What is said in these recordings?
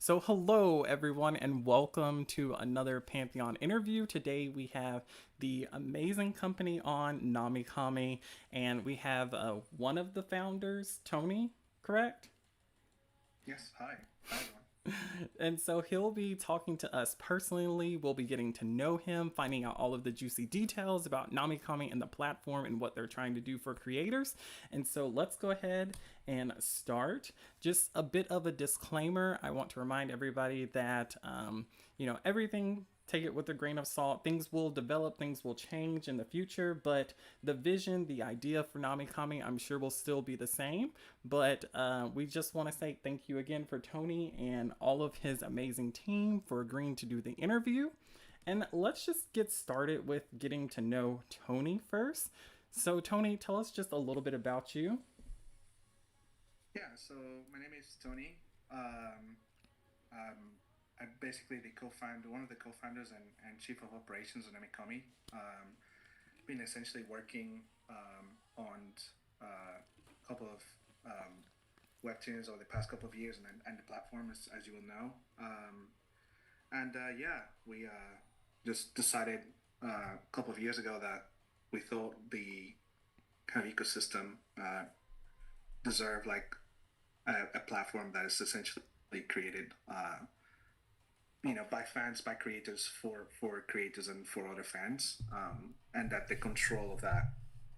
So, hello everyone, and welcome to another Pantheon interview. Today we have the amazing company on NamiComi, and we have one of the founders, Toni, correct? Yes, hi. Hi, everyone. And so he'll be talking to us personally. We'll be getting to know him, finding out all of the juicy details about NamiComi and the platform and what they're trying to do for creators. And so let's go ahead and start. Just a bit of a disclaimer. I want to remind everybody that everything, take it with a grain of salt. Things will develop, things will change in the future, but the vision, the idea for Namikami, I'm sure will still be the same. But we just want to say thank you again for Toni and all of his amazing team for agreeing to do the interview. And let's just get started with getting to know Toni first. So, Toni, tell us just a little bit about you. Yeah, so my name is Tony. I'm basically the co-founder, one of the co-founders and chief of operations of Namicomi. Been essentially working on a couple of webtoons over the past couple of years and the platform, as you will know. Yeah, we just decided a couple of years ago that we thought the kind of ecosystem deserved like a platform that is essentially created, by fans, by creators, for creators, and for other fans, and that the control of that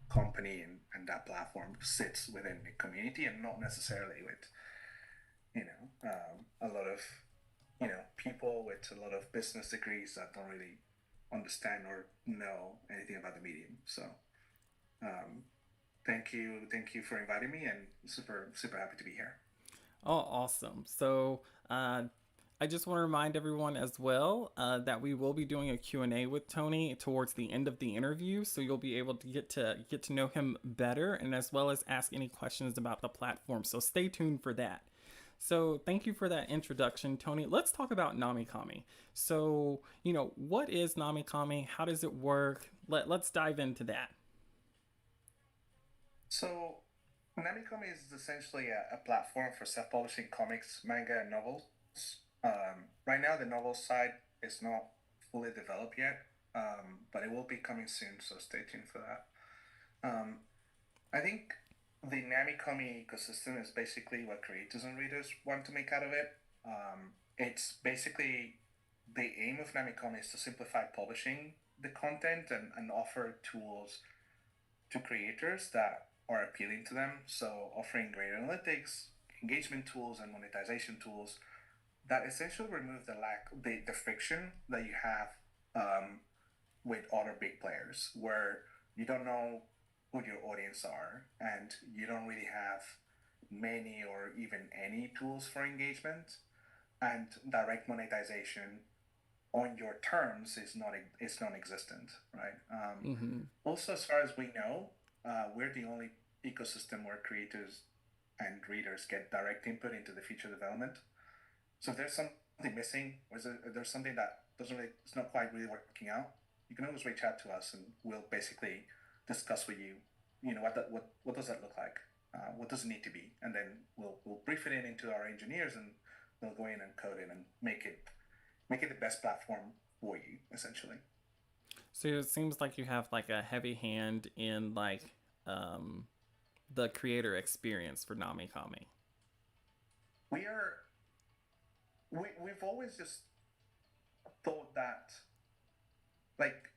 company and that platform sits within the community and not necessarily with a lot of people with a lot of business degrees that don't really understand or know anything about the medium. So um, thank you for inviting me, and super happy to be here. Oh, awesome. So, I just want to remind everyone as well that we will be doing a Q&A with Toni towards the end of the interview, so you'll be able to get to know him better and as well as ask any questions about the platform. So stay tuned for that. So thank you for that introduction, Toni. Let's talk about Namikami. So, what is Namikami? How does it work? Let's dive into that. So, Namicomi is essentially a platform for self-publishing comics, manga, and novels. Right now, the novel side is not fully developed yet, but it will be coming soon. So stay tuned for that. I think the Namicomi ecosystem is basically what creators and readers want to make out of it. It's basically the aim of Namicomi is to simplify publishing the content and offer tools to creators that are appealing to them. So offering greater analytics, engagement tools, and monetization tools that essentially remove the friction that you have with other big players, where you don't know who your audience are and you don't really have many or even any tools for engagement, and direct monetization on your terms is non-existent, right? Mm-hmm. Also, as far as we know, we're the only ecosystem where creators and readers get direct input into the feature development. So if there's something missing, or there's something that doesn't really, it's not quite really working out, you can always reach out to us, and we'll basically discuss with you, what does that look like, what does it need to be, and then we'll brief it into our engineers, and they'll go in and code it and make it the best platform for you, essentially. So it seems like you have like a heavy hand in um, the creator experience for Namikami. We are we've always just thought that like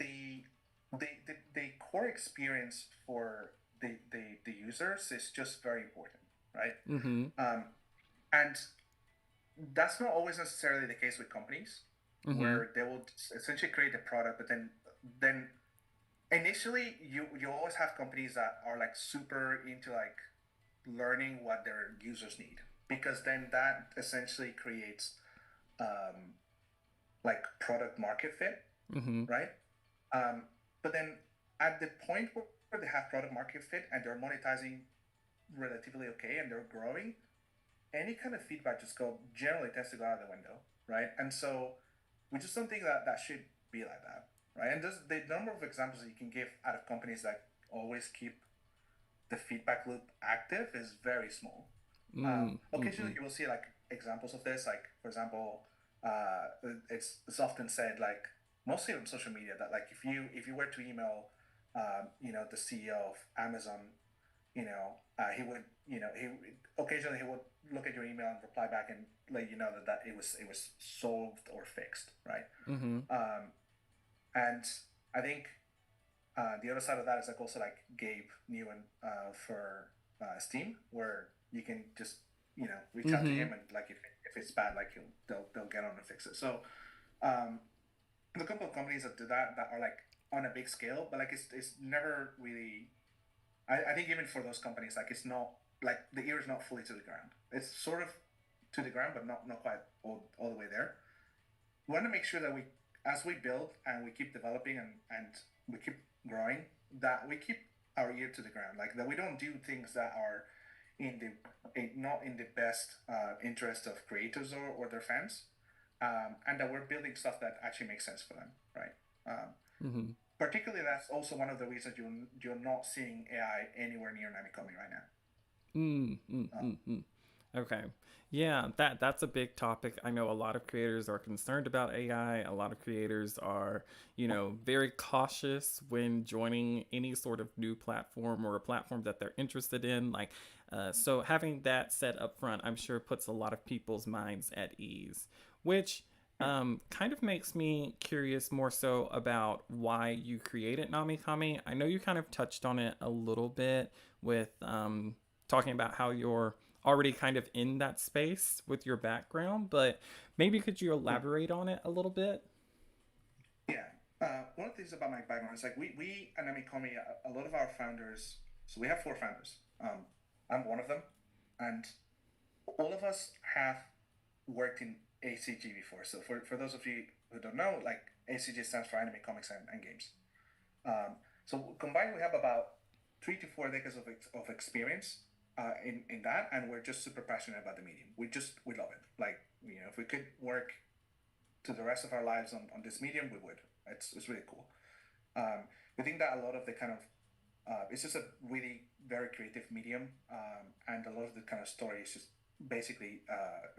the the core experience for the users is just very important, right? Mm-hmm. Um, and that's not always necessarily the case with companies, Mm-hmm. where they will essentially create a product, but then initially you always have companies that are like super into like learning what their users need, because then that essentially creates um, like product market fit, Mm-hmm. right? Um, but then at the point where they have product market fit and they're monetizing relatively okay and they're growing, any kind of feedback just go generally tends to go out the window, right? And so we just don't think that that should be like that, right? And there's the number of examples that you can give out of companies that always keep the feedback loop active is very small. Mm-hmm. Occasionally, you will see like examples of this. Like, for example, it's often said, like, mostly on social media, that like if you were to email, the CEO of Amazon, he would, he occasionally he would look at your email and reply back and let you know that it was solved or fixed, right? Mm-hmm. Um, and I think the other side of that is like also like Gabe Newen for Steam, where you can just reach out to Mm-hmm. him, and like if it's bad, like they'll get on and fix it. So um, the couple of companies that do that are like on a big scale, but like it's never really. I think even for those companies, like it's not like the ear is not fully to the ground. It's sort of to the ground, but not quite all the way there. We want to make sure that we, as we build and we keep developing and we keep growing, that we keep our ear to the ground, like that we don't do things that are not in the best interest of creators or their fans, and that we're building stuff that actually makes sense for them, right? Mm-hmm. Particularly, that's also one of the reasons you're not seeing AI anywhere near Namicomi right now. Mm-hmm. Okay. Yeah, that's a big topic. I know a lot of creators are concerned about AI. A lot of creators are, very cautious when joining any sort of new platform or a platform that they're interested in. Like, so having that set up front, I'm sure puts a lot of people's minds at ease, which kind of makes me curious more so about why you created Namikami. I know you kind of touched on it a little bit with talking about how you're already kind of in that space with your background, but maybe could you elaborate on it a little bit? Yeah. One of the things about my background is like we at Namicomi, a lot of our founders. So we have four founders. I'm one of them, and all of us have worked in ACG before. So for those of you who don't know, like ACG stands for Anime Comics and Games. So combined, we have about 3 to 4 decades of experience in that, and we're just super passionate about the medium. We love it. Like if we could work to the rest of our lives on this medium, we would. It's really cool. We think that a lot of the kind of it's just a really very creative medium, and a lot of the kind of story is just basically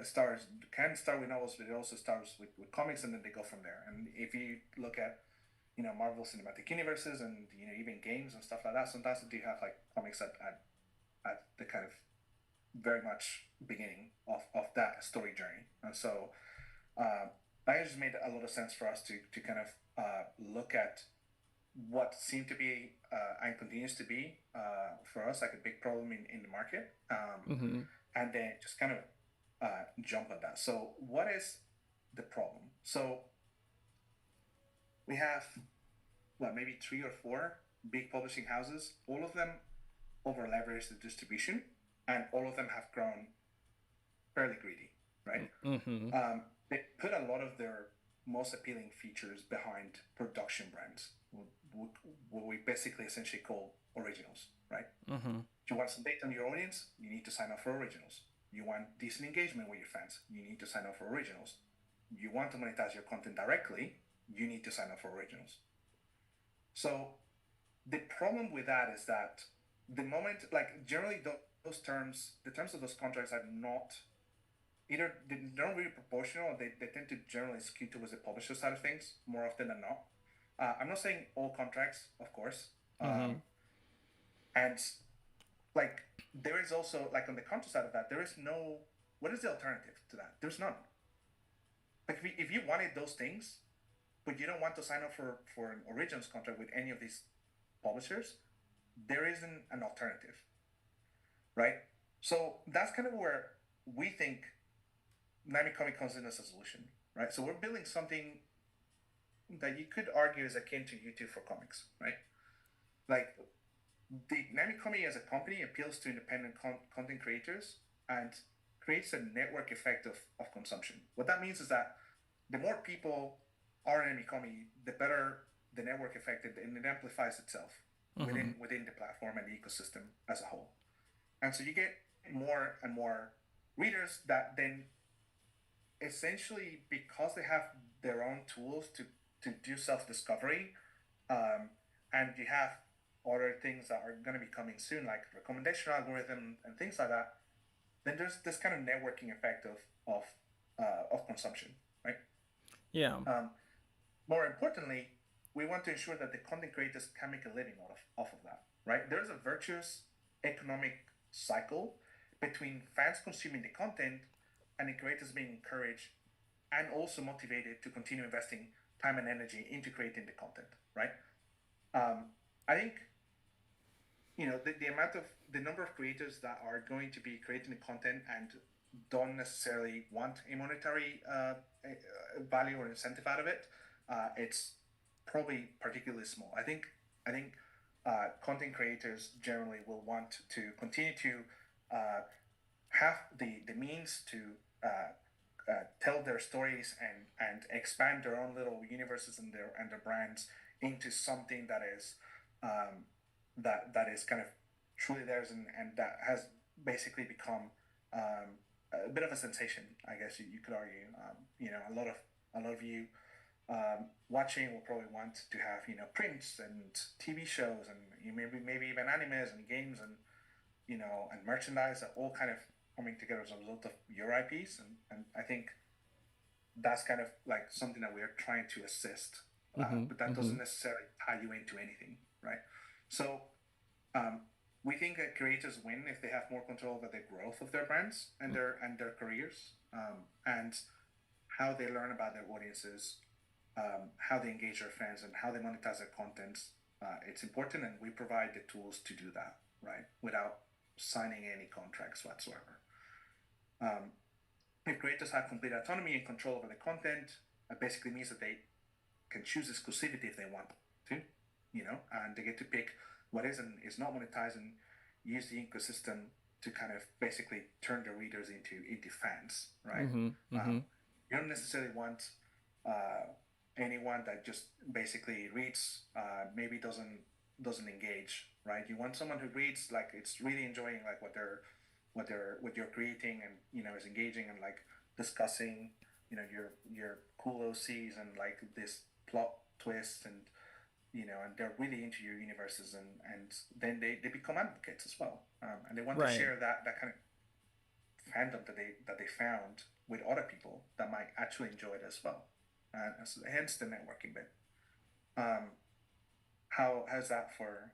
stars can start with novels, but it also starts with comics, and then they go from there. And if you look at Marvel Cinematic Universes and even games and stuff like that, sometimes they do have like comics at the kind of very much beginning of that story journey. And so that just made a lot of sense for us to kind of look at what seemed to be and continues to be for us like a big problem in the market, Mm-hmm. and then just kind of jump on that. So what is the problem? So we have maybe 3 or 4 big publishing houses. All of them over leverage the distribution, and all of them have grown fairly greedy, right? Mm-hmm. They put a lot of their most appealing features behind production brands, what we basically essentially call originals, right? Mm-hmm. You want some data on your audience, you need to sign up for originals. You want decent engagement with your fans, you need to sign up for originals. You want to monetize your content directly, you need to sign up for originals. So the problem with that is that the moment, like generally those terms, the terms of those contracts are not either they're not really proportional, or they tend to generally skew towards the publisher side of things more often than not. I'm not saying all contracts, of course, Mm-hmm. and like there is also like on the counter side of that, there is no. What is the alternative to that? There's none. Like if you wanted those things, but you don't want to sign up for an originals contract with any of these publishers, there isn't an alternative, right? So that's kind of where we think Namicomi comes in as a solution, right? So we're building something that you could argue is akin to YouTube for comics, right? Like the Namicomi as a company appeals to independent content creators and creates a network effect of consumption. What that means is that the more people are in Namicomi, the better the network effect, and it amplifies itself Mm-hmm. within the platform and the ecosystem as a whole. And so you get more and more readers that then essentially, because they have their own tools to do self-discovery, and you have other things that are going to be coming soon, like recommendation algorithm and things like that, then there's this kind of networking effect of consumption, right? Yeah. Um, More importantly, we want to ensure that the content creators can make a living off of that, right? There's a virtuous economic cycle between fans consuming the content and the creators being encouraged and also motivated to continue investing time and energy into creating the content, right? I think the amount of the number of creators that are going to be creating the content and don't necessarily want a monetary value or incentive out of it, it's probably particularly small. I think content creators generally will want to continue to uh, have the means to tell their stories and expand their own little universes and their brands into something that is um, that is kind of truly theirs and that has basically become a bit of a sensation, I guess you could argue. A lot of you watching will probably want to have prints and TV shows and maybe even animes and games and merchandise that all kind of coming together as a result of your IPs and I think that's kind of like something that we're trying to assist, Mm-hmm. but that Mm-hmm. doesn't necessarily tie you into anything, right? So um, we think that creators win if they have more control over the growth of their brands and their careers, and how they learn about their audiences, how they engage their fans, and how they monetize their content. It's important, and we provide the tools to do that, right, without signing any contracts whatsoever. Um, if creators have complete autonomy and control over the content, it basically means that they can choose exclusivity if they want to, and they get to pick what is and is not monetized and use the ecosystem to kind of basically turn their readers into fans, right? Mm-hmm. Mm-hmm. You don't necessarily want uh, anyone that just basically reads, maybe doesn't engage, right? You want someone who reads like it's really enjoying like what you're creating and is engaging and like discussing your cool OCs and like this plot twist and they're really into your universes and then they become advocates as well, and they want to Right. share that kind of fandom that they found with other people that might actually enjoy it as well, and so hence the networking bit. um how's that for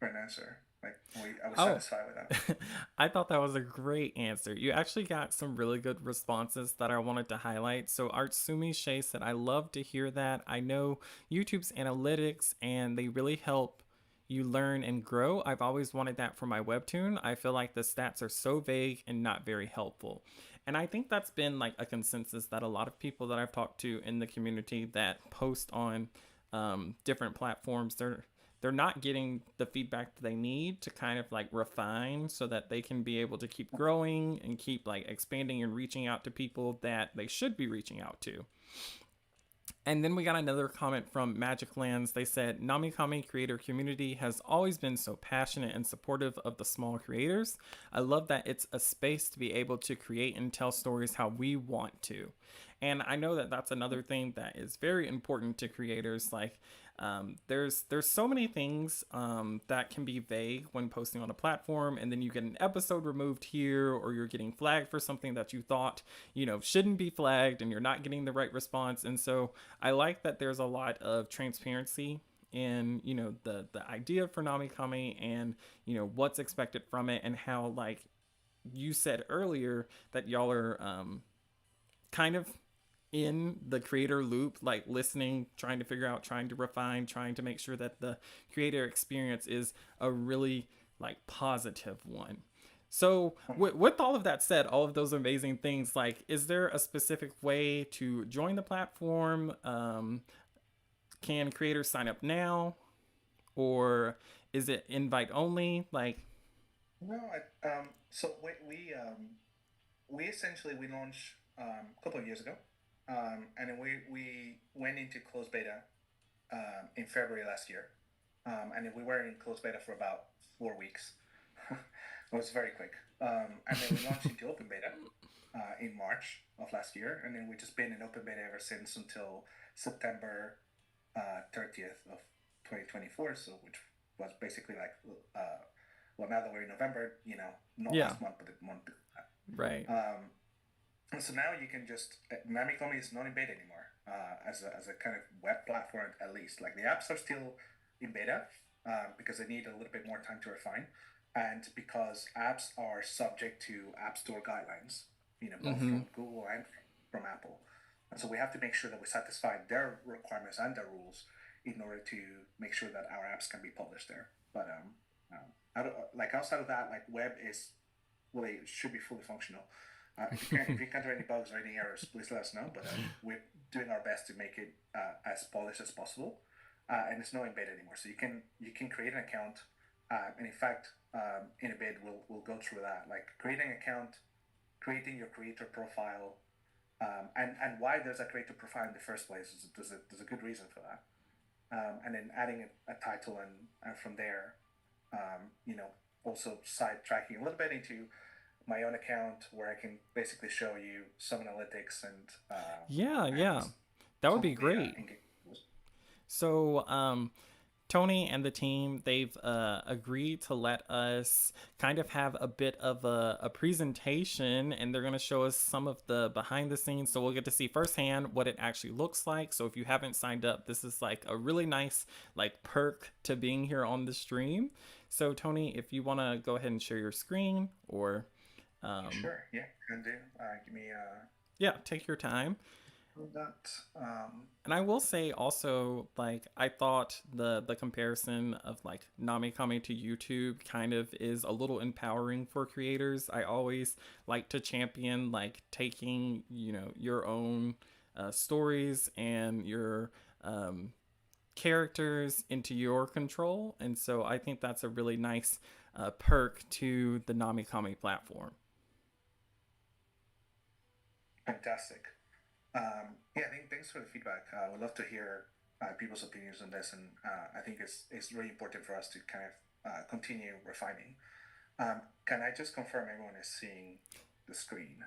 an answer? Like, are we Oh, satisfied with that? I thought that was a great answer. You actually got some really good responses that I wanted to highlight. So, Artsumi Shay said, I love to hear that. I know YouTube's analytics and they really help you learn and grow. I've always wanted that for my Webtoon. I feel like the stats are so vague and not very helpful. And I think that's been like a consensus that a lot of people that I've talked to in the community that post on different platforms, they're not getting the feedback that they need to kind of like refine so that they can be able to keep growing and keep like expanding and reaching out to people that they should be reaching out to. And then we got another comment from Magic Lands. They said, Namikami creator community has always been so passionate and supportive of the small creators. I love that it's a space to be able to create and tell stories how we want to. And I know that that's another thing that is very important to creators. Like, there's so many things that can be vague when posting on a platform, and then you get an episode removed here, or you're getting flagged for something that you thought shouldn't be flagged, and you're not getting the right response. And so I like that there's a lot of transparency in the idea for Namikami and what's expected from it, and how like you said earlier that y'all are kind of in the creator loop, like listening, trying to figure out, trying to refine, trying to make sure that the creator experience is a really like positive one. So, with all of that said, all of those amazing things, like, is there a specific way to join the platform? Can creators sign up now, or is it invite only? Like, No, so we essentially we launched a couple of years ago, and then we went into closed beta in February last year, and then we were in closed beta for about 4 weeks. It was very quick, and then we launched into open beta in March of last year, and then we've just been in open beta ever since until September 30th of 2024. So which was basically like well, now that we're in November, not Yeah. last month, but the month before that. Right. And so now you can just Namicomi is not in beta anymore as a kind of web platform, at least. Like the apps are still in beta because they need a little bit more time to refine, and because apps are subject to App Store guidelines, both Mm-hmm. from Google and from Apple, and so we have to make sure that we satisfy their requirements and their rules in order to make sure that our apps can be published there. But outside of that, like web is well, it should be fully functional. If you encounter any bugs or any errors, please let us know. But we're doing our best to make it as polished as possible. And it's not in beta anymore, so you can create an account. And in fact, in a bit we'll go through that, like creating an account, creating your creator profile, and why there's a creator profile in the first place. There's a good reason for that. And then adding a title and from there, also sidetracking a little bit into my own account where I can basically show you some analytics Yeah, and yeah. That would some be of the great. engagement. So, Tony and the team, they've agreed to let us kind of have a bit of a presentation, and they're going to show us some of the behind the scenes. So, we'll get to see firsthand what it actually looks like. So, if you haven't signed up, this is like a really nice like perk to being here on the stream. So, Tony, if you want to go ahead and share your screen, or um, Sure, yeah, can do. Give me yeah, take your time. that. And I will say also, like, I thought the comparison of like Nami coming to YouTube kind of is a little empowering for creators. I always like to champion like taking your own stories and your characters into your control, and so I think that's a really nice perk to the Namicomi platform. Fantastic. Yeah, thanks for the feedback. I would love to hear people's opinions on this, and I think it's really important for us to kind of continue refining. Can I just confirm everyone is seeing the screen?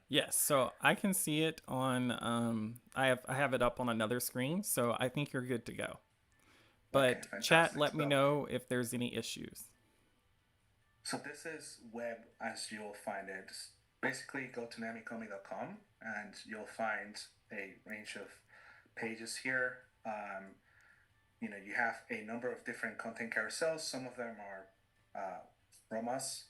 Yes, so I can see it on I have it up on another screen, so I think you're good to go. Okay, But chat, fantastic. let me know if there's any issues. So this is web as you'll find it. Basically, go to namicomi.com and you'll find a range of pages here. You have a number of different content carousels. Some of them are from us,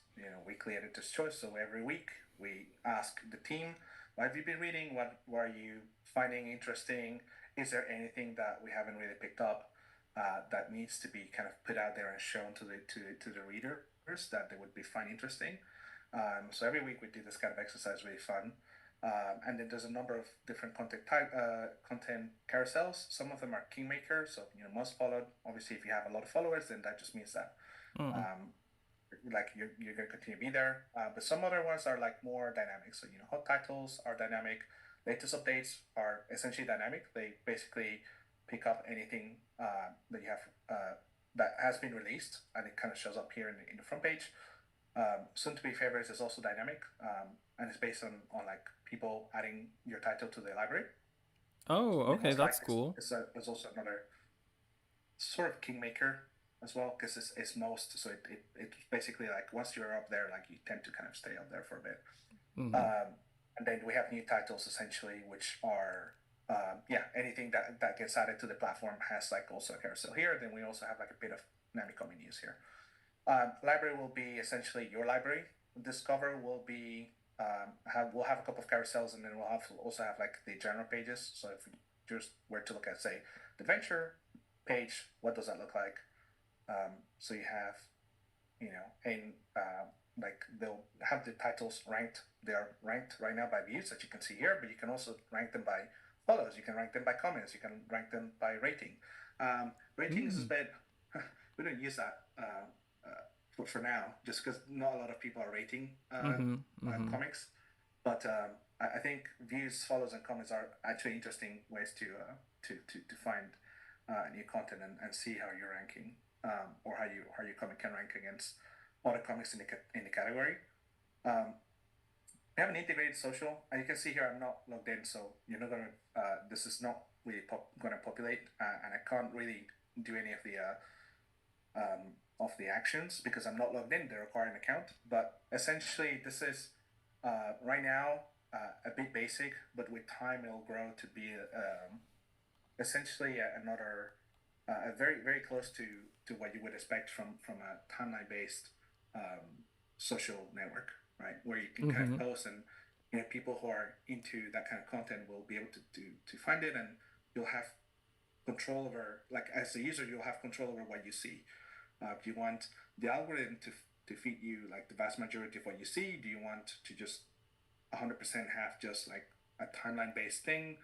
weekly editor's choice. So every week we ask the team, what have you been reading? What are you finding interesting? Is there anything that we haven't really picked up that needs to be kind of put out there and shown to the readers that they would be find interesting? So every week we do this kind of exercise, really fun. And then there's a number of different content carousels. Some of them are kingmaker, so most followed. Obviously, if you have a lot of followers, then that just means that Mm. um, like you're going to continue to be there. But some other ones are like more dynamic. So hot titles are dynamic. Latest updates are essentially dynamic. They basically pick up anything that you have that has been released, and it kind of shows up here in the front page. Soon to be favorites is also dynamic, and it's based on like people adding your title to the library. Oh, And then okay, most that's likely cool. there's also another sort of kingmaker as well, because it's most, so it's basically like once you're up there, like you tend to kind of stay up there for a bit. Hmm. And then we have new titles essentially, which are yeah, anything that gets added to the platform has like also a carousel here. Then we also have like a bit of Namicomi news here. Library will be essentially your library. Discover will be we'll have a couple of carousels, and then we'll also have like the general pages. So if we just were to look at, say, the venture page, what does that look like? So you have, in like they'll have the titles ranked. They are ranked right now by views that you can see here, but you can also rank them by follows. You can rank them by comments. You can rank them by rating. Rating is a Mm. bit we don't use that for now, just because not a lot of people are rating Mm-hmm. Mm-hmm. comics. But I think views, follows, and comments are actually interesting ways to find new content and see how you're ranking, or how your comic can rank against other comics in the category. Um, we have an integrated social. You can see here I'm not logged in, so you're not gonna. This is not really gonna populate, and I can't really do any of the of the actions because I'm not logged in. They require an account. But essentially, this is right now a bit basic, but with time it'll grow to be essentially another very very close to what you would expect from a timeline based social network, right? Where you can kind of Mm-hmm. post and people who are into that kind of content will be able to find it, and you'll have control over, like as a user you'll have control over what you see. Do you want the algorithm to feed you like the vast majority of what you see? Do you want to just 100% have just like a timeline based thing,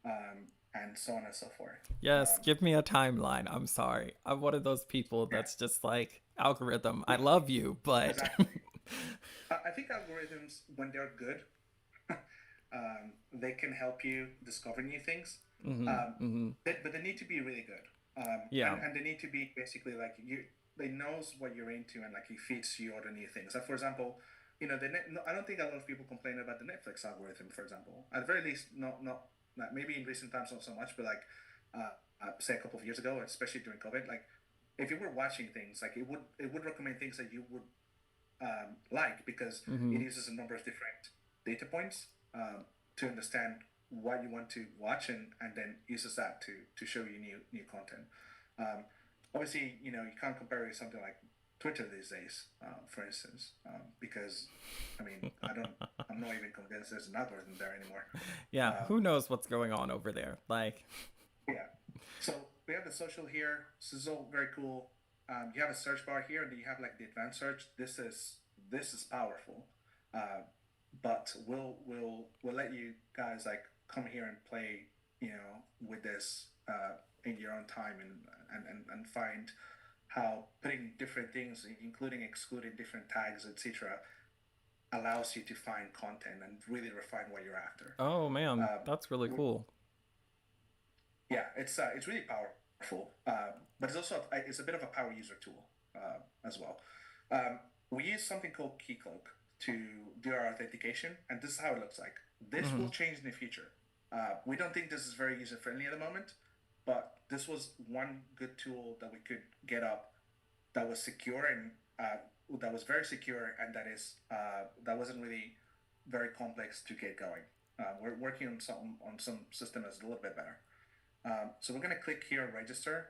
and so on and so forth? Yes, um, give me a timeline. I'm sorry. I'm one of those people yeah, that's just like, algorithm, I love you, but. exactly. I think algorithms, when they're good, they can help you discover new things. Mm-hmm. Um, Mm-hmm. but they need to be really good. Yeah. And they need to be basically like they knows what you're into, and like it feeds you other new things. Like for example, no, I don't think a lot of people complain about the Netflix algorithm, for example. At the very least, not maybe in recent times not so much, but like say a couple of years ago, especially during COVID, like if you were watching things, like it would recommend things that you would like, because Mm-hmm. it uses a number of different data points to understand what you want to watch, and then uses that to show you new content. Um, Obviously, you can't compare it with something like Twitter these days, for instance, because I mean I'm not even convinced there's an algorithm there anymore. Yeah, who Um, knows what's going on over there? Like, yeah. So we have the social here. This is all very cool. You have a search bar here, and then you have like the advanced search. This is powerful, uh, but we'll let you guys like come here and play, with this in your own time, and find how putting different things, including excluding different tags, etc., allows you to find content and really refine what you're after. oh man, Um, that's really cool. Yeah, it's really powerful, but it's a bit of a power user tool as well. Um, we use something called Keycloak to do our authentication, and this is how it looks like. This Mm-hmm. will change in the future. We don't think this is very user friendly at the moment, but this was one good tool that we could get up that was secure, and that was very secure, and that wasn't really very complex to get going. We're working on some system that's a little bit better. So we're going to click here, register.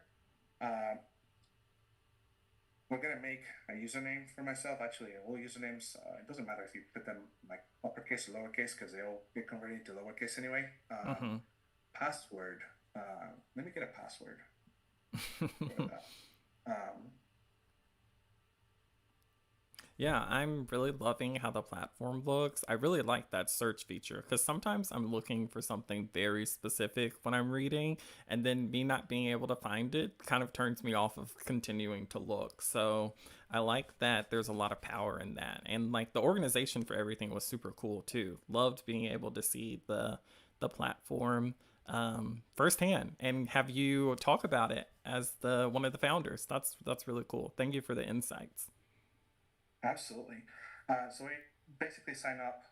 Uh, we're going to make a username for myself. Actually, all usernames, it doesn't matter if you put them like uppercase or lowercase, because they all get converted into lowercase anyway. Mm-hmm. Password. Let me get a password for that. Um, Yeah, I'm really loving how the platform looks. I really like that search feature because sometimes I'm looking for something very specific when I'm reading, and then me not being able to find it kind of turns me off of continuing to look. So I like that there's a lot of power in that. And like the organization for everything was super cool too. Loved being able to see the platform firsthand and have you talk about it as the one of the founders. That's really cool. Thank you for the insights. Absolutely. So we basically sign up,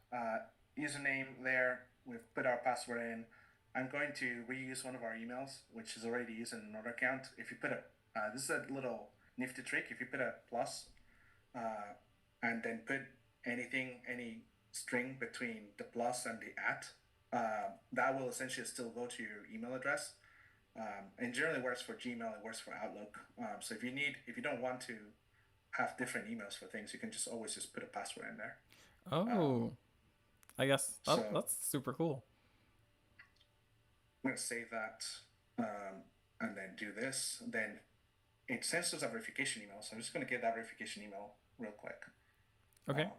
username there. We've put our password in. I'm going to reuse one of our emails, which is already used in another account. If you put this is a little nifty trick. If you put a plus, uh, and then put any string between the plus and the at, that will essentially still go to your email address. And generally works for Gmail. It works for Outlook. So if you don't want to have different emails for things, you can just always just put a password in there. Um, Oh, I guess so that's super cool. I'm going to save that, and then do this. Then it sends us a verification email. So I'm just going to get that verification email real quick. Okay. Um,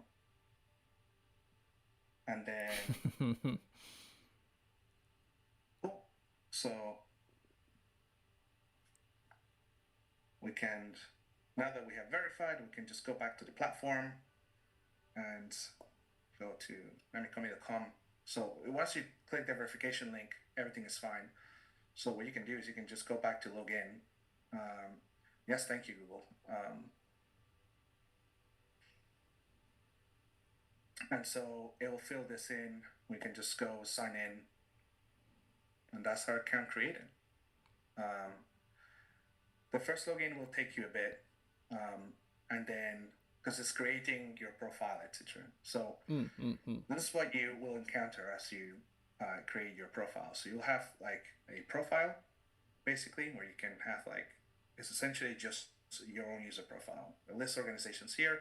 and then, cool. So we can, now that we have verified, we can just go back to the platform and go to Namicomi.com. So once you click the verification link, everything is fine. So what you can do is you can just go back to login. Yes, thank you, Google. And so it'll fill this in. We can just go sign in, and that's our account created. Um, the first login will take you a bit. and then because it's creating your profile, etc. So Mm-hmm. this is what you will encounter as you create your profile. So you'll have like a profile basically where you can have like it's essentially just your own user profile. A list organizations here.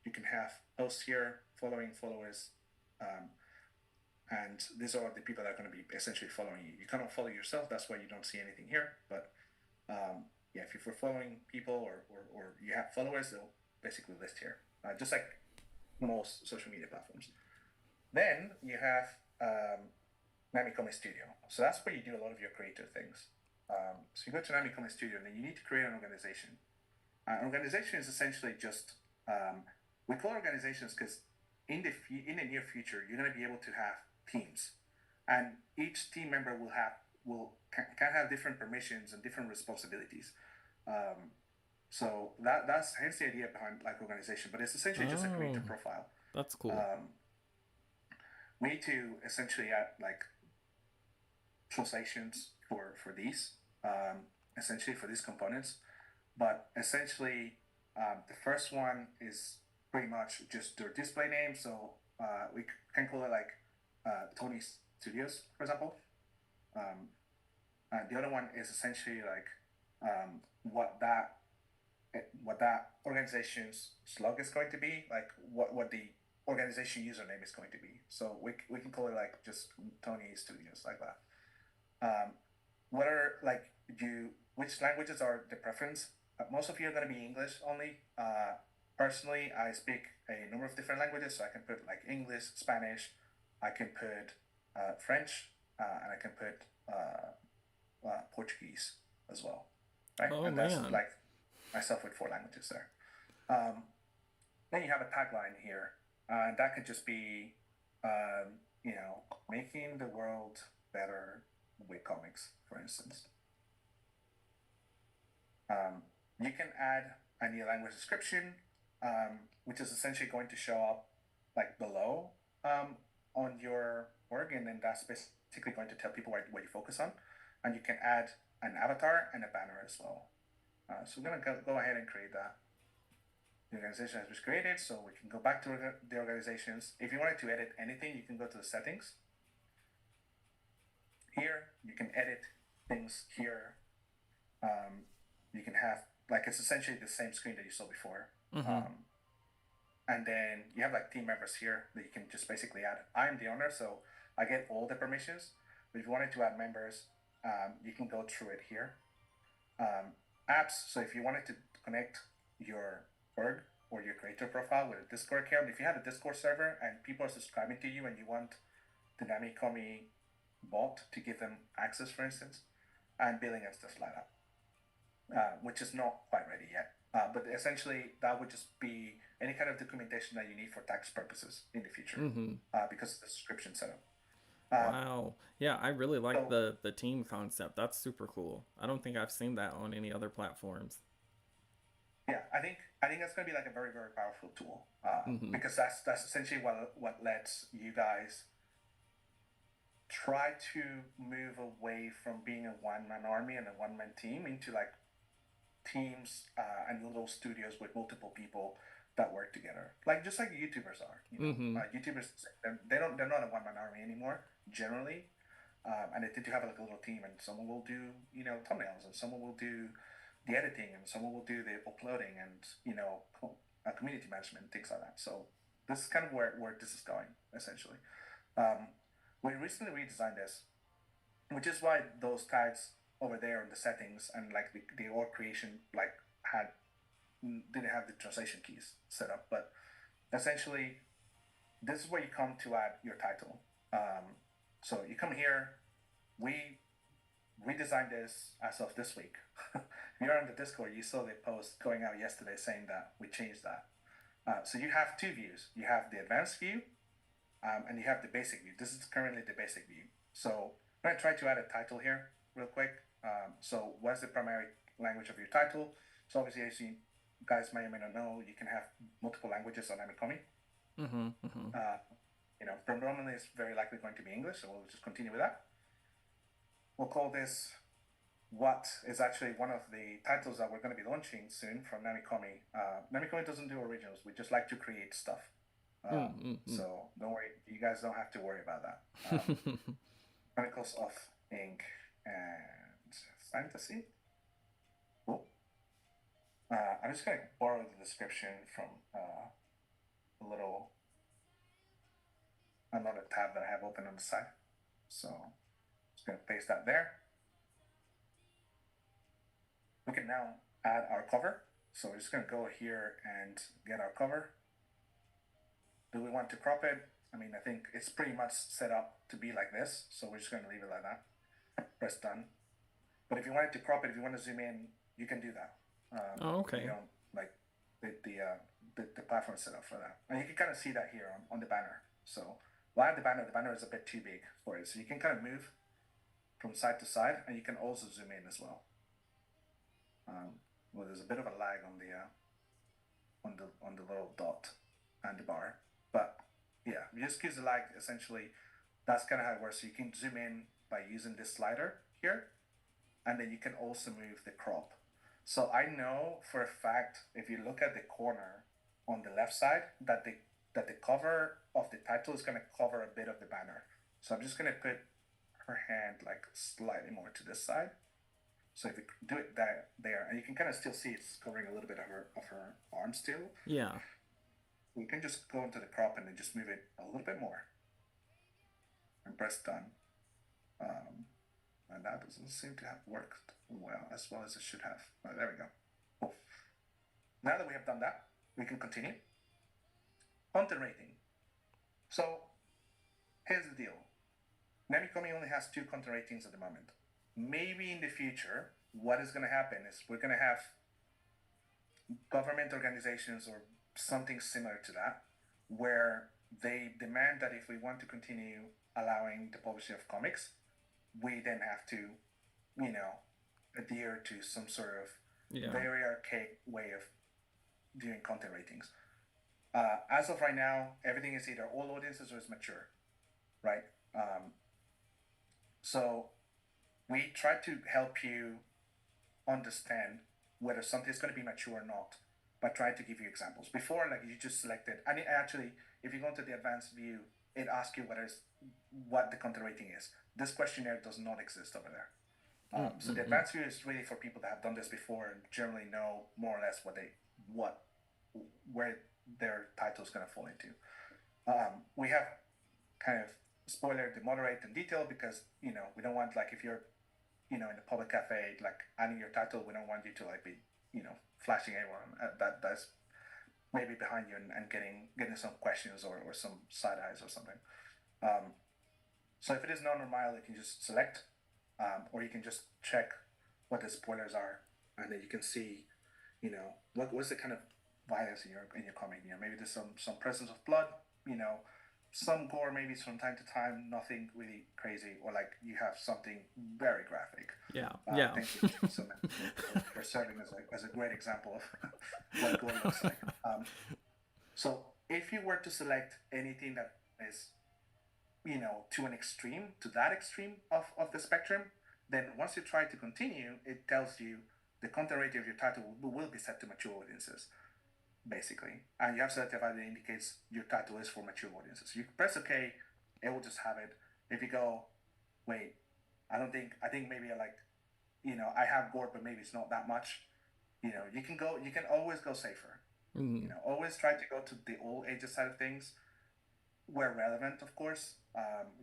You can have posts here, following followers, um, and these are the people that are going to be essentially following you. You cannot follow yourself, that's why you don't see anything here. But yeah, if you're following people or you have followers, they'll basically list here, just like most social media platforms. Then you have Namicomi Studio. So that's where you do a lot of your creative things. So you go to Namicomi Studio and then you need to create an organization. An organization is essentially just we call organizations because in the near future you're going to be able to have teams, and each team member can have different permissions and different responsibilities. Um, so that's hence the idea behind like organization, but it's essentially just a creator Oh, profile. that's cool. Um, we need to essentially add like translations for these essentially for these components, but essentially the first one is pretty much just their display name. So we can call it like Tony Studios, for example. Um, and the other one is essentially like what that organization's slug is going to be, like what the organization username is going to be. So we can call it like just Tony Studios, like that. Whether like you which languages are the preference? Most of you are going to be English only. Personally, I speak a number of different languages, so I can put like English, Spanish, I can put French, and I can put Portuguese as well, right? Oh And that's man. like myself with four languages there. Um, then you have a tagline here, and that could just be, making the world better with comics, for instance. You can add a new language description, which is essentially going to show up like below on your work, and then that's basically going to tell people what you focus on. And you can add an avatar and a banner as well. So we're going to go ahead and create that. The organization has been created, so we can go back to the organizations. If you wanted to edit anything, you can go to the settings. Here, you can edit things here. You can have like it's essentially the same screen that you saw before. Mm-hmm. And then you have like team members here that you can just basically add. I'm the owner, so I get all the permissions. But if you wanted to add members, you can go through it here. Apps. So if you wanted to connect your org or your creator profile with a Discord account, if you have a Discord server and people are subscribing to you and you want the Namicomi bot to give them access, for instance, and billing and stuff like that, which is not quite ready yet. But essentially, that would just be any kind of documentation that you need for tax purposes in the future, Mm-hmm. because of the subscription setup. Wow. Yeah, I really like So the team concept. That's super cool. I don't think I've seen that on any other platforms. yeah, I think that's going to be like a very very powerful tool, Mm-hmm. because that's essentially what lets you guys try to move away from being a one man army and a one man team into like teams and little studios with multiple people that work together, like just like YouTubers are. Mm-hmm. YouTubers they're not a one man army anymore generally, and they tend to have like a little team, and someone will do thumbnails, and someone will do the editing, and someone will do the uploading, and community management, things like that. So this is kind of where this is going essentially. Um, we recently redesigned this, which is why those tags over there in the settings and like the org creation like had didn't have the translation keys set up. But essentially this is where you come to add your title. So you come here, we redesigned this as of this week. If you're on the Discord, you saw the post going out yesterday saying that we changed that. So you have two views. You have the advanced view, and you have the basic view. This is currently the basic view. So I'm going to try to add a title here real quick. So what's the primary language of your title? So obviously, as you guys may or may not know, you can have multiple languages on Namicomi. Mm-hmm. Mm-hmm. Predominantly it's very likely going to be English, so we'll just continue with that. We'll call this what is actually one of the titles that we're going to be launching soon from Namicomi. Namicomi doesn't do originals. We just like to create stuff. So don't worry. You guys don't have to worry about that. Chronicles of Ink and Fantasy. Cool. I'm just going to borrow the description from a little another tab that I have open on the side. So I'm just going to paste that there. We can now add our cover. So we're just going to go here and get our cover. Do we want to crop it? I mean, I think it's pretty much set up to be like this. So we're just going to leave it like that. Press done. But if you wanted to crop it, if you want to zoom in, you can do that. Okay. You know, like the platform set up for that. And you can kind of see that here on the banner. So while at the banner is a bit too big for it. So you can kind of move from side to side, and you can also zoom in as well. Well, there's a bit of a lag on the little dot and the bar, but yeah, it just gives a lag. Essentially, that's kind of how it works. So you can zoom in by using this slider here, and then you can also move the crop. So I know for a fact, if you look at the corner on the left side, that the cover of the title is going to cover a bit of the banner. So I'm just going to put her hand like slightly more to this side. So if you do it there, and you can kind of still see it's covering a little bit of her arm still. Yeah. We can just go into the crop and then just move it a little bit more. And press done. And that doesn't seem to have worked as well as it should have. There we go. Cool. Now that we have done that, we can continue. Content rating. So here's the deal. Namicomi only has 2 content ratings at the moment. Maybe in the future, what is going to happen is we're going to have government organizations or something similar to that, where they demand that if we want to continue allowing the publishing of comics, we then have to, adhere to some sort of very archaic way of doing content ratings. As of right now, everything is either all audiences or is mature, right? So we try to help you understand whether something is going to be mature or not by trying to give you examples. Before, like, you just selected, and it actually, if you go to the advanced view, it asks you what the content rating is. This questionnaire does not exist over there. So the advanced view is really for people that have done this before and generally know more or less where their title is going to fall into. We have kind of spoiler, the moderate, and detail, because we don't want, like, if you're in a public cafe, like, adding your title, we don't want you to, like, be flashing everyone that's maybe behind you and getting some questions or some side eyes or something. So if it is non-normal, you can just select, or you can just check what the spoilers are, and then you can see what's the kind of violence in your comic. Maybe there's some presence of blood, some gore maybe from time to time, nothing really crazy, or like you have something very graphic. Yeah. Thank you for serving as a great example of what gore looks like. So if you were to select anything that is to that extreme of the spectrum, then once you try to continue, it tells you the content rating of your title will be set to mature audiences, basically. And you have selected that it indicates your title is for mature audiences. So you press OK, it will just have it. If you go, wait, I think maybe I have gore, but maybe it's not that much. You can always go safer. Always try to go to the all ages side of things, where relevant, of course.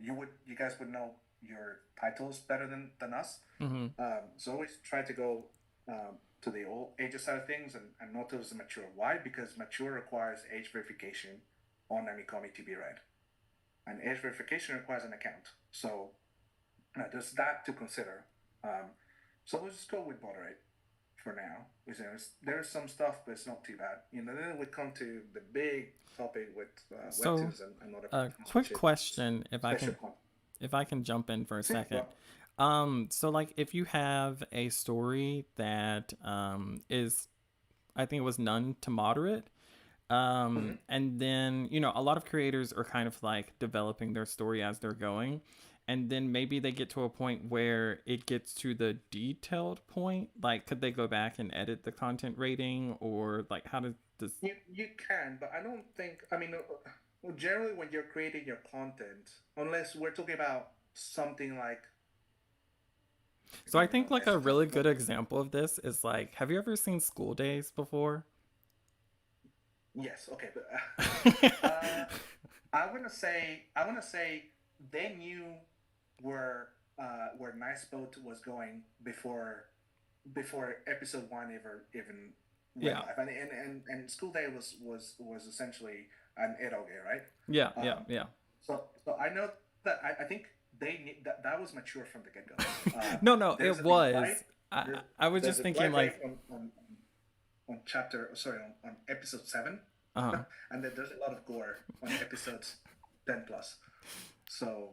You guys would know your titles better than us. So always try to go to the all ages side of things and not towards the mature. Why? Because mature requires age verification on Namicomi to be read, and age verification requires an account. So there's that to consider. So we'll just go with moderate for now. There's some stuff, but it's not too bad. Then we come to the big topic with Webtoons and other. Quick question, if I can jump in for a second. So like, if you have a story that is, I think it was none to moderate, and then a lot of creators are kind of like developing their story as they're going, and then maybe they get to a point where it gets to the detailed point? Like, could they go back and edit the content rating, or like how does this? You can, but I don't think. I mean, generally when you're creating your content, unless we're talking about something like, So I think like let's a talk really about. good example of this is like, have you ever seen School Days before? Yes, okay, but uh, I want to say they knew where Nice Boat was going before episode one ever even went Yeah, live, and School Day was essentially an eroge, right? yeah, yeah, Um, yeah. so I know that I think that was mature from the get go. No, no, There's it a big bribe. was. I was There's just a thinking bribe rate like, on chapter sorry on episode 7, uh, and then there's a lot of gore on episodes 10 plus. So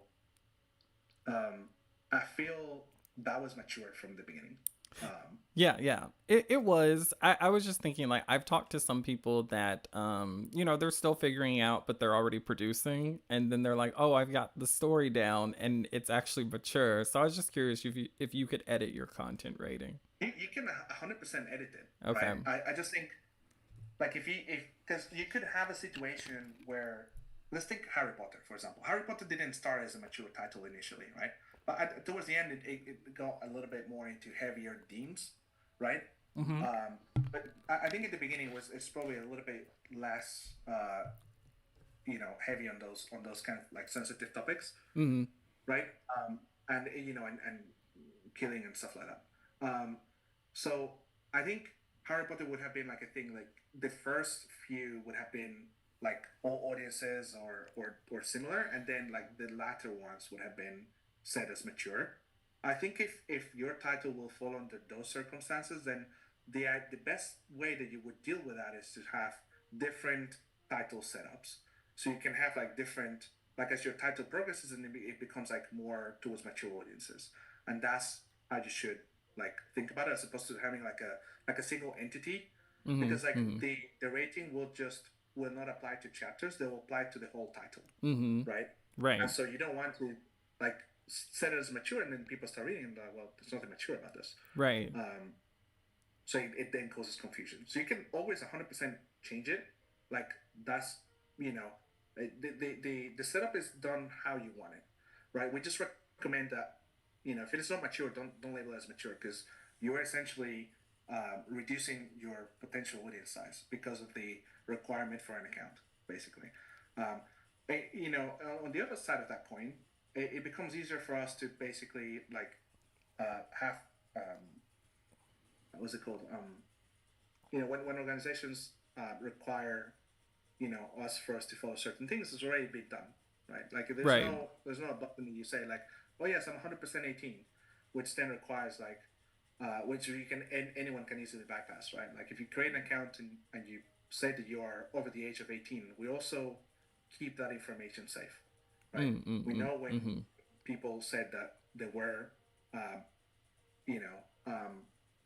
I feel that was mature from the beginning. Um, yeah, yeah. It was. I was just thinking like I've talked to some people that they're still figuring out, but they're already producing, and then they're like, oh, I've got the story down, and it's actually mature. So I was just curious if you could edit your content rating. you can 100% edit it, Okay. right? I just think like if because you could have a situation where, let's take Harry Potter for example. Harry Potter didn't start as a mature title initially, right? But towards the end it got a little bit more into heavier themes, right? Mm-hmm. um, but I think at the beginning it's probably a little bit less heavy on those kind of like sensitive topics, Mm-hmm. right? And and killing and stuff like that. So I think Harry Potter would have been like a thing. Like the first few would have been like all audiences or similar, and then like the latter ones would have been set as mature. I think if your title will fall under those circumstances, then the best way that you would deal with that is to have different title setups. So you can have like different, like as your title progresses and it becomes like more towards mature audiences, and that's how you should like think about it, as opposed to having like a single entity, Mm-hmm. because like Mm-hmm. the rating will not apply to chapters, they will apply to the whole title, Mm-hmm. right? And Right. so you don't want to like set it as mature and then people start reading and like, well, there's nothing mature about this. Right. um, so it then causes confusion. So you can always 100% change it. Like that's you know the setup is done how you want it, right? We just recommend that if it is not mature, don't label it as mature, because you're essentially reducing your potential audience size because of the requirement for an account, basically. Um, on the other side of that coin, it becomes easier for us to basically like have what's it called? When organizations require us for us to follow certain things, it's already been done, right? Like Right. there's no button that you say like, oh yes, I'm 100% 18, which then requires like which you can anyone can easily bypass, right? Like if you create an account and you say that you are over the age of 18, we also keep that information safe, right? We Mm-hmm. know when Mm-hmm. people said that they were um, you know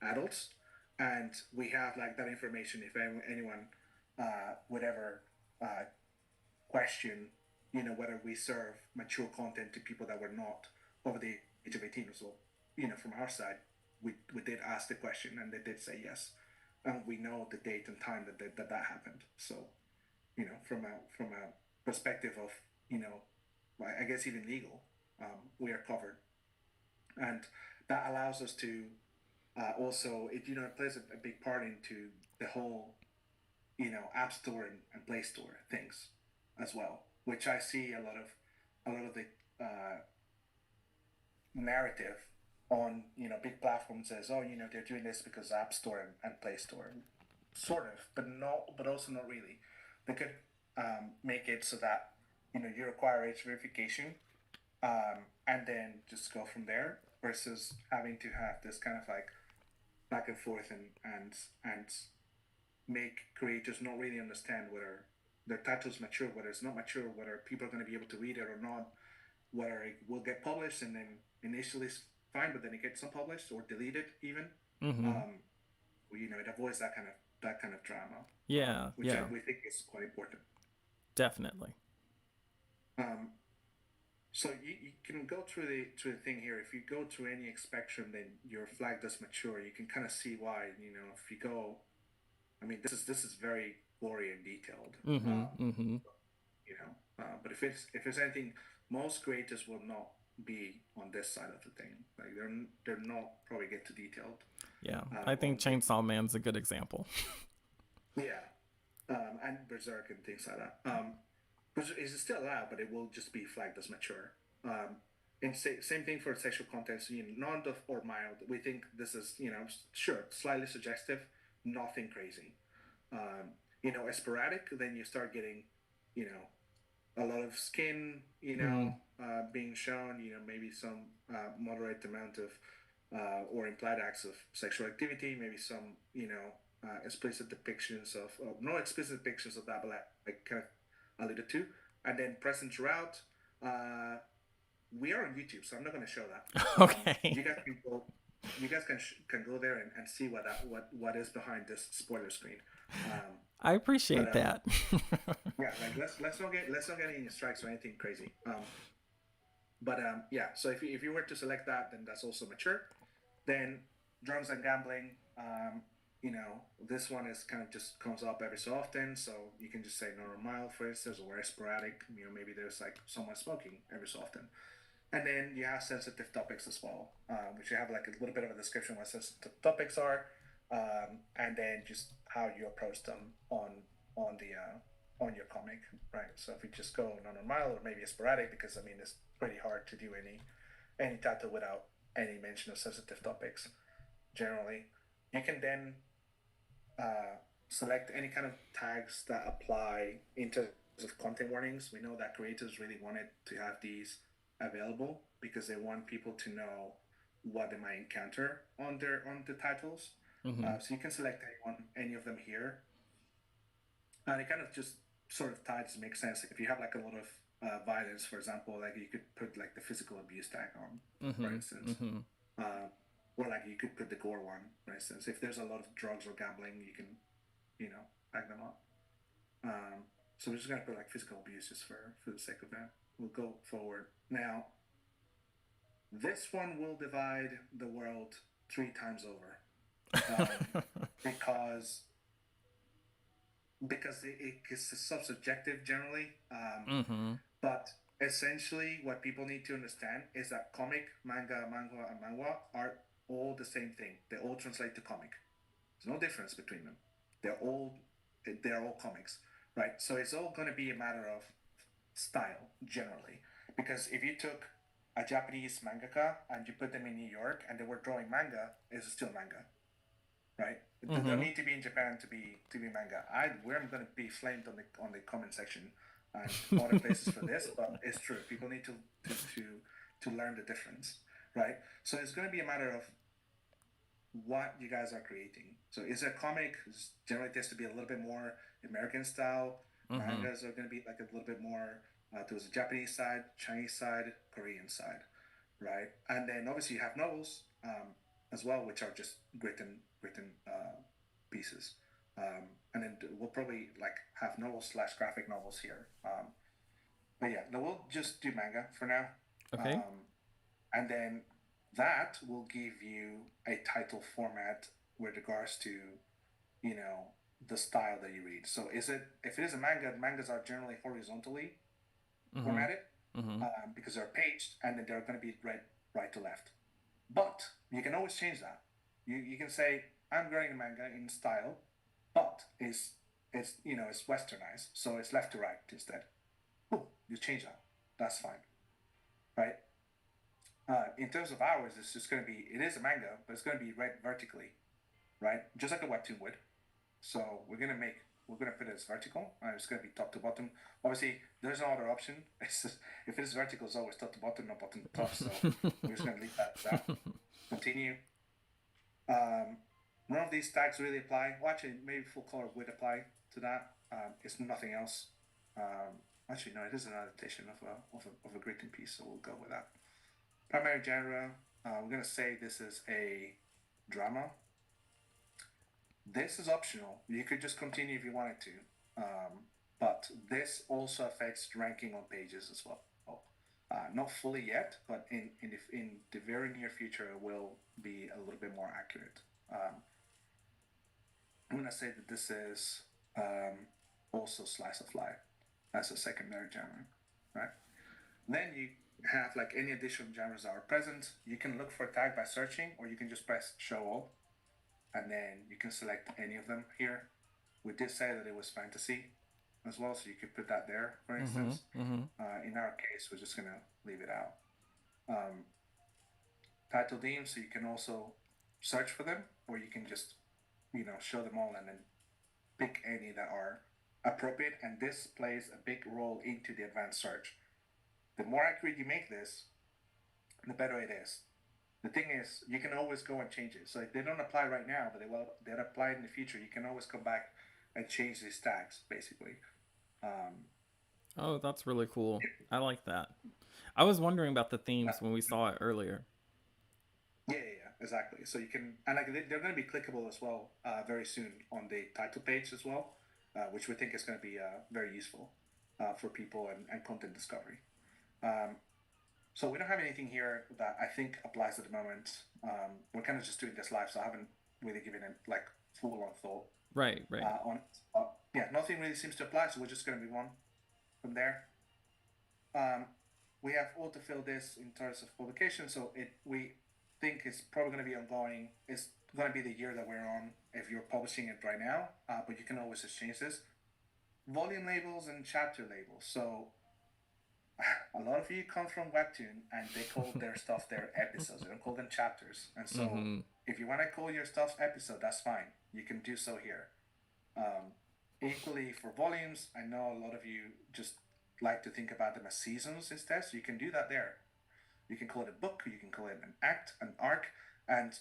adults, and we have like that information if anyone would ever uh, question whether we serve mature content to people that were not over the age of 18. So from our side, we did ask the question and they did say yes, and we know the date and time that happened. So from a perspective of I guess even legal, we are covered, and that allows us to also it plays a big part into the whole app store and play store things as well, which I see a lot of the narrative on big platforms as, oh, they're doing this because app store and play store, sort of, but also not really. They could make it so that you require age verification, and then just go from there, versus having to have this kind of like back and forth and make creators not really understand whether their title's mature, whether it's not mature, whether people are going to be able to read it or not, whether it will get published, and then initially it's fine, but then it gets unpublished or deleted even. Mm-hmm. Um, it avoids that kind of drama, Yeah. which I, Yeah. we think is quite important. Definitely. Um, So you can go through the thing here. If you go through any spectrum, then you're flagged as mature. You can kind of see why. If you go, I mean, this is very gory and detailed. Mm-hmm. Mm-hmm. But if it's anything, most creators will not be on this side of the thing. Like they're not probably get too detailed. Yeah, I think On Chainsaw Man's a good example. Yeah, and Berserk and things like that. Berserk is still allowed, but it will just be flagged as mature. And same thing for sexual content. So, none of or mild. We think this is, sure, slightly suggestive, nothing crazy. Sporadic. Then you start getting, you know, a lot of skin, Mm. being shown. Maybe some moderate amount of or implied acts of sexual activity. Maybe some, explicit depictions of, no explicit depictions of that, but like kind of alluded to, and then present throughout. Uh, we are on YouTube, so I'm not going to show that. Okay. You guys can go. You guys can go there and see what is behind this spoiler screen. Um, I but appreciate that. yeah, like let's not get any strikes or anything crazy. Yeah. So if you were to select that, then that's also mature. Then drums and gambling. This one is kind of just comes up every so often, so you can just say normal, for instance, or very sporadic. Maybe there's like someone smoking every so often. And then you have sensitive topics as well, which you have like a little bit of a description what sensitive topics are, and then just how you approach them on your comic, right? So if we just go non-normal or maybe sporadic, because I mean it's pretty hard to do any title without any mention of sensitive topics. Generally, you can then select any kind of tags that apply in terms of content warnings. We know that creators really wanted to have these available because they want people to know what they might encounter on the titles. Mm-hmm. So you can select any of them here, and it kind of just sort of ties makes sense. If you have like a lot of violence, for example, like you could put like the physical abuse tag on, for Mm-hmm. instance. Mm-hmm. Or like you could put the gore one, for instance. If there's a lot of drugs or gambling, you can, back them up. So we're just gonna put like physical abuse just for the sake of that. We'll go forward now. This one will divide the world 3 times over, because it's so subjective generally. Mm-hmm. But essentially, what people need to understand is that comic, manga, and manhwa are all the same thing. They all translate to comic. There's no difference between them. They're all they're all comics, right? So it's all going to be a matter of style generally. Because if you took a Japanese mangaka and you put them in New York and they were drawing manga, it's still manga, right? They don't Mm-hmm. need to be in Japan to be manga. I'm going to be flamed on the comment section and other places for this, but it's true. People need to learn the difference, right? So it's going to be a matter of what you guys are creating. So is a comic generally tends to be a little bit more American style. Mm-hmm. Mangas are going to be like a little bit more towards the Japanese side, Chinese side, Korean side, right? And then obviously you have novels as well, which are just written pieces. And then we'll probably like have novels slash graphic novels here. But yeah, no, we'll just do manga for now. Okay. Um, and then that will give you a title format with regards to, you know, the style that you read. So if it is a manga, mangas are generally horizontally Mm-hmm. formatted, Mm-hmm. because they're paged and then they're going to be read right to left. But you can always change that. You can say I'm writing a manga in style, but it's westernized, so it's left to right instead. Boom, you change that. That's fine, right? In terms of hours, it's just going to be it is a manga, but it's going to be read vertically, right? Just like a webtoon would. So we're gonna put it as vertical. It's gonna be top to bottom. Obviously, there's no other option. It's just, if it is vertical, it's always top to bottom, not bottom to top. So we're just gonna leave that as that. Continue. Um, None of these tags really apply. Well, actually, maybe full color would apply to that. It's nothing else. Actually, no, it is an adaptation of a greeting piece, so we'll go with that. Primary genre. We're gonna say this is a drama. This is optional. You could just continue if you wanted to. But this also affects ranking on pages as well. Not fully yet, but in the very near future, it will be a little bit more accurate. I'm gonna say that this is also slice of life as a secondary genre, right? Then you have like any additional genres that are present. You can look for a tag by searching, or you can just press show all, and then you can select any of them here. We did say that it was fantasy as well, so you could put that there, for Mm-hmm. instance. Mm-hmm. In our case, we're just gonna leave it out. Um, Title themes, so you can also search for them, or you can just show them all and then pick any that are appropriate. And this plays a big role into the advanced search. The more accurate you make this, the better it is. The thing is, you can always go and change it. So if they don't apply right now, but they'll apply in the future, you can always come back and change these tags, basically. Um, Oh, that's really cool. I like that. I was wondering about the uh, themes when we saw it earlier. yeah, exactly. So you can, and like they're going to be clickable as well very soon on the title page as well, which we think is going to be very useful for people and content discovery. Um, so we don't have anything here that I think applies at the moment. We're kind of just doing this live, so I haven't really given it like full on thought Right, right. on it. Yeah, nothing really seems to apply, so we're just going to move on from there. Um, we have autofill this in terms of publication, so we think it's probably going to be ongoing. It's going to be the year that we're on if you're publishing it right now, but you can always just change this. Volume labels and chapter labels. So a lot of you come from Webtoon and they call their stuff their episodes. They don't call them chapters. And so Mm-hmm. if you want to call your stuff episode, that's fine. You can do so here. Um, Equally for volumes, I know a lot of you just like to think about them as seasons instead, so you can do that there. You can call it a book, you can call it an act, an arc, and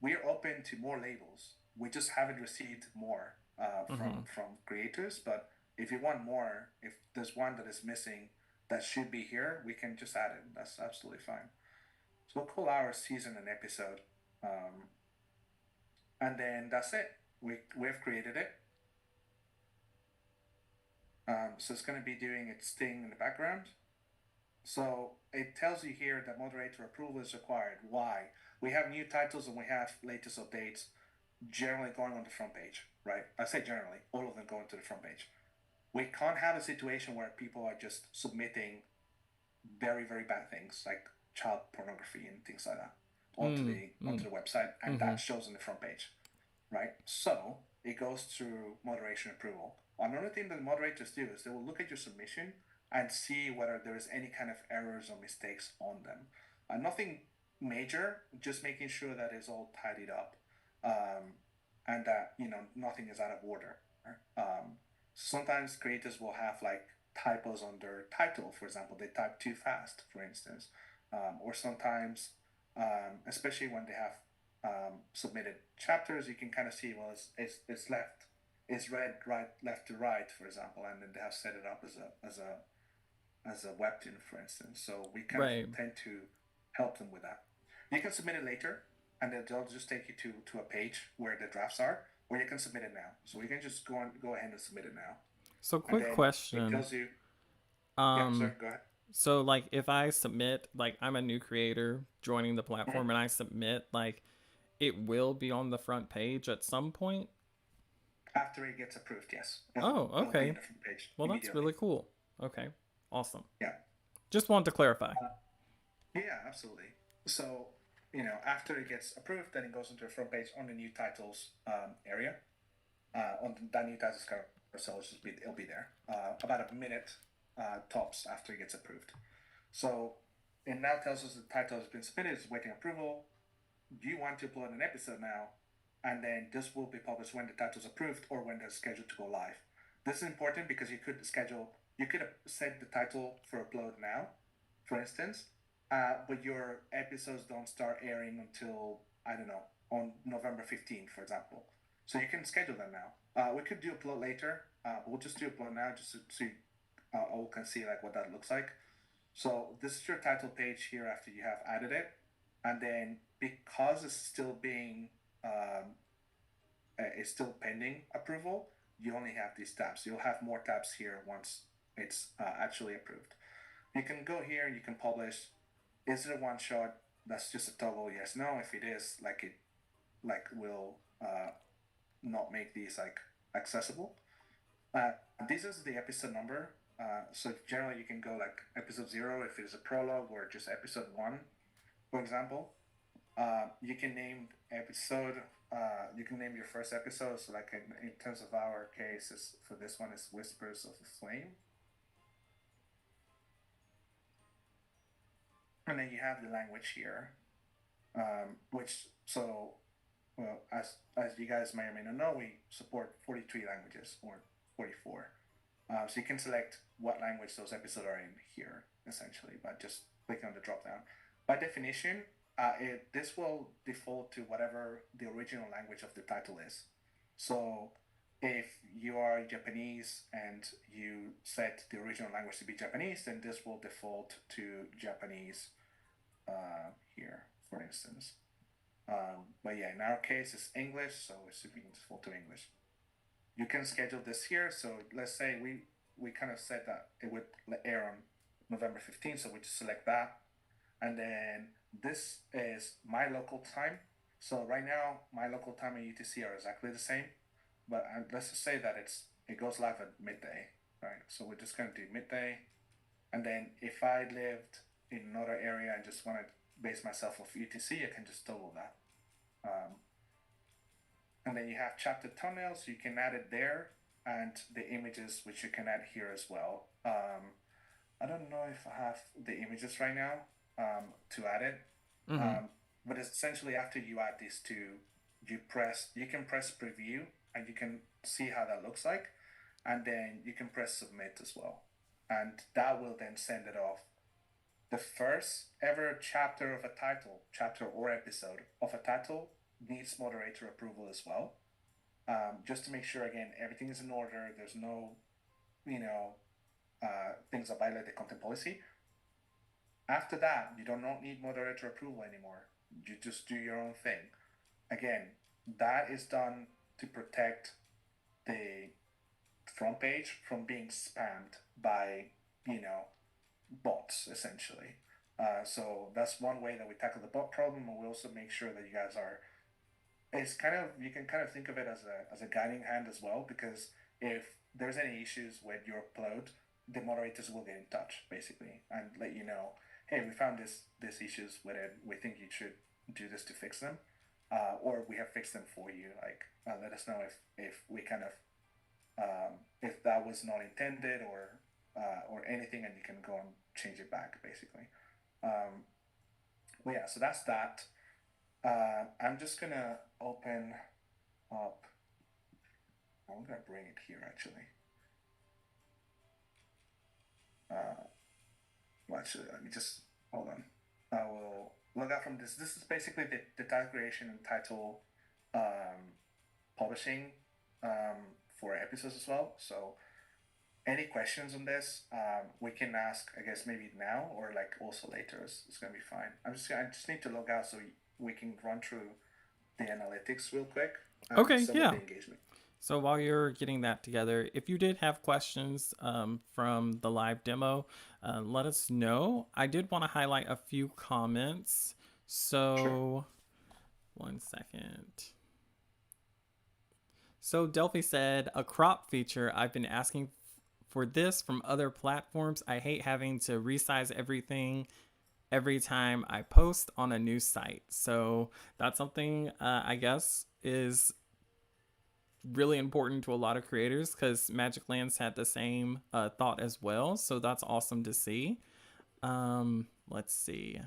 we're open to more labels. We just haven't received more Mm-hmm. from creators, but if you want more, if there's one that is missing that should be here, we can just add it. That's absolutely fine. So we'll call our season an episode, um, and then that's it. We've created it. So it's going to be doing its thing in the background. So it tells you here that moderator approval is required. Why? We have new titles and we have latest updates generally going on the front page, right? I say generally, all of them going to the front page. We can't have a situation where people are just submitting very, very bad things like child pornography and things like that onto the website, and Mm-hmm. that shows on the front page, right? So it goes through moderation approval. Another thing that moderators do is they will look at your submission and see whether there is any kind of errors or mistakes on them. Nothing major, just making sure that it's all tidied up, um, and that nothing is out of order. Sometimes creators will have like typos on their title, for example, they type too fast, for instance, or sometimes, especially when they have submitted chapters, you can kind of see, well, it's left, it's read right, left to right, for example, and then they have set it up as a webtoon, for instance. So we kind of Right. tend to help them with that. You can submit it later, and then they'll just take you to a page where the drafts are, or you can submit it now. So we can just go ahead and submit it now, So and quick then it question. tells you. Yeah, sorry, Um go ahead. so like if I submit, like I'm a new creator joining the Mhm. platform and I submit, like it will be on the front page at some point. After it gets approved, yes, Oh, it'll be okay. in the front page Well, that's immediately. really cool. Okay. Awesome. Yeah. Just wanted to clarify. Yeah, absolutely. So, after it gets approved, then it goes into the front page on the new titles area. That new titles carousel, it'll be there about a minute tops after it gets approved. So it now tells us the title has been submitted, it's waiting approval. Do you want to upload an episode now? And then this will be published when the title is approved or when they're scheduled to go live. This is important because you could set the title for upload now, for instance, but your episodes don't start airing until, I don't know, on November 15th, for example. So you can schedule them now. We could do upload later, but we'll just do upload now just so all can see like what that looks like. So this is your title page here after you have added it, and then because it's still pending approval, you only have these tabs. You'll have more tabs here once it's actually approved. you can go here, you can publish. Is it a one shot? That's just a toggle yes no. If it is, like it will not make these like accessible. Uh, this is the episode number. So generally you can go like episode 0 if it's a prologue, or just episode 1, for example. You can name episode. You can name your first episode. So like in terms of our case, for this one is Whispers of the Flame. And then you have the language here, which so well, as you guys may or may not know, we support 43 languages, or 44. So you can select what language those episodes are in here, essentially, by just clicking on the drop down. By definition, this will default to whatever the original language of the title is. So if you are Japanese and you set the original language to be Japanese, then this will default to Japanese here, for instance. But yeah, in our case, it's English, so it should be default to English. You can schedule this here. So let's say we kind of said that it would air on November 15th, so we just select that. And then this is my local time. So right now, my local time and UTC are exactly the same. But let's just say that it goes live at midday, right? So we're just going to do midday. And then if I lived in another area and just want to base myself off UTC, I can just toggle that. And then you have chapter thumbnails, so you can add it there, and the images, which you can add here as well. I don't know if I have the images right now to add it, but essentially after you add these two, you can press preview, and you can see how that looks like, and then you can press submit as well, and that will then send it off. The first ever chapter of a title, chapter or episode of a title, needs moderator approval as well, just to make sure, again, everything is in order. There's no, things that violate the content policy. After that, you don't need moderator approval anymore. You just do your own thing. Again, that is done to protect the front page from being spammed by, bots, essentially. So that's one way that we tackle the bot problem, and we also make sure that you guys are. You can kind of think of it as a guiding hand as well, because if there's any issues with your upload, the moderators will get in touch basically and let you know, hey, we found this issues with it. We think you should do this to fix them, or we have fixed them for you. Like, let us know if we kind of if that was not intended, or anything, and you can go and change it back basically. Well, yeah, so that's that. I'm just gonna open up. I'm gonna bring it here actually. Well, actually, let me just hold on. I will log out from this. This is basically the title creation and title publishing for episodes as well. So any questions on this, we can ask, I guess, maybe now or like also later. It's gonna be fine. I just need to log out so we can run through the analytics real quick. Okay, some yeah. of the engagement. So while you're getting that together, if you did have questions from the live demo, let us know. I did want to highlight a few comments. So, Sure. 1 second. So Delphi said, a crop feature. I've been asking for this from other platforms. I hate having to resize everything every time I post on a new site. So that's something I guess is really important to a lot of creators, because Magic Lands had the same thought as well. So that's awesome to see. Let's see.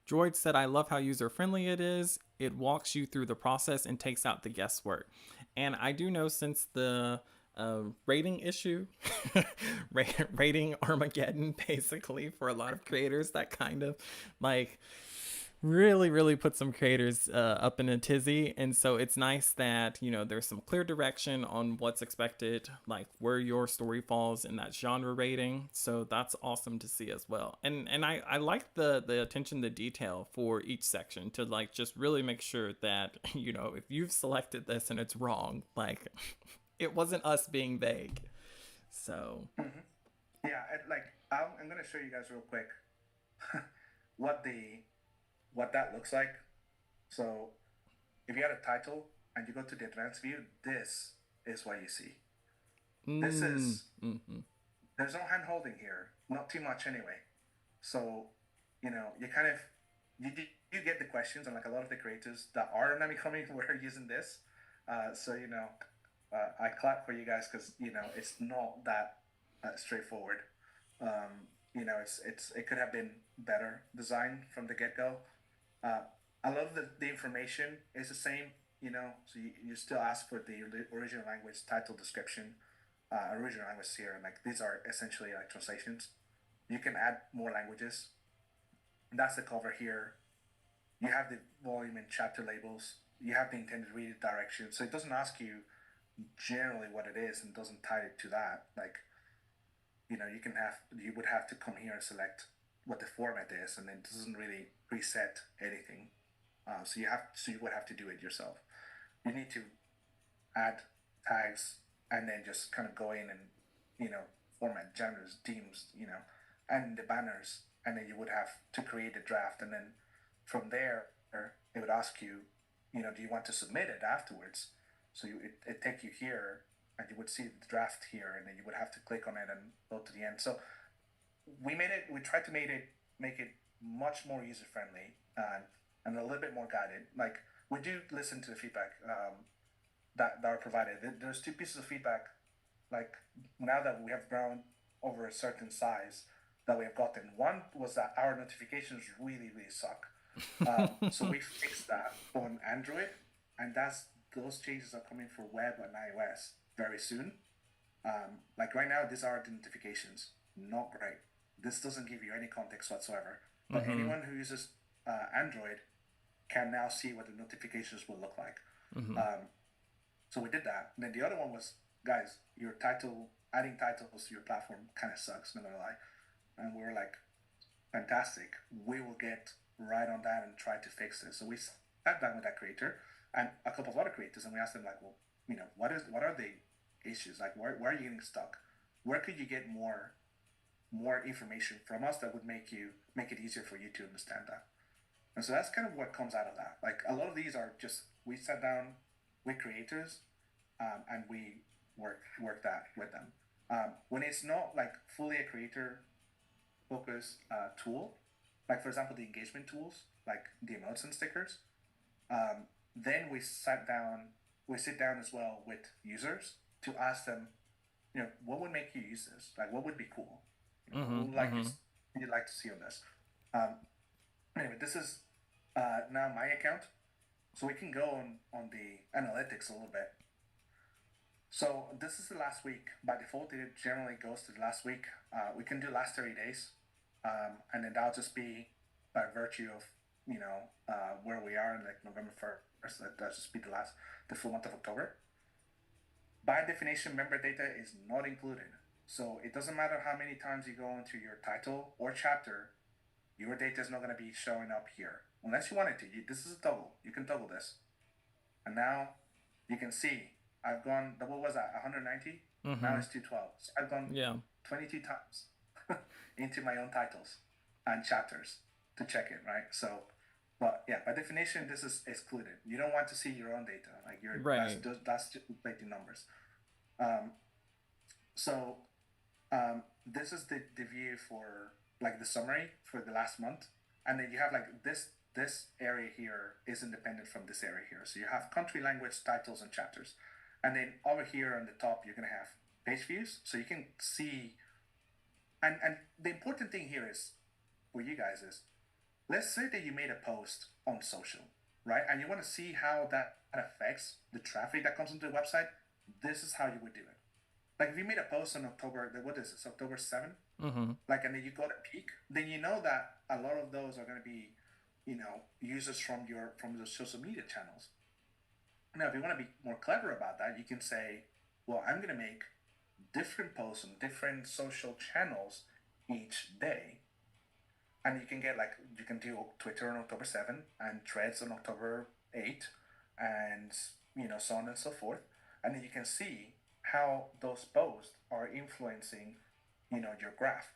Droid said, I love how user-friendly it is. It walks you through the process and takes out the guesswork. And I do know, since the rating issue, rating Armageddon, basically, for a lot of creators, that kind of like really put some creators up in a tizzy. And so it's nice that, there's some clear direction on what's expected, like where your story falls in that genre rating. So that's awesome to see as well. And I like the attention to detail for each section, to like just really make sure that, if you've selected this and it's wrong, like it wasn't us being vague. So, Hmm. Yeah, like I'm gonna show you guys real quick what the what that looks like. So if you had a title and you go to the advanced view, this is what you see. This mm, is mm-hmm. there's no hand holding here, not too much anyway. So, you kind of you get the questions, and like a lot of the creators that are Namicomi were using this. So I clap for you guys because it's not that straightforward. It could have been better designed from the get go. Uh, I love that the information is the same. So you still ask for the original language title description, original language here, and like these are essentially like translations. You can add more languages. That's the cover here. You have the volume and chapter labels. You have the intended reader direction. So it doesn't ask you generally what it is and doesn't tie it to that. Like, you would have to come here and select what the format is, and it doesn't really preset anything. So you would have to do it yourself. You need to add tags and then just kind of go in and format genres, themes, and the banners, and then you would have to create a draft, and then from there it would ask you, do you want to submit it afterwards? So it take you here, and you would see the draft here, and then you would have to click on it and go to the end. So we tried to make it much more user friendly and a little bit more guided. Like we do listen to the feedback that are provided. There's two pieces of feedback. Like now that we have grown over a certain size that we have gotten. One was that our notifications really really suck. So we fixed that on Android, and those changes are coming for web and iOS very soon. Like right now, these are the notifications. Not great. This doesn't give you any context whatsoever. But Mm-hmm. anyone who uses Android can now see what the notifications will look like. Mm-hmm. So we did that. And then the other one was, guys, adding titles to your platform kind of sucks, not gonna lie. And we were like, fantastic. We will get right on that and try to fix this. So we sat down with that creator and a couple of other creators, and we asked them like, well, what are the issues? Like, where are you getting stuck? Where could you get more information from us that would make it easier for you to understand that? And so that's kind of what comes out of that. Like a lot of these are just we sat down with creators, and we work that with them. When it's not like fully a creator focused tool, like for example the engagement tools, like the emotes and stickers, then we sit down as well with users to ask them, what would make you use this? Like, what would be cool? Mm-hmm. What would like Mm-hmm. you'd like to see on this? Um, anyway, this is now my account, so we can go on the analytics a little bit. So this is the last week. By default, it generally goes to the last week. We can do last 30 days, and then that'll just be by virtue of where we are in like November 1st. That'll just be the full month of October. By definition, member data is not included. So it doesn't matter how many times you go into your title or chapter, your data is not going to be showing up here unless you want it to. This is a toggle. You can toggle this, and now you can see I've gone. What was that? 190. Now Mm-hmm. it's 212. So I've gone Yeah. 22 times into my own titles and chapters to check it, right? So, but yeah, by definition, this is excluded. You don't want to see your own data. Like Right. that's just inflating numbers. Um, so this is the view for like the summary for the last month, and then you have like this area here is independent from this area here. So you have country, language, titles, and chapters, and then over here on the top you're gonna have page views, so you can see. And the important thing here is for you guys is, let's say that you made a post on social, right, and you want to see how that affects the traffic that comes into the website. This is how you would do it. Like if you made a post on October, what is this, October 7th? Mm-hmm. Like, and then you got a peak, then you know that a lot of those are going to be, users from the social media channels. Now, if you want to be more clever about that, you can say, well, I'm going to make different posts on different social channels each day. And you can do Twitter on October 7th and threads on October 8th and, so on and so forth. And then you can see how those posts are influencing, your graph.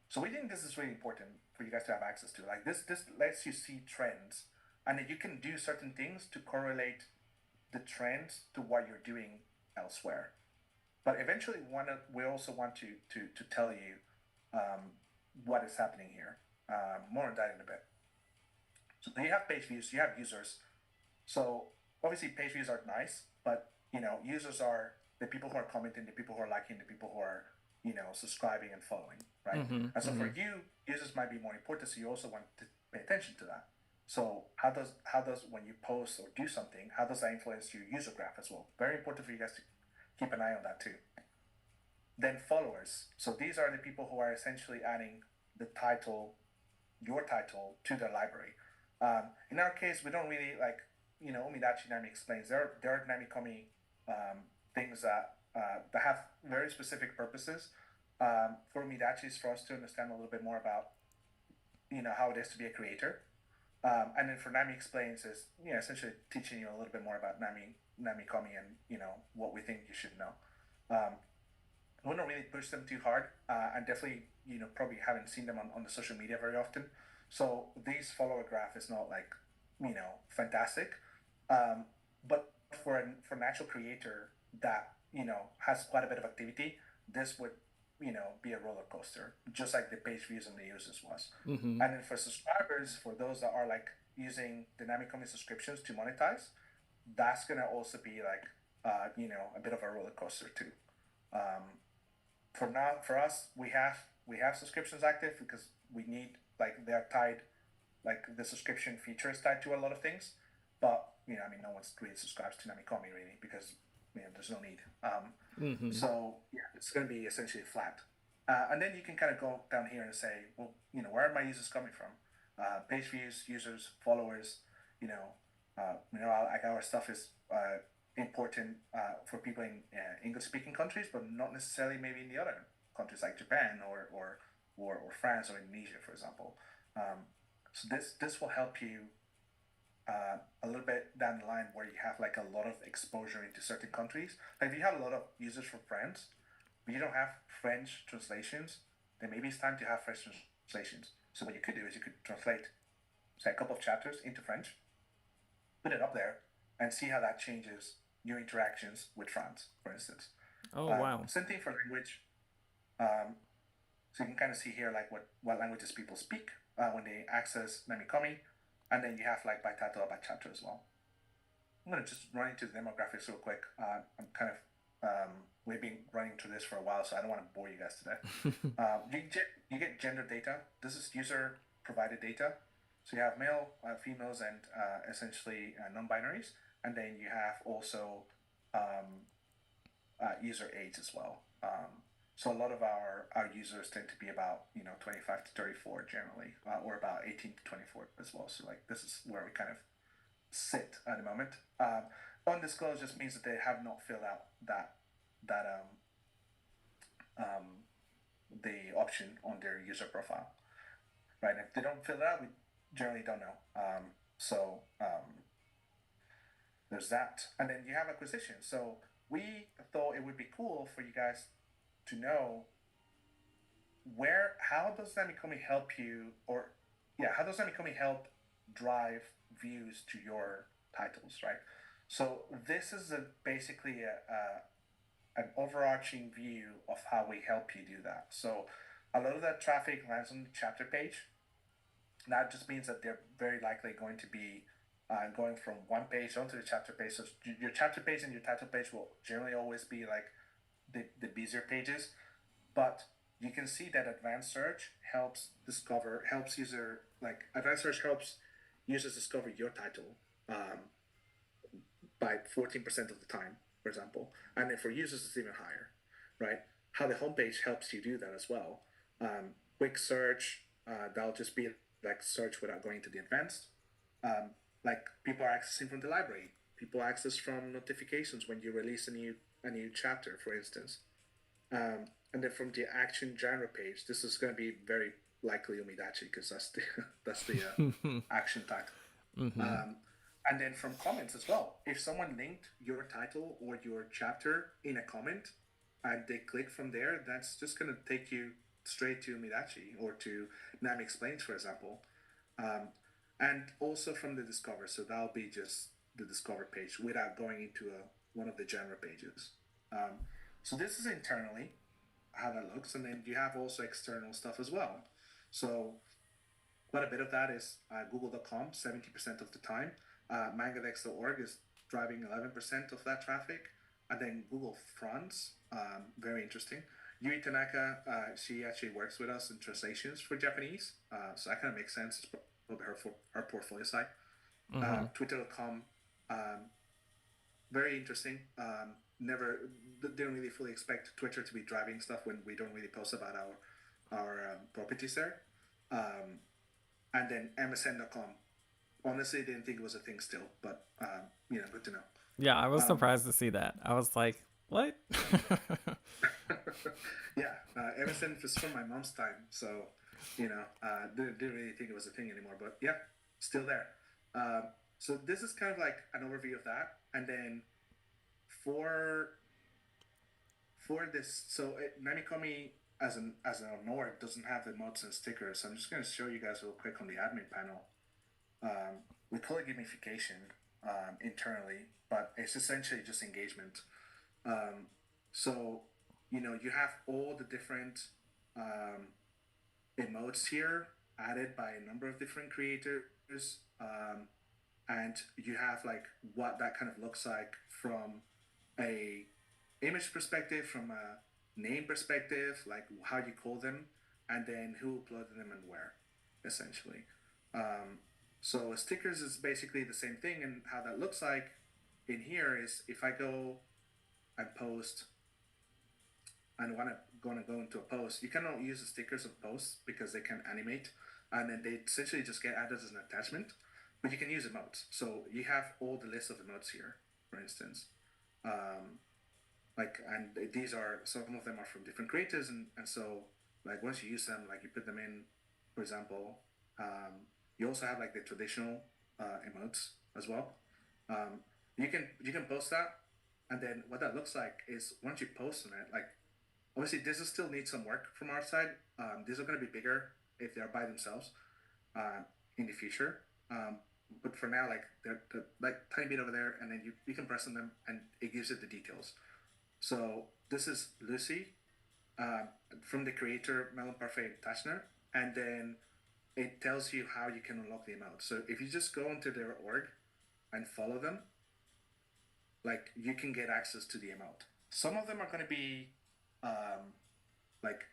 So we think this is really important for you guys to have access to. Like this lets you see trends, and then you can do certain things to correlate the trends to what you're doing elsewhere. But eventually, we also want to tell you what is happening here. More on that in a bit. So you have page views, you have users. So obviously, page views are nice, but users are the people who are commenting, the people who are liking, the people who are subscribing and following, right? And so for you, users might be more important. So you also want to pay attention to that. So how does when you post or do something, how does that influence your user graph as well? Very important for you guys to keep an eye on that too. Then followers. So these are the people who are essentially adding the title, your title, to their library. In our case, we don't really like, Umidachi Nami explains. There are Namicomi things that have very specific purposes. For Umidachi is for us to understand a little bit more about, how it is to be a creator. And then for Nami explains is, essentially teaching you a little bit more about Namicomi and, what we think you should know. I wouldn't really push them too hard, and definitely, probably haven't seen them on the social media very often. So these follower graph is not like, fantastic. But for an actual creator that, has quite a bit of activity, this would, be a roller coaster, just like the page views and the users was. And then for subscribers, for those that are like using the Namicomi subscriptions to monetize, that's gonna also be like, a bit of a roller coaster too. For us, we have subscriptions active because we need, like, they're tied, like the subscription feature is tied to a lot of things. But no one's really subscribes to Namicomi really because there's no need. So yeah, it's going to be essentially flat. And then you can kind of go down here and say, well, where are my users coming from? Page views, users, followers. Like our stuff is important for people in English-speaking countries, but not necessarily maybe in the other countries like Japan or France or Indonesia, for example. So this will help you a little bit down the line where you have like a lot of exposure into certain countries. Like if you have a lot of users from France, but you don't have French translations, then maybe it's time to have French translations. So what you could do is you could translate, say, a couple of chapters into French, put it up there, and see how that changes your interactions with France, for instance. Oh, wow. Same thing for language. So you can kind of see here like what languages people speak when they access Namicomi, and then you have like by title or by chapter as well. I'm gonna just run into the demographics real quick. I'm kind of we've been running through this for a while, so I don't want to bore you guys today. You get gender data. This is user provided data. So you have male, females, and essentially non-binaries, and then you have also user age as well. So a lot of our users tend to be about 25 to 34 generally, or about 18 to 24 as well. So like this is where we kind of sit at the moment. Undisclosed just means that they have not filled out that the option on their user profile, right? If they don't fill it out, we generally don't know. There's that, and then you have acquisition. So we thought it would be cool for you guys to know how does Namicomi help you, how does Namicomi help drive views to your titles, right? So this is basically an overarching view of how we help you do that. So a lot of that traffic lands on the chapter page. That just means that they're very likely going to be going from one page onto the chapter page. So your chapter page and your title page will generally always be like the busier pages, but you can see that advanced search helps users discover your title by 14% of the time, for example. And then for users, it's even higher, right? How the homepage helps you do that as well. Quick search, that'll just be like search without going to the advanced. Like people are accessing from the library. People access from notifications when you release a new chapter, for instance. And then from the action genre page, this is going to be very likely Umidachi because that's the action title. And then from comments as well. If someone linked your title or your chapter in a comment and they click from there, that's just going to take you straight to Midachi or to Nami Explains, for example. Um, and also from the Discover. So that'll be just the Discover page without going into one of the genre pages. So this is internally how that looks. And then you have also external stuff as well. So quite a bit of that is google.com 70% of the time. Mangadex.org is driving 11% of that traffic. And then Google France, very interesting. Yui Tanaka, she actually works with us in translations for Japanese. So that kind of makes sense. It's probably her portfolio site. Twitter.com, very interesting. Never didn't really fully expect Twitter to be driving stuff when we don't really post about our properties there. And then MSN.com. Honestly, didn't think it was a thing still, but good to know. Yeah, I was surprised to see that. I was like, what? Yeah, MSN was from my mom's time, so didn't really think it was a thing anymore. But yeah, still there. So this is kind of like an overview of that, and then for this, so Namicomi as an org doesn't have the emotes and stickers. So I'm just going to show you guys real quick on the admin panel. We call it gamification internally, but it's essentially just engagement. So you have all the different emotes here added by a number of different creators, and you have like what that kind of looks like from a image perspective, from a name perspective, like how you call them, and then who uploaded them and where, essentially. So stickers is basically the same thing, and how that looks like in here is if I go and post and gonna go into a post, you cannot use the stickers of posts because they can animate, and then they essentially just get added as an attachment. But you can use emotes. So you have all the list of emotes here, for instance. And these are, some of them are from different creators, and so like once you use them, like you put them in, for example, you also have like the traditional emotes as well. You can post that, and then what that looks like is once you post on it, like obviously this will still need some work from our side. These are going to be bigger if they're by themselves in the future. But for now, like they're like tiny bit over there, and then you can press on them, and it gives it the details. So this is Lucy from the creator Melon Parfait Tashner, and then it tells you how you can unlock the emote. So if you just go into their org and follow them, like you can get access to the emote. Some of them are going to be like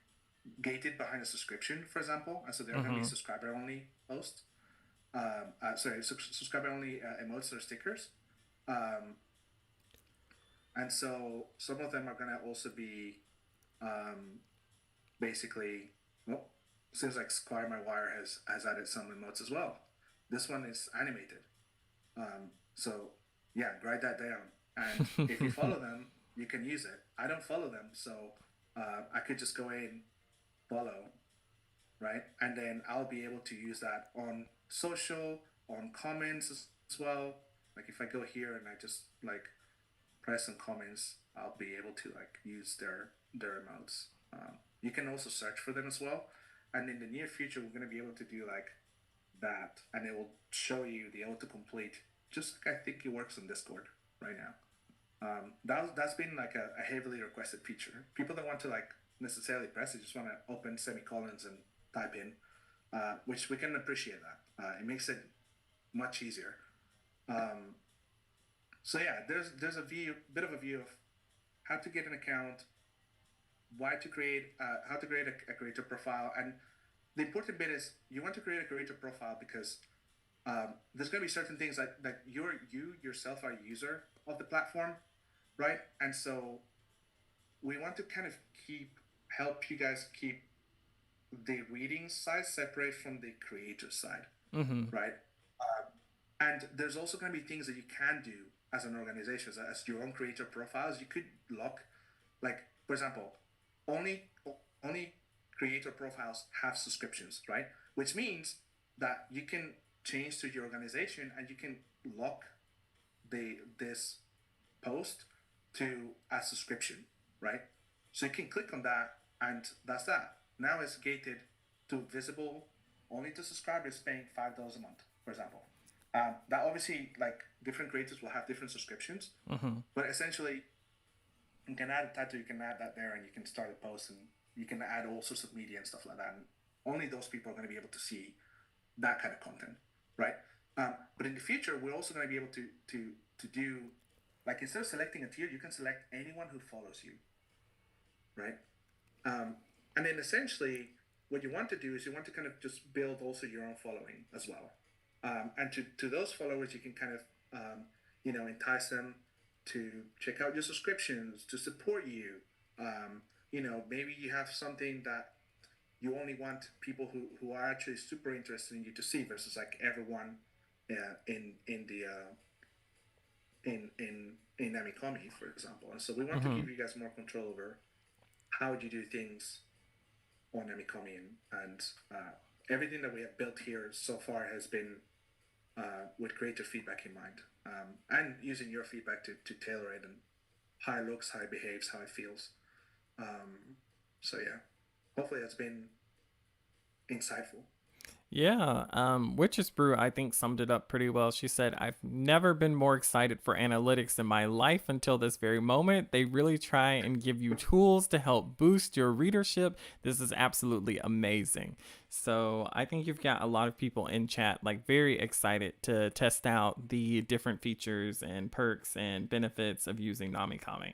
gated behind a subscription, for example, and so they're going to be subscriber only posts. Subscriber only emotes or stickers. And so some of them are going to also be basically, well, seems like Squire My Wire has added some emotes as well. This one is animated. So yeah, write that down. And if you follow them, you can use it. I don't follow them, so I could just go in, follow, right? And then I'll be able to use that on social, on comments as well. Like if I go here and I just like press on comments, I'll be able to like use their emotes. You can also search for them as well. And in the near future, we're going to be able to do like that, and it will show you the autocomplete, just like I think it works on Discord right now. That's been like a heavily requested feature. People don't want to like necessarily press; they just want to open semicolons and type in, which we can appreciate that. It makes it much easier. So yeah, there's a bit of a view of how to get an account, how to create a creator profile, and the important bit is you want to create a creator profile because there's going to be certain things that you yourself are a user of the platform, right? And so we want to kind of help you guys keep the reading side separate from the creator side, right? And there's also going to be things that you can do as an organization, as your own creator profiles. You could lock, like for example, only creator profiles have subscriptions, right? Which means that you can change to your organization and you can lock this post to a subscription, right? So you can click on that, and that's that. Now it's gated to visible only to subscribers paying $5 a month, for example. That obviously, like, different creators will have different subscriptions, but essentially, you can add a title, you can add that there, and you can start a post, and you can add all sorts of media and stuff like that. And only those people are going to be able to see that kind of content, right? But in the future, we're also going to be able to do, like, instead of selecting a tier, you can select anyone who follows you, right? And then essentially, what you want to do is you want to kind of just build also your own following as well. And to those followers, you can kind of, entice them to check out your subscriptions, to support you. Maybe you have something that you only want people who are actually super interested in you to see versus like everyone in Namicomi, for example. And so we want to give you guys more control over how you do things on Namicomi, and everything that we have built here so far has been with creator feedback in mind, and using your feedback to tailor it and how it looks, how it behaves, how it feels. So yeah, hopefully that's been insightful. Yeah, Witch's Brew, I think, summed it up pretty well. She said, I've never been more excited for analytics in my life until this very moment. They really try and give you tools to help boost your readership. This is absolutely amazing. So I think you've got a lot of people in chat, like, very excited to test out the different features and perks and benefits of using Namikomi.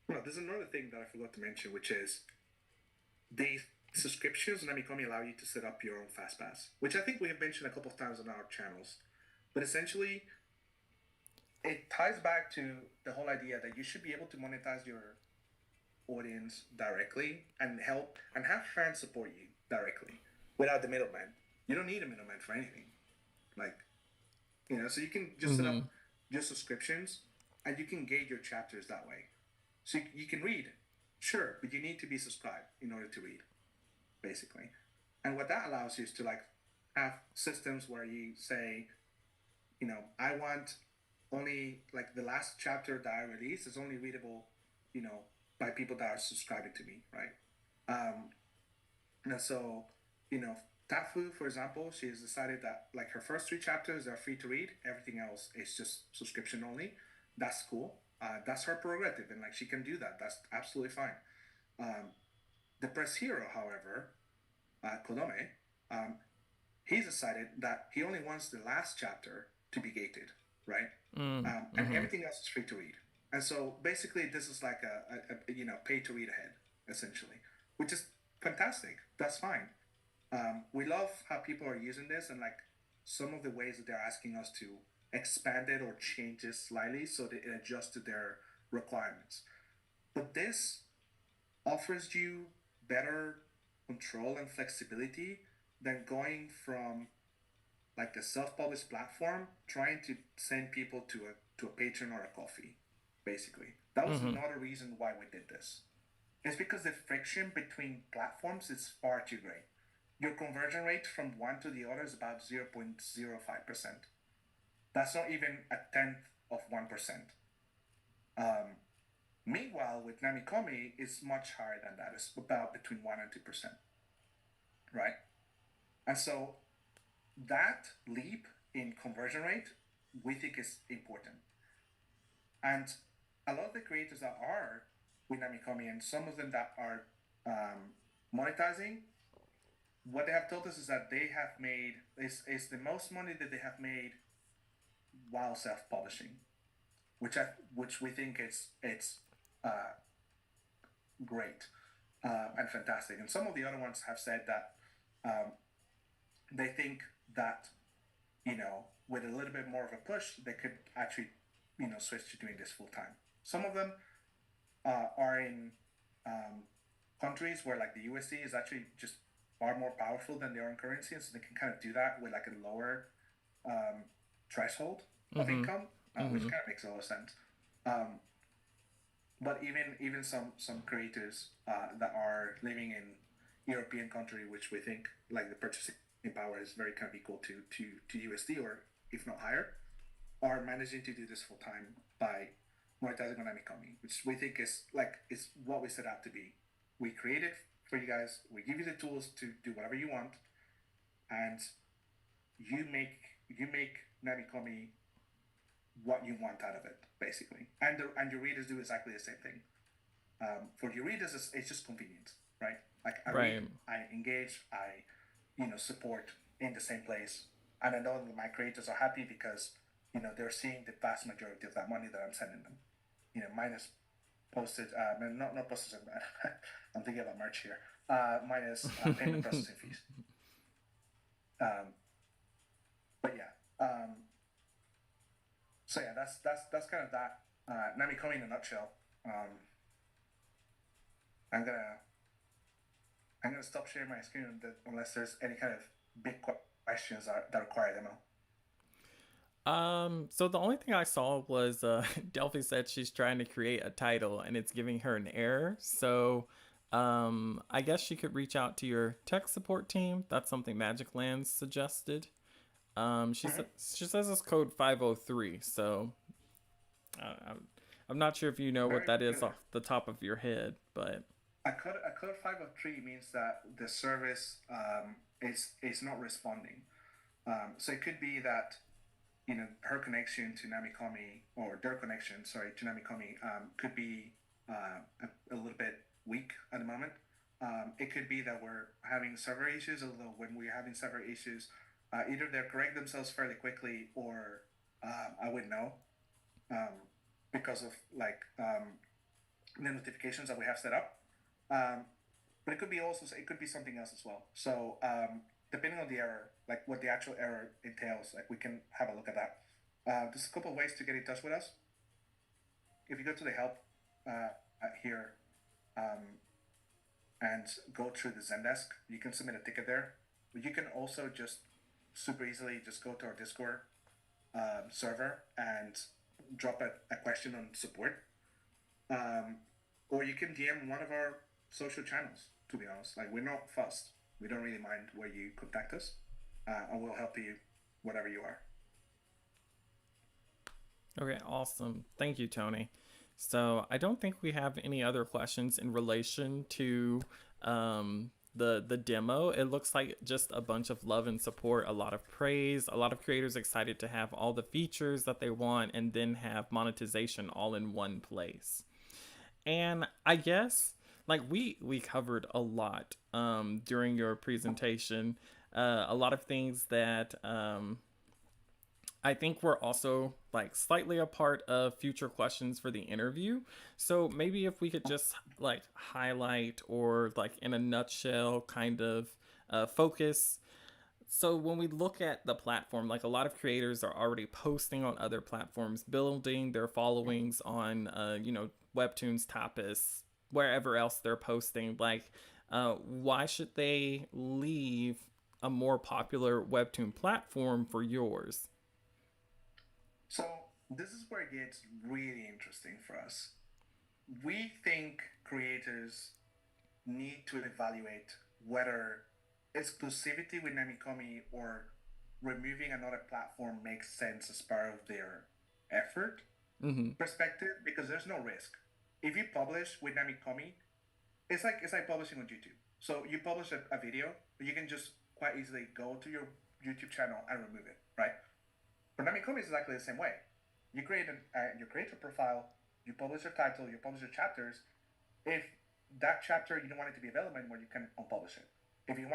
Well, there's another thing that I forgot to mention, which is the subscriptions on Namicomi allow you to set up your own FastPass, which I think we have mentioned a couple of times on our channels. But essentially, it ties back to the whole idea that you should be able to monetize your audience directly and help and have fans support you directly without the middleman. You don't need a middleman for anything. Like, so you can just set up your subscriptions and you can gauge your chapters that way. So you can read, sure, but you need to be subscribed in order to read, basically. And what that allows you is to, like, have systems where you say, I want only, like, the last chapter that I release is only readable, by people that are subscribing to me, right? And so, Tafu, for example, she's decided that, like, her first 3 chapters are free to read. Everything else is just subscription only. That's cool. That's her prerogative, and, like, she can do that. That's absolutely fine. The press hero, however, Kodome, he's decided that he only wants the last chapter to be gated, right? And everything else is free to read. And so basically, this is like a pay to read ahead, essentially, which is fantastic. That's fine. We love how people are using this, and, like, some of the ways that they're asking us to expand it or change it slightly so that it adjusts to their requirements. But this offers you better control and flexibility than going from, like, a self-published platform trying to send people to a Patreon or a Coffee, basically. That was another reason why we did this. It's because the friction between platforms is far too great. Your conversion rate from one to the other is about 0.05%. That's not even a tenth of 1%. Meanwhile, with Namicomi, it's much higher than that. It's about between 1 and 2%, right? And so that leap in conversion rate, we think, is important. And a lot of the creators that are with Namicomi, and some of them that are monetizing, what they have told us is that they have made is the most money that they have made while self-publishing, which we think it's great and fantastic. And some of the other ones have said that they think that, with a little bit more of a push, they could actually, switch to doing this full time. Some of them are in countries where, like, the USD is actually just far more powerful than their own currency, and so they can kind of do that with, like, a lower threshold of income, which kind of makes a lot of sense. But even some creators that are living in European country, which we think, like, the purchasing power is very kind of equal to USD or if not higher, are managing to do this full time by monetizing on Namicomi, which we think is what we set out to be. We create it for you guys. We give you the tools to do whatever you want, and you make Namicomi what you want out of it, basically. And your readers do exactly the same thing. For your readers, it's just convenient, right? Like I Right. read, I engage, I support in the same place, and I know that my creators are happy because they're seeing the vast majority of that money that I'm sending them. Minus postage, not postage. I'm thinking about merch here. Minus payment processing fees. But yeah. So yeah, that's kind of that. Namicomi in a nutshell. I'm gonna stop sharing my screen unless there's any kind of big questions that require a demo. So the only thing I saw was Delphi said she's trying to create a title and it's giving her an error. So I guess she could reach out to your tech support team. That's something Magic Lands suggested. Mm-hmm. She says it's code 503. So I'm not sure if you know what Very that is peculiar. off the top of your head, but A code 503 means that the service is not responding. So it could be that her connection to Namicomi, or their connection, sorry, to Namicomi, could be a little bit weak at the moment. It could be that we're having server issues, although when we're having server issues, either they correct themselves fairly quickly, or I wouldn't know, um, because of the notifications that we have set up. Um, but it could be something else as well. So depending on the error, like what the actual error entails, like we can have a look at that. There's a couple of ways to get in touch with us. If you go to the help here and go through the Zendesk, you can submit a ticket there. But you can also just super easily just go to our Discord server and drop a question on support. Or you can DM one of our social channels, to be honest. Like, we're not fussed. We don't really mind where you contact us, and we'll help you whatever you are. okay, awesome. Thank you, Tony. So I don't think we have any other questions in relation to the demo. It looks like just a bunch of love and support, a lot of praise, a lot of creators excited to have all the features that they want and then have monetization all in one place. And I guess like we covered a lot during your presentation, a lot of things that I think we're also like slightly a part of future questions for the interview. So maybe if we could just like highlight or like in a nutshell kind of focus. So when we look at the platform, like a lot of creators are already posting on other platforms, building their followings on, Webtoons, Tapas, wherever else they're posting. Like, why should they leave a more popular Webtoon platform for yours? So, this is where it gets really interesting for us. We think creators need to evaluate whether exclusivity with Namicomi or removing another platform makes sense as part of their effort Mm-hmm. perspective, because there's no risk. If you publish with Namicomi, it's like publishing on YouTube. So you publish a video, you can just quite easily go to your YouTube channel and remove it, right? But Namicomi is exactly the same way. You create your creator profile, you publish your title, you publish your chapters. If that chapter you don't want it to be available anymore, you can unpublish it. If you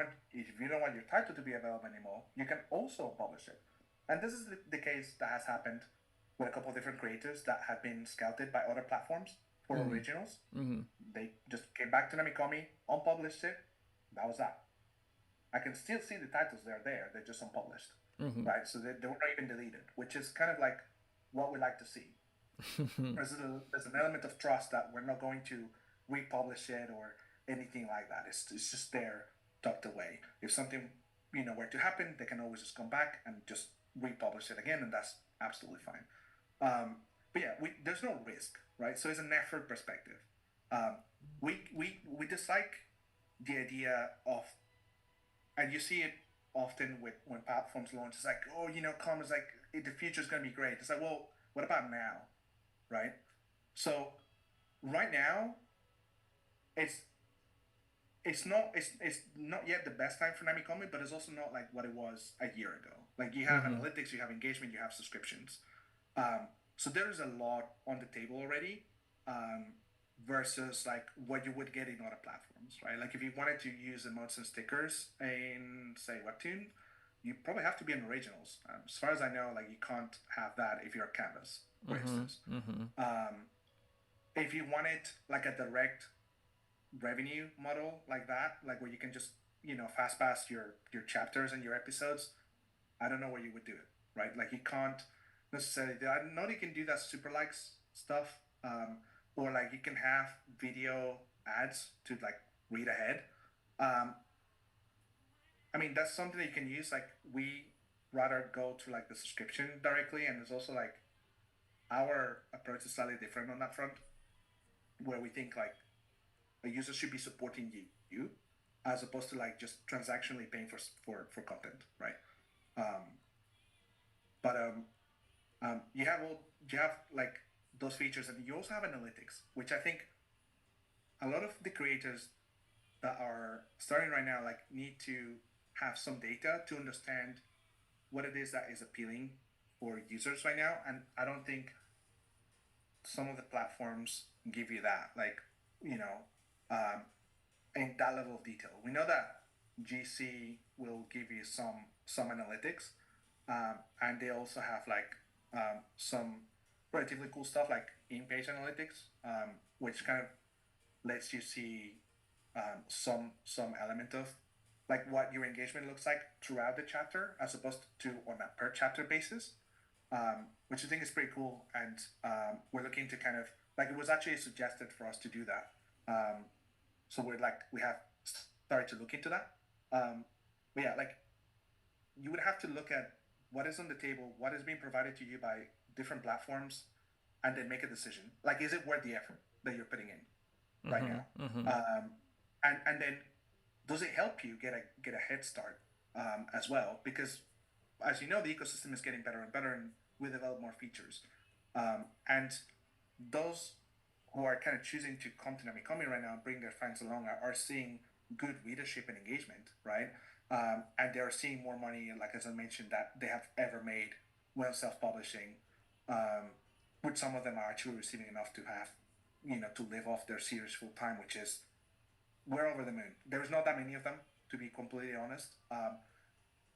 don't want your title to be available anymore, you can also publish it. And this is the case that has happened with a couple of different creators that have been scouted by other platforms for Mm-hmm. originals. Mm-hmm. They just came back to Namicomi, unpublished it. That was that. I can still see the titles, they're there, they're just unpublished, Mm-hmm. right? So they were not even deleted, which is kind of like what we like to see. There's an element of trust that we're not going to republish it or anything like that. It's just there, tucked away. If something were to happen, they can always just come back and just republish it again, and that's absolutely fine. But yeah, there's no risk, right? So it's an effort perspective. Um, we dislike the idea of, and you see it often with when platforms launch, it's like, oh, com is like the future's gonna be great. It's like, well, what about now, right? So right now, it's it's not yet the best time for Namicomi, but it's also not like what it was a year ago. Like you have Mm-hmm. analytics, you have engagement, you have subscriptions. So there is a lot on the table already, um, versus like what you would get in other platforms, right? Like if you wanted to use emotes and stickers in say Webtoon, you probably have to be in originals. As far as I know, like you can't have that if you're a Canvas, for Mm-hmm. instance. Mm-hmm. If you wanted like a direct revenue model like that, like where you can just fast pass your chapters and your episodes, I don't know where you would do it, right? Like you can't necessarily. I know you can do that super likes stuff, or like you can have video ads to like read ahead. Um, I mean that's something that you can use. Like we rather go to like the subscription directly, and there's also like our approach is slightly different on that front, where we think like a user should be supporting you as opposed to like just transactionally paying for content, right? Um, but you have like those features, and you also have analytics, which I think a lot of the creators that are starting right now like need to have some data to understand what it is that is appealing for users right now, and I don't think some of the platforms give you that, like you know um, in that level of detail. We know that GC will give you some analytics, and they also have like some relatively cool stuff like in-page analytics, which kind of lets you see some element of like what your engagement looks like throughout the chapter, as opposed to on a per chapter basis, which I think is pretty cool. And we're looking to kind of like it was actually suggested for us to do that. So we have started to look into that. But yeah, like you would have to look at what is on the table, what is being provided to you by different platforms, and then make a decision. Like, is it worth the effort that you're putting in right Mm-hmm. now? Mm-hmm. And then does it help you get a head start as well? Because as you know, the ecosystem is getting better and better, and we develop more features. And those who are kind of choosing to come to Namicomi right now and bring their fans along are seeing good readership and engagement, right? And they're seeing more money, like as I mentioned, that they have ever made when self-publishing. Um, which some of them are actually receiving enough to have, to live off their series full time, which is we're over the moon. There's not that many of them, to be completely honest,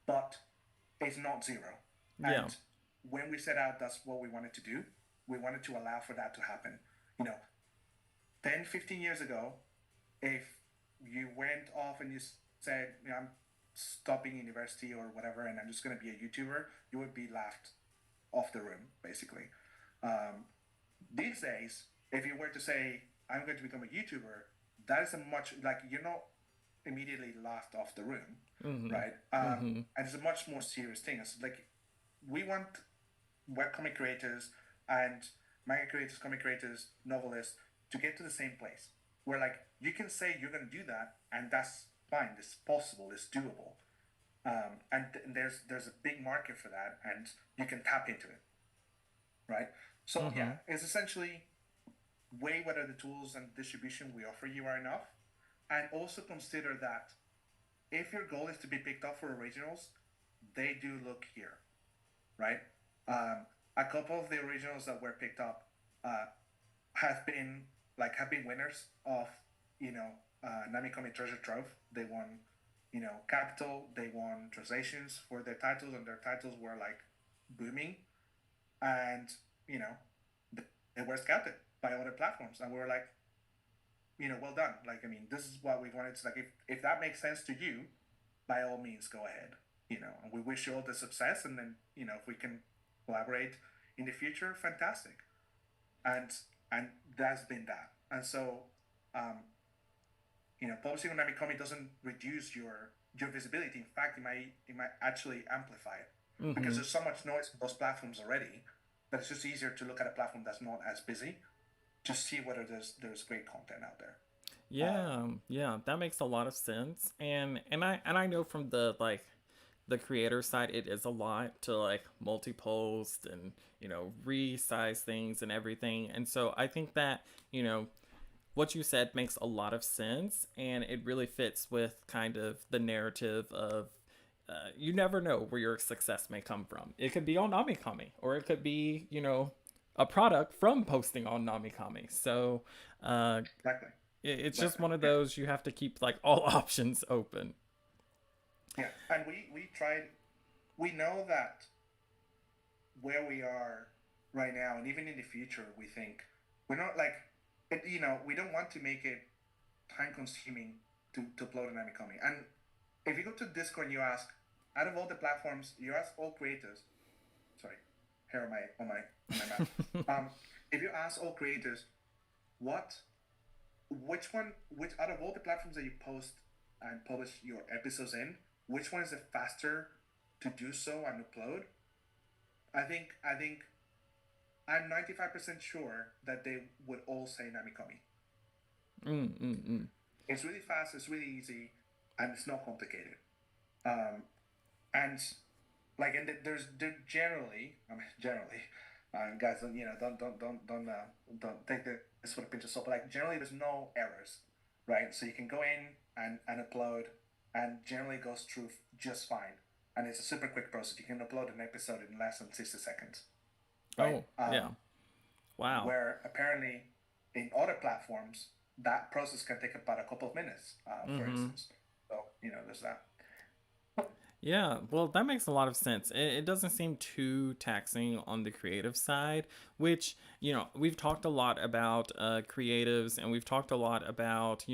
but it's not zero. Yeah. And when we set out, that's what we wanted to do. We wanted to allow for that to happen. You know, 10, 15 years ago, if you went off and you said, I'm stopping university or whatever, and I'm just going to be a YouTuber, you would be laughed off the room, basically. Um, these days, if you were to say, I'm going to become a YouTuber, that is a much, like, you're not immediately laughed off the room, Mm-hmm. right? Mm-hmm. And it's a much more serious thing. It's like, we want webcomic creators and manga creators, comic creators, novelists to get to the same place where like you can say you're going to do that, and that's fine. It's possible. It's doable. And there's a big market for that, and you can tap into it, right? So Mm-hmm. yeah, it's essentially weigh whether the tools and distribution we offer you are enough, and also consider that if your goal is to be picked up for originals, they do look here, right? Um, a couple of the originals that were picked up uh, have been winners of Namicomi Treasure Trove. They won capital. They won translations for their titles, and their titles were like booming, and you know they were scouted by other platforms, and we were like, well done. Like, I mean, this is what we wanted to like. If that makes sense to you, by all means, go ahead. And we wish you all the success, and then if we can collaborate in the future, fantastic. And and that's been that. And so, um, publishing on Namicomi doesn't reduce your visibility. In fact, it might actually amplify it because Mm-hmm. there's so much noise on those platforms already that it's just easier to look at a platform that's not as busy to see whether there's great content out there. Yeah, yeah, that makes a lot of sense. And I know from the like the creator side, it is a lot to like multi-post and resize things and everything. And so I think that what you said makes a lot of sense, and it really fits with kind of the narrative of you never know where your success may come from. It could be on Namikomi, or it could be, a product from posting on Namikomi. So uh, Exactly. it's just Exactly. one of Yeah. those, you have to keep like all options open. Yeah. And we tried. We know that where we are right now, and even in the future, we think we're not like, we don't want to make it time consuming to upload an Namicomi. And if you go to Discord and you ask, out of all the platforms, you ask all creators, sorry, hair on my mouth. If you ask all creators, what, which one, which out of all the platforms that you post and publish your episodes in, which one is the faster to do so and upload? I think I'm 95% sure that they would all say Namicomi. Mm, mm, mm. It's really fast, it's really easy, and it's not complicated. Um, and like, and there generally, I mean, generally, guys, don't take this with a pinch of salt. But like, generally, there's no errors, right? So you can go in and upload, and generally goes through just fine. And it's a super quick process. You can upload an episode in less than 60 seconds, right? Oh, yeah. Wow. Where apparently in other platforms that process can take about a couple of minutes, for Mm-hmm. instance. So there's that. Yeah, well, that makes a lot of sense. It doesn't seem too taxing on the creative side, which, we've talked a lot about creatives, and we've talked a lot about,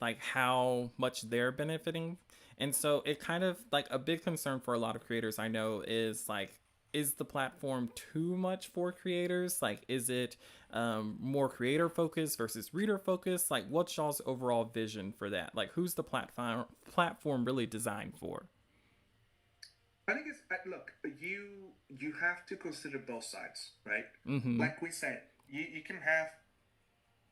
like how much they're benefiting. And so it kind of like a big concern for a lot of creators I know is like, is the platform too much for creators? Like, is it more creator focused versus reader focused? Like, what's y'all's overall vision for that? Like, who's the platform really designed for? I think it's look, you have to consider both sides, right? Mm-hmm. Like we said, you can have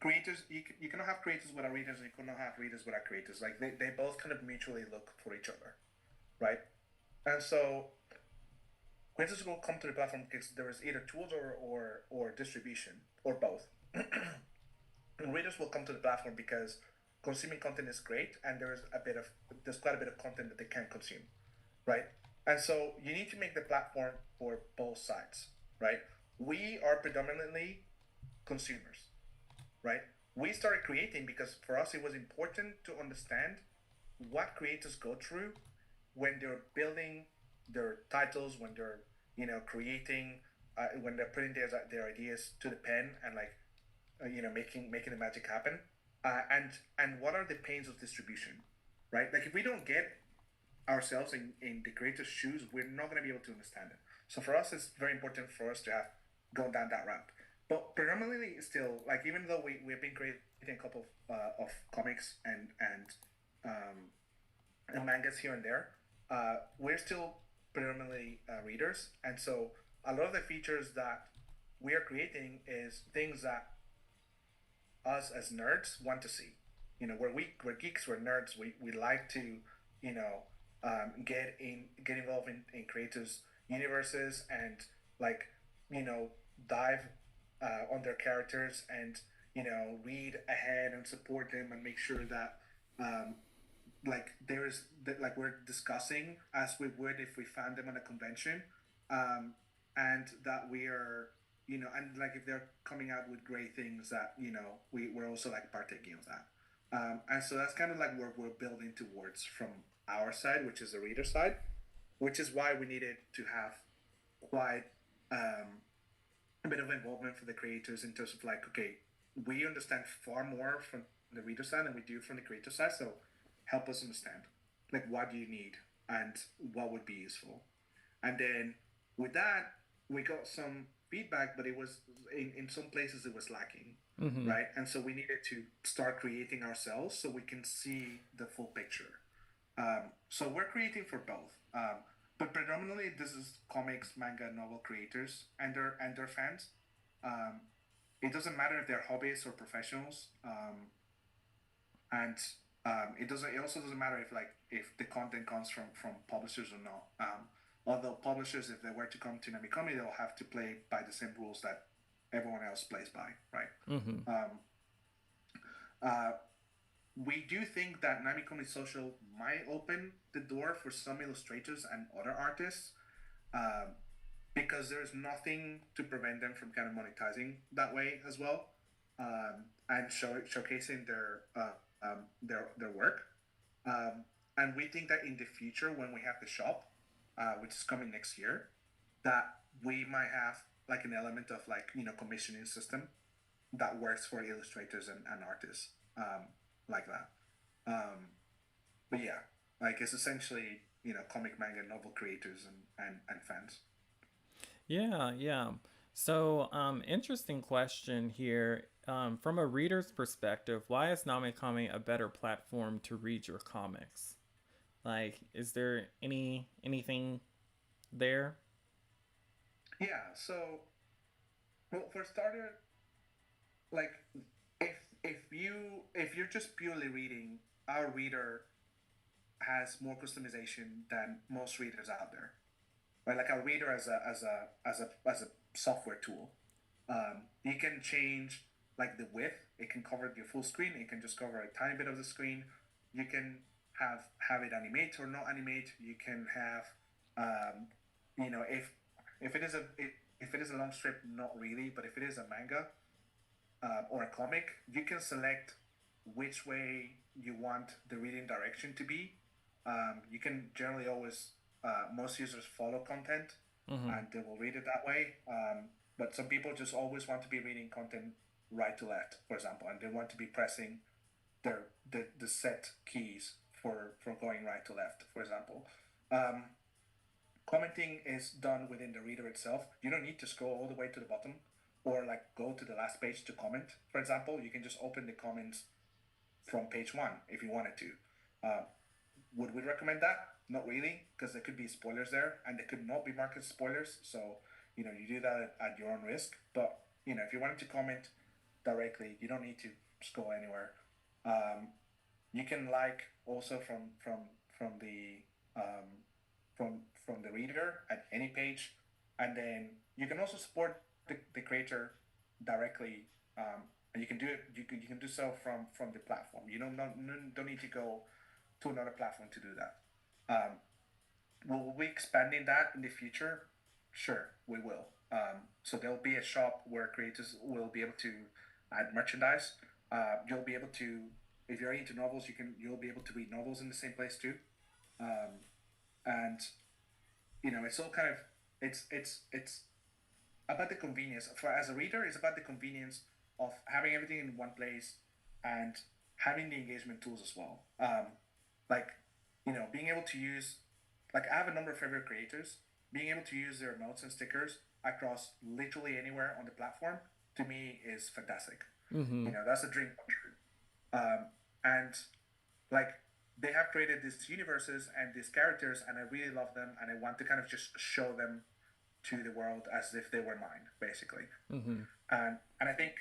creators, you cannot have creators without readers, and you cannot have readers without creators. Like they both kind of mutually look for each other, right? And so creators will come to the platform because there is either tools or distribution or both. And readers will come to the platform because consuming content is great, and there's quite a bit of content that they can consume, right? And so you need to make the platform for both sides, right? We are predominantly consumers, right? We started creating because for us it was important to understand what creators go through when they're building their titles, when they're creating, when they're putting their ideas to the pen and like making the magic happen, and what are the pains of distribution, right? Like if we don't get ourselves in the creator's shoes, we're not going to be able to understand it. So for us, it's very important for us to have gone down that route. But predominantly, still, like even though we've been creating a couple of comics and mangas here and there, we're still predominantly readers, and so a lot of the features that we are creating is things that us as nerds want to see. We're geeks, we're nerds. We like to get involved in creators universes and like dive on their characters and read ahead and support them and make sure that um, like there's that like we're discussing as we would if we found them on a convention, um, and that we are and like if they're coming out with great things that we're also like partaking of that, and so that's kind of like where we're building towards from our side, which is the reader side, which is why we needed to have quite a bit of involvement for the creators in terms of like, okay, we understand far more from the reader side than we do from the creator side, so help us understand like what do you need and what would be useful. And then with that, we got some feedback, but it was in some places it was lacking, Mm-hmm. right? And so we needed to start creating ourselves so we can see the full picture. So we're creating for both, but predominantly this is comics, manga, novel creators and their fans. It doesn't matter if they're hobbyists or professionals, and It doesn't. It also doesn't matter if like if the content comes from publishers or not. Although publishers, if they were to come to Namicomi, they'll have to play by the same rules that everyone else plays by, right? Mm-hmm. Um, uh, we do think that Namicomi Social might open the door for some illustrators and other artists, um, because there's nothing to prevent them from kind of monetizing that way as well, and showcasing their work. Um, and we think that in the future, when we have the shop, which is coming next year, that we might have like an element of like commissioning system that works for illustrators and artists, like that. Um, but yeah, like it's essentially comic manga novel creators and fans. Yeah, yeah. So, interesting question here. From a reader's perspective, why is Namikami a better platform to read your comics? Like, is there anything there? Yeah. So, well, for starter, like if if you're just purely reading, our reader has more customization than most readers out there, right? Like our reader as a software tool, you can change like the width. It can cover your full screen. It can just cover a tiny bit of the screen. You can have it animate or not animate. You can have, if it is if it is a long strip, not really, but if it is a manga, or a comic, you can select which way you want the reading direction to be. You can generally always, most users follow content Mm-hmm. and they will read it that way. But some people just always want to be reading content right to left, for example, and they want to be pressing the set keys for going right to left, for example. Um, Commenting is done within the reader itself. You don't need to scroll all the way to the bottom or like go to the last page to comment. For example, you can just open the comments from page one if you wanted to. Uh, would we recommend that? Not really, because there could be spoilers there, and they could not be marked as spoilers. So you do that at your own risk. But if you wanted to comment directly, you don't need to scroll anywhere. Um, you can like also from the from the reader at any page, and then you can also support the creator directly, and you can do it. You can do so from the platform. You don't need to go to another platform to do that. Will we expanding that in the future? Sure, we will. So there'll be a shop where creators will be able to add merchandise. You'll be able to, if you're into novels, you'll be able to read novels in the same place too. Um, and it's all kind of it's about the convenience. For as a reader, it's about the convenience of having everything in one place and having the engagement tools as well. Like being able to use, like I have a number of favorite creators. Being able to use their notes and stickers across literally anywhere on the platform, to me, is fantastic. Mm-hmm. That's a dream come true. And like they have created these universes and these characters, and I really love them, and I want to kind of just show them to the world as if they were mine, basically. Mm-hmm. And I think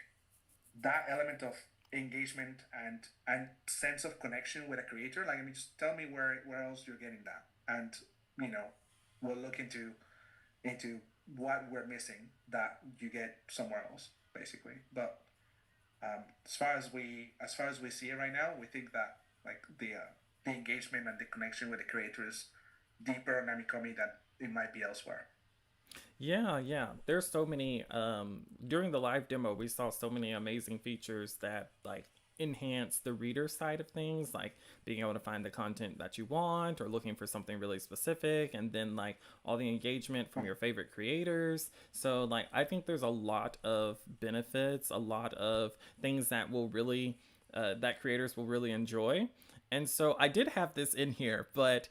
that element of engagement and sense of connection with a creator, like, I mean, just tell me where else you're getting that, and you know we'll look into what we're missing that you get somewhere else, basically. But as far as we see it right now, we think that like the engagement and the connection with the creator is deeper on Namicomi than it might be elsewhere. Yeah, yeah. There's so many during the live demo we saw so many amazing features that like enhance the reader side of things, like being able to find the content that you want or looking for something really specific, and then like all the engagement from your favorite creators. So like I think there's a lot of benefits, a lot of things that will really that creators will really enjoy. And so I did have this in here, but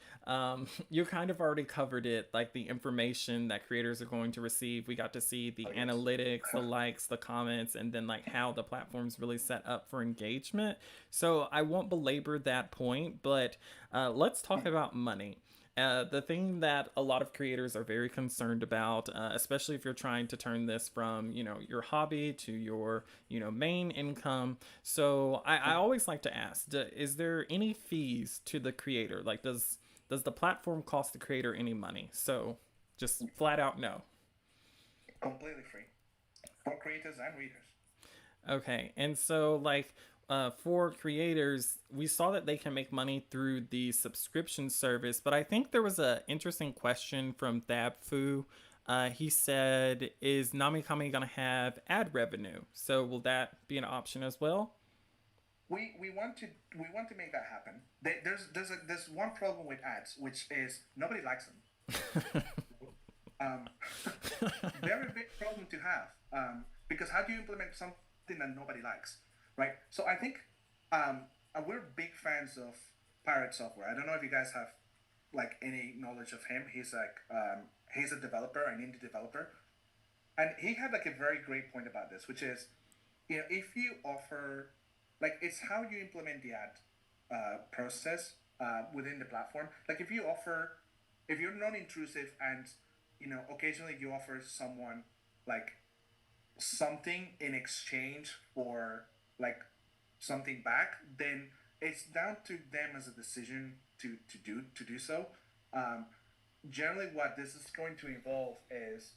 you kind of already covered it, like the information that creators are going to receive. We got to see the Oh yes. analytics, the likes, the comments, and then like how the platform's really set up for engagement. So I won't belabor that point, but let's talk about money. The thing that a lot of creators are very concerned about, especially if you're trying to turn this from, your hobby to your, main income. So I always like to ask, is there any fees to the creator? Like, does the platform cost the creator any money? So just flat out no. Completely free for creators and readers. Okay, and so like for creators, we saw that they can make money through the subscription service, but I think there was a interesting question from Thabfu. He said, "Is Namikami gonna have ad revenue? So will that be an option as well?" We want to make that happen. There's one problem with ads, which is nobody likes them. Um, Very big problem to have. Because how do you implement something that nobody likes, right? So I think we're big fans of Pirate Software. I don't know if you guys have like any knowledge of him. He's a developer, an indie developer, and he had like a very great point about this, which is, if you offer, like, it's how you implement the ad process within the platform. Like, if you're non-intrusive and occasionally you offer someone like something in exchange for like something back, then it's down to them as a decision to do so. Um, Generally, what this is going to involve is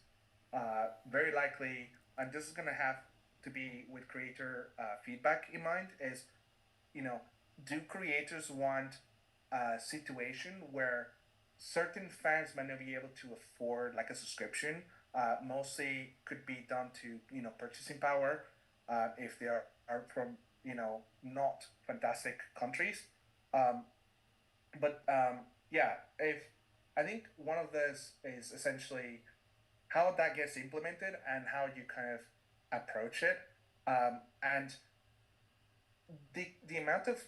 very likely, and this is going to have to be with creator feedback in mind, is you know, do creators want a situation where certain fans might not be able to afford like a subscription? Mostly could be done to purchasing power if they are from not fantastic countries. Um, but yeah, if I think one of those is essentially how that gets implemented and how you kind of approach it. And the amount of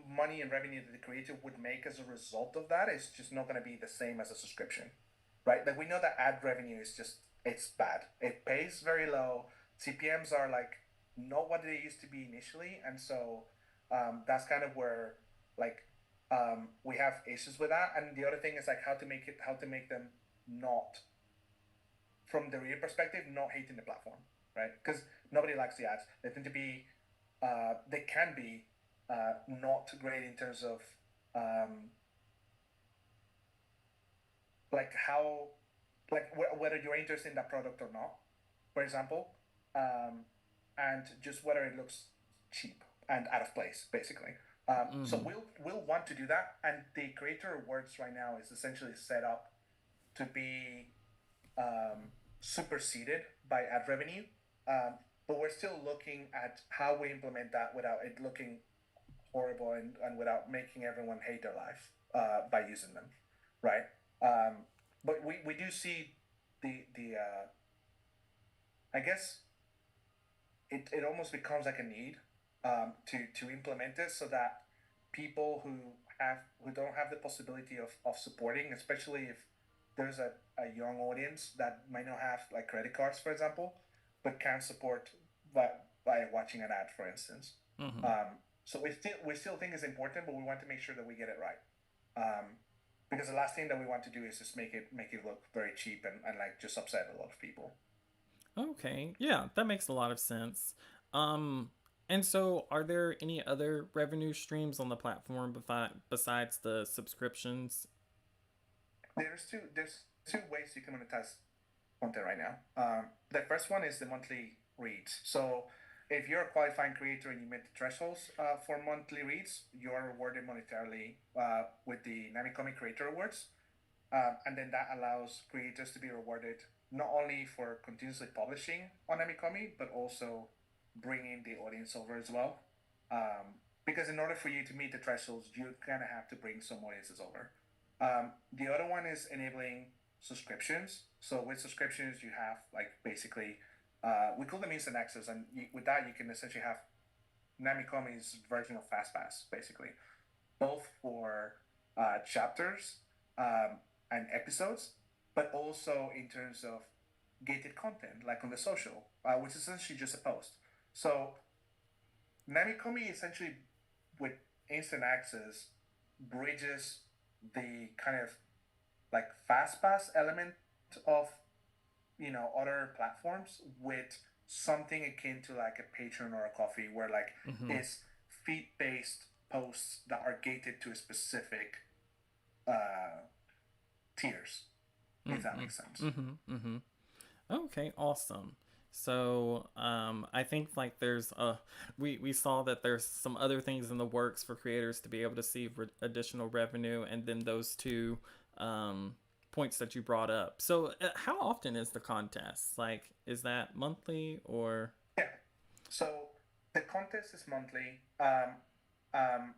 money and revenue that the creator would make as a result of that is just not going to be the same as a subscription, right? Like we know that ad revenue is just it's bad. It pays very low. CPMS are like not what they used to be initially, and so that's kind of where like we have issues with that. And the other thing is like how to make them not from the reader perspective not hating the platform, right? Because nobody likes the ads. They can be not great in terms of um, like how like whether you're interested in that product or not, for example, um, and just whether it looks cheap and out of place, basically. So Mm-hmm. we'll want to do that, and the creator awards right now is essentially set up to be um, superseded by ad revenue. Um, but we're still looking at how we implement that without it looking horrible and without making everyone hate their life by using them, right? But we do see the I guess it almost becomes like a need to implement this so that people who don't have the possibility of supporting, especially if there's a young audience that might not have like credit cards, for example, but can support by watching an ad, for instance. Mm-hmm. So we still think it's important, but we want to make sure that we get it right. Because the last thing that we want to do is just make it look very cheap and like just upset a lot of people. Okay, yeah, that makes a lot of sense. Um, and so, are there any other revenue streams on the platform besides the subscriptions? There's two ways you can monetize content right now. The first one is the monthly reads. So if you're a qualifying creator and you meet the thresholds for monthly reads, you're rewarded monetarily with the Namicomi Creator Awards. And then that allows creators to be rewarded not only for continuously publishing on Namicomi, but also bringing the audience over as well. Because in order for you to meet the thresholds, you kind of have to bring some audiences over. The other one is enabling subscriptions. So with subscriptions, you have like basically we call them instant access, and with that you can essentially have Namicomi's version of FastPass, basically, both for chapters and episodes, but also in terms of gated content, like on the social, which is essentially just a post. So Namicomi essentially with instant access bridges. the kind of like fast pass element of other platforms with something akin to like a Patreon or a Coffee, where like Mm-hmm. it's feed based posts that are gated to a specific uh, tiers, if that Mm-hmm. makes sense. Mm-hmm. Mm-hmm. Okay, awesome. So, I think like there's we saw that there's some other things in the works for creators to be able to see additional revenue, and then those two um points that you brought up. So, how often is the contest? Like, is that monthly or? Yeah. So the contest is monthly. Um,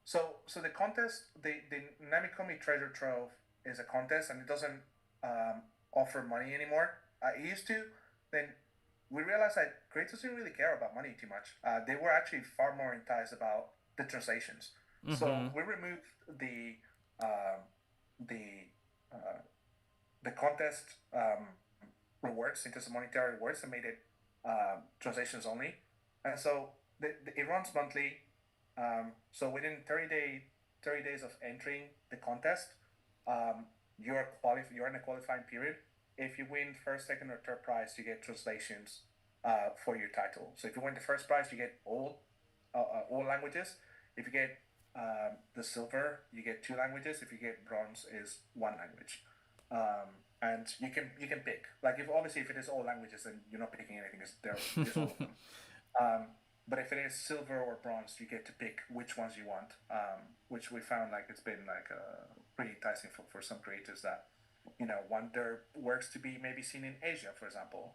so the contest, the Namicomi Treasure Trove is a contest, and it doesn't offer money anymore. It used to. Then we realized that creators didn't really care about money too much. They were actually far more enticed about the translations. So Mm-hmm. we removed um, the uh, the contest rewards into some monetary rewards and made it translations only. And so it runs monthly. So within 30 days of entering the contest, you're in a qualifying period. If you win first, second, or third prize, you get translations for your title. So if you win the first prize, you get all languages. If you get the silver, you get two languages. If you get bronze, is one language. And you can pick, like, if obviously if it is all languages, then you're not picking anything. There's all of them. Um, but if it is silver or bronze, you get to pick which ones you want. Which we found like it's been like pretty enticing for some creators that want their works to be maybe seen in Asia, for example.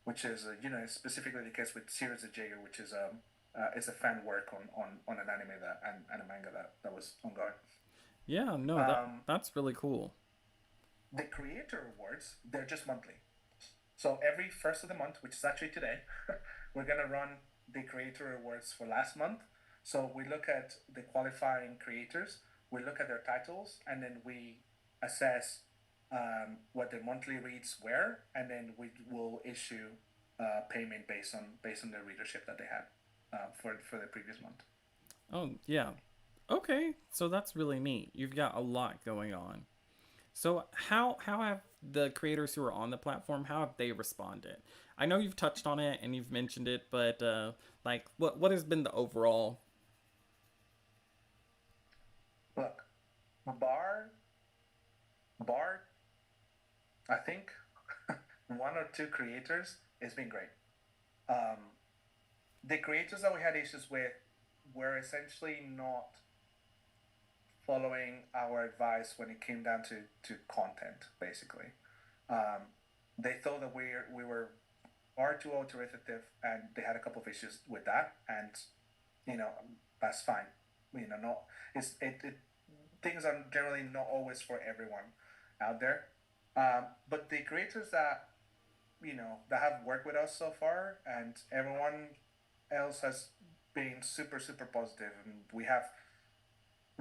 Which is specifically the case with Series of Jaeger, which is it's a fan work on an anime and a manga that was ongoing. Yeah, no, Um, that's really cool. the creator awards, they're just monthly. So every first of the month, which is actually today, we're gonna run the creator awards for last month. So we look at the qualifying creators, we look at their titles, and then we assess what their monthly reads were, and then we will issue payment based on the readership that they had for the previous month. Oh, yeah. Okay, so that's really neat. You've got a lot going on. So how have the creators who are on the platform, how have they responded? I know you've touched on it and you've mentioned it, but like what has been the overall? Look, bar bar, I think one or two creators, it's been great. Um, the creators that we had issues with were essentially not following our advice when it came down to content, basically. Um, they thought that we were far too authoritative, and they had a couple of issues with that, and you know that's fine. Not it things are generally not always for everyone out there. But the creators that have worked with us so far, and everyone else has been super super positive, and we've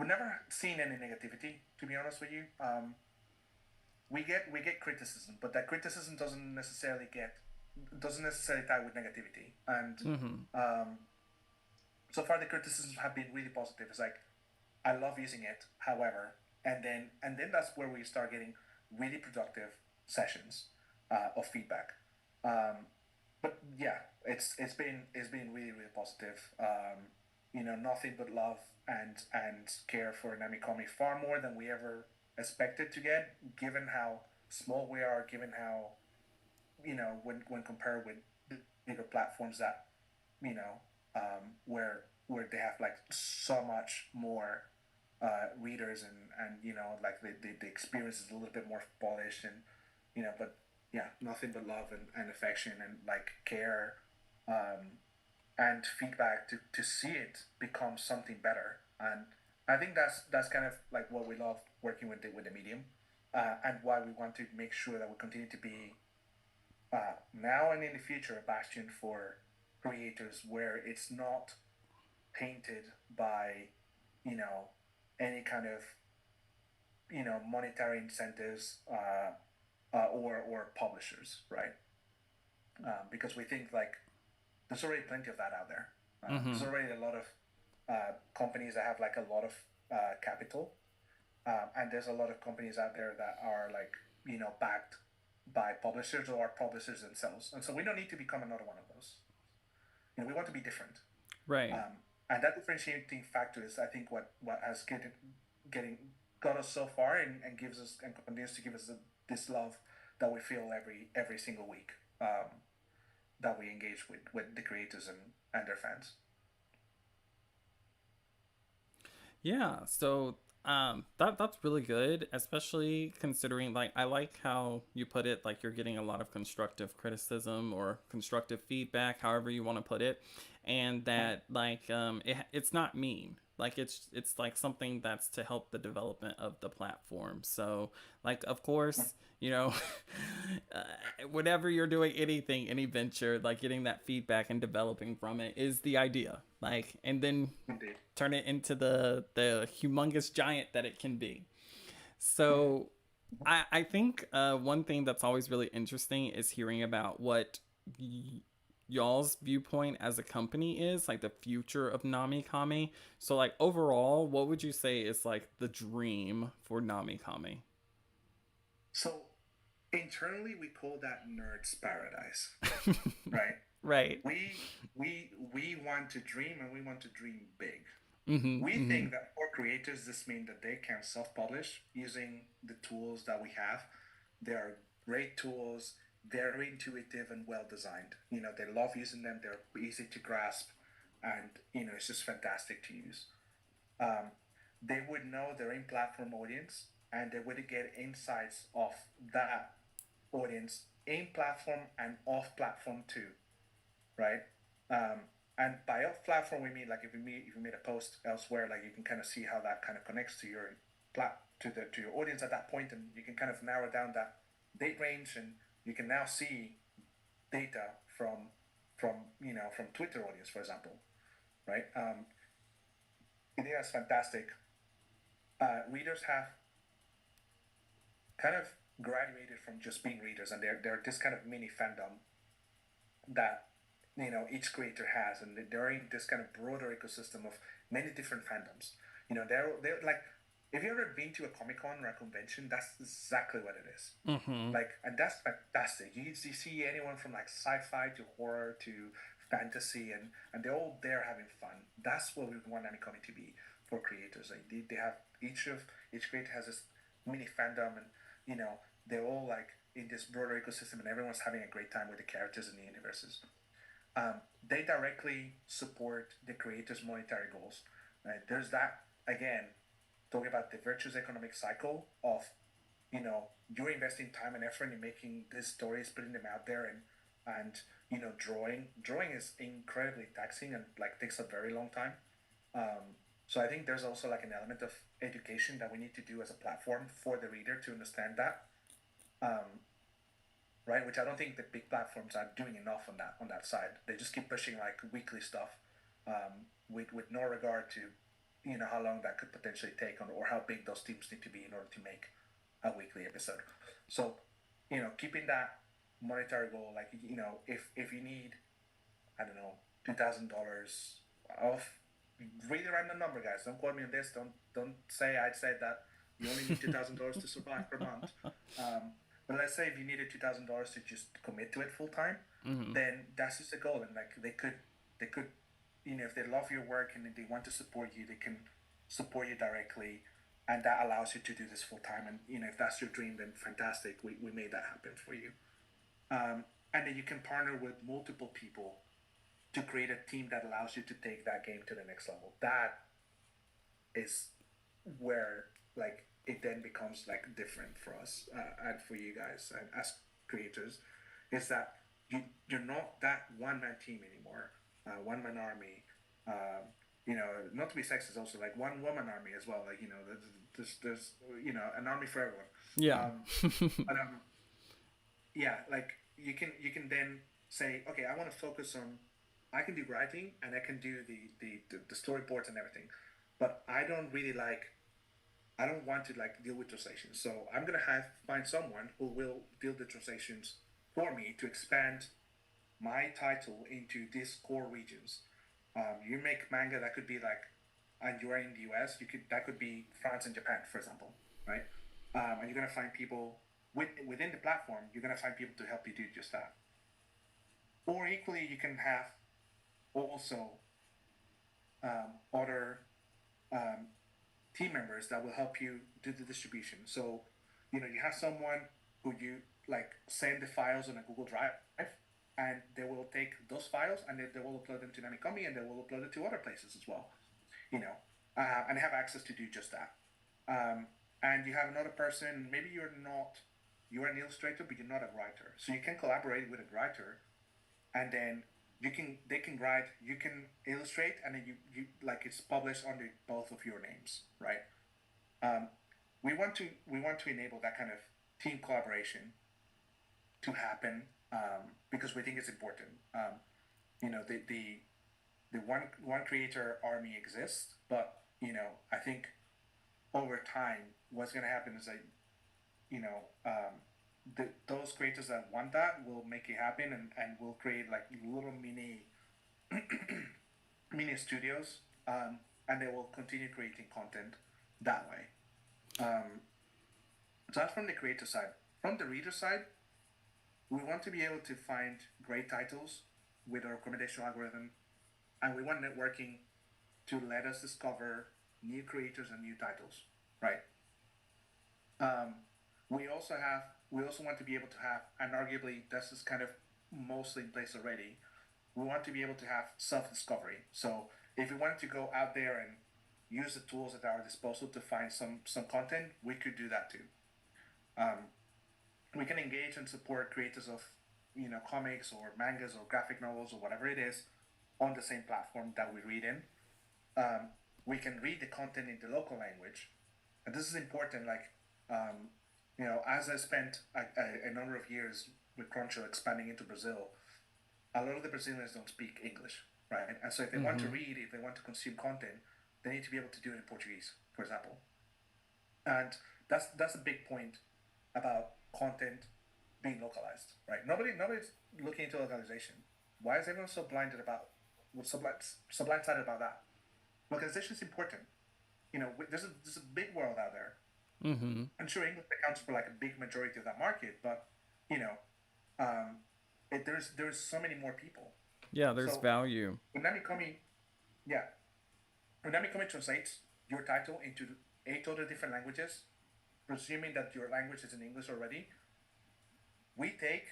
never seen any negativity. To be honest with you, we get criticism, but that criticism doesn't necessarily tie with negativity. And Mm-hmm. um, so far the criticisms have been really positive. It's like, I love using it, however, and then that's where we start getting really productive sessions of feedback. Um, but yeah, it's been really really positive. Nothing but love and care for Namicomi, far more than we ever expected to get, given how small we are, given how when compared with bigger platforms that where they have like so much more readers, and like the experience is a little bit more polished, and but yeah, nothing but love and affection and like care, um, and feedback to see it become something better. And I think that's kind of like what we love working with the medium, and why we want to make sure that we continue to be now and in the future a bastion for creators, where it's not painted by you know any kind of monetary incentives, or publishers, right? Because we think like there's already plenty of that out there. Mm-hmm. There's already a lot of companies that have like a lot of capital, And there's a lot of companies out there that are like, backed by publishers or publishers themselves. And so we don't need to become another one of those. We want to be different. Right. And that differentiating factor is, I think, what has getting got us so far, and gives us and continues to give us this love that we feel every single week, that we engage with the creators and their fans. Yeah, so that's really good, especially considering like I like how you put it, like you're getting a lot of constructive criticism or constructive feedback, however you want to put it, and that like it's not mean. Like it's like something that's to help the development of the platform. So like of course, you know, uh, whenever you're doing anything, any venture, like getting that feedback and developing from it is the idea. Like and then Indeed. turn it into the humongous giant that it can be. So I think one thing that's always really interesting is hearing about what y'all's viewpoint as a company is, like the future of Namikomi. So like overall, what would you say is like the dream for Namikomi? So internally, we call that Nerd's Paradise, right? Right. We want to dream, and we want to dream big. Mm-hmm. We Mm-hmm. think that for creators, this means that they can self-publish using the tools that we have. They are great tools, very intuitive and well designed. They love using them. They're easy to grasp, and it's just fantastic to use. Um, they would know their in-platform audience, and they would get insights of that audience in platform and off platform too, right? Um, and by off platform, we mean like if you made a post elsewhere, like you can kind of see how that kind of connects to your to your audience at that point, and you can kind of narrow down that date range, and you can now see data from Twitter audience, for example, right? I think that's fantastic. Readers have kind of graduated from just being readers, and they're this kind of mini fandom that each creator has, and they're in this kind of broader ecosystem of many different fandoms. They're like, if you've ever been to a Comic Con or a convention, that's exactly what it is. Mm-hmm. Like, and that's fantastic. You see anyone from like sci-fi to horror to fantasy, and they're all there having fun. That's what we want Namicomi to be for creators. Like they have each creator has this mini fandom, and they're all like in this broader ecosystem, and everyone's having a great time with the characters and the universes. They directly support the creators' monetary goals. Right? There's that again, talking about the virtuous economic cycle of you're investing time and effort in making these stories, putting them out there, and drawing is incredibly taxing and like takes a very long time. So I think there's also like an element of education that we need to do as a platform for the reader to understand that. Um, right? Which I don't think the big platforms are doing enough on that side. They just keep pushing like weekly stuff, with no regard to how long that could potentially take, or how big those teams need to be in order to make a weekly episode. So keeping that monetary goal, like if you need, I don't know, $2,000 off. Read a random number, guys. Don't quote me on this. Don't say I said that. You only need $2,000 to survive per month. But let's say if you needed $2,000 to just commit to it full time, Mm-hmm. then that's just the goal. And like they could, if they love your work and they want to support you, they can support you directly, and that allows you to do this full time. And if that's your dream, then fantastic. We made that happen for you. And then you can partner with multiple people to create a team that allows you to take that game to the next level. That is where like it then becomes like different for us, and for you guys and as creators, is that you're not that one man team anymore, one man army. Not to be sexist, also like one woman army as well. Like there's an army for everyone. Yeah. Um, but yeah, like you can then say, okay, I want to focus on, I can do writing and I can do the storyboards and everything, but I don't want to like deal with translations. So I'm gonna find someone who will deal the translations for me to expand my title into these core regions. You make manga that could be like and you are in the US, that could be France and Japan, for example, right? And you're gonna find people within the platform. You're gonna find people to help you do just that. Or equally, you can have also other um, team members that will help you do the distribution. So, you have someone who you like send the files on a Google Drive, and they will take those files and they will upload them to Namicomi, and they will upload it to other places as well. And have access to do just that. And you have another person. Maybe you're an illustrator, but you're not a writer. So you can collaborate with a writer, and then they can write, you can illustrate, and then you like it's published under both of your names, right? um, we want to enable that kind of team collaboration to happen, because we think it's important. The one creator army exists, but I think over time what's going to happen is that you know those creators that want that will make it happen, and will create like little mini studios, and they will continue creating content that way. So that's from the creator side. From the reader side, we want to be able to find great titles with our recommendation algorithm, and we want networking to let us discover new creators and new titles, right? Um, we also want to be able to have, and arguably this is kind of mostly in place already. We want to be able to have self-discovery. So if we wanted to go out there and use the tools at our disposal to find some content, we could do that too. Um, we can engage and support creators of comics or mangas or graphic novels or whatever it is on the same platform that we read in. We can read the content in the local language, and this is important. Like, as I spent a number of years with Crunchyroll expanding into Brazil, a lot of the Brazilians don't speak English, right? And so if they want to read, if they want to consume content, they need to be able to do it in Portuguese, for example. And that's a big point about content being localized, right? Nobody's looking into localization. Why is everyone so blindsided about that? Localization is important. There's a big world out there. I'm sure English accounts for like a big majority of that market, but there's so many more people. Yeah, there's value. When Namicomi, yeah, when Namicomi translates your title into 8 other different languages, presuming that your language is in English already, we take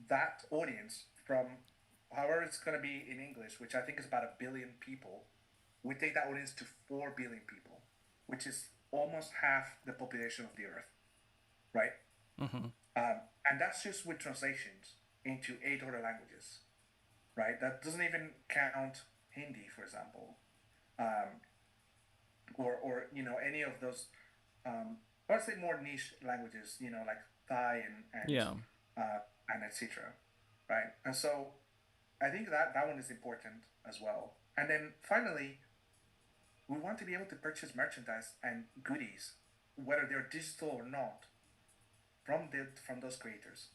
that audience from however it's going to be in English, which I think is about 1 billion people. We take that audience to 4 billion people, which is almost half the population of the earth, right? And that's just with translations into 8 other languages, right? That doesn't even count Hindi, for example, or any of those. Let's say more niche languages, like Thai and etc. Right? And so I think that one is important as well. And then finally, we want to be able to purchase merchandise and goodies, whether they're digital or not, from those creators.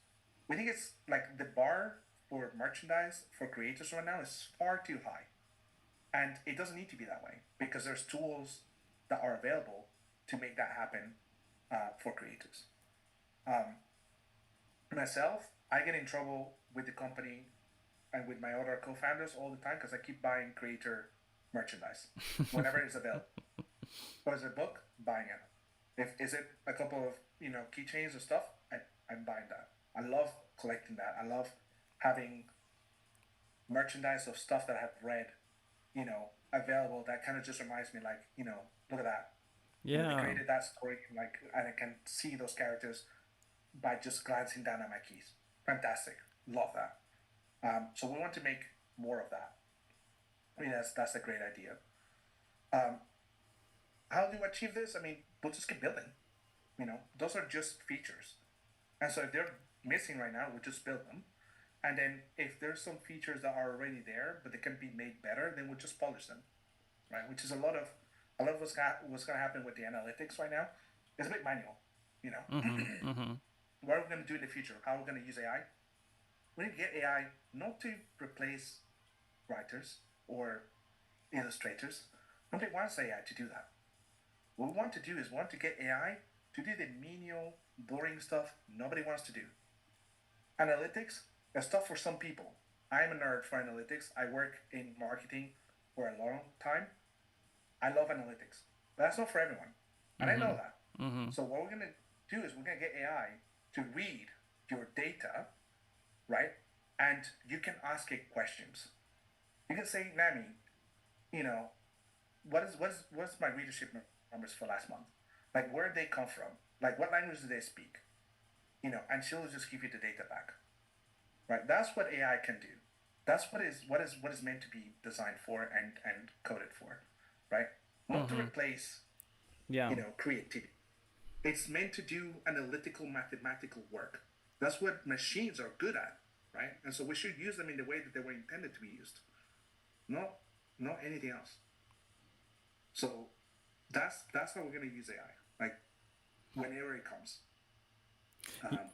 We think it's like the bar for merchandise for creators right now is far too high, and it doesn't need to be that way because there's tools that are available to make that happen for creators. Myself, I get in trouble with the company and with my other co-founders all the time because I keep buying creator merchandise whenever it's available. Or is it a book? Buying it. If is it a couple of keychains or stuff, I'm buying that. I love collecting that. I love having merchandise of stuff that I have read, available. That kind of just reminds me, like, look at that. Yeah. They created that story, like, and I can see those characters by just glancing down at my keys. Fantastic. Love that. So we want to make more of that. I mean, that's a great idea. How do we achieve this? I mean, we'll just keep building. Those are just features. And so if they're missing right now, we'll just build them. And then if there's some features that are already there, but they can be made better, then we'll just polish them, right? Which is a lot of what's going to happen with the analytics right now. It's a bit manual, What are we going to do in the future? How are we going to use AI? We need to get AI not to replace writers or illustrators, Nobody wants AI to do that. What we want to do is we want to get AI to do the menial, boring stuff nobody wants to do. Analytics is stuff for some people. I'm a nerd for analytics. I work in marketing for a long time. I love analytics, but that's not for everyone, and I know Mm-hmm. that. Mm-hmm. So what we're gonna do is we're gonna get AI to read your data, right? And you can ask it questions. You can say, Nami, you know, what's my readership numbers for last month? Like, where did they come from? Like, what language do they speak? And she'll just give you the data back, right? That's what AI can do. That's what is meant to be designed for and coded for, right? Not to Mm-hmm. replace, Yeah. creativity. It's meant to do analytical, mathematical work. That's what machines are good at, right? And so we should use them in the way that they were intended to be used, not not anything else. So that's how we're gonna use AI, like whenever it comes.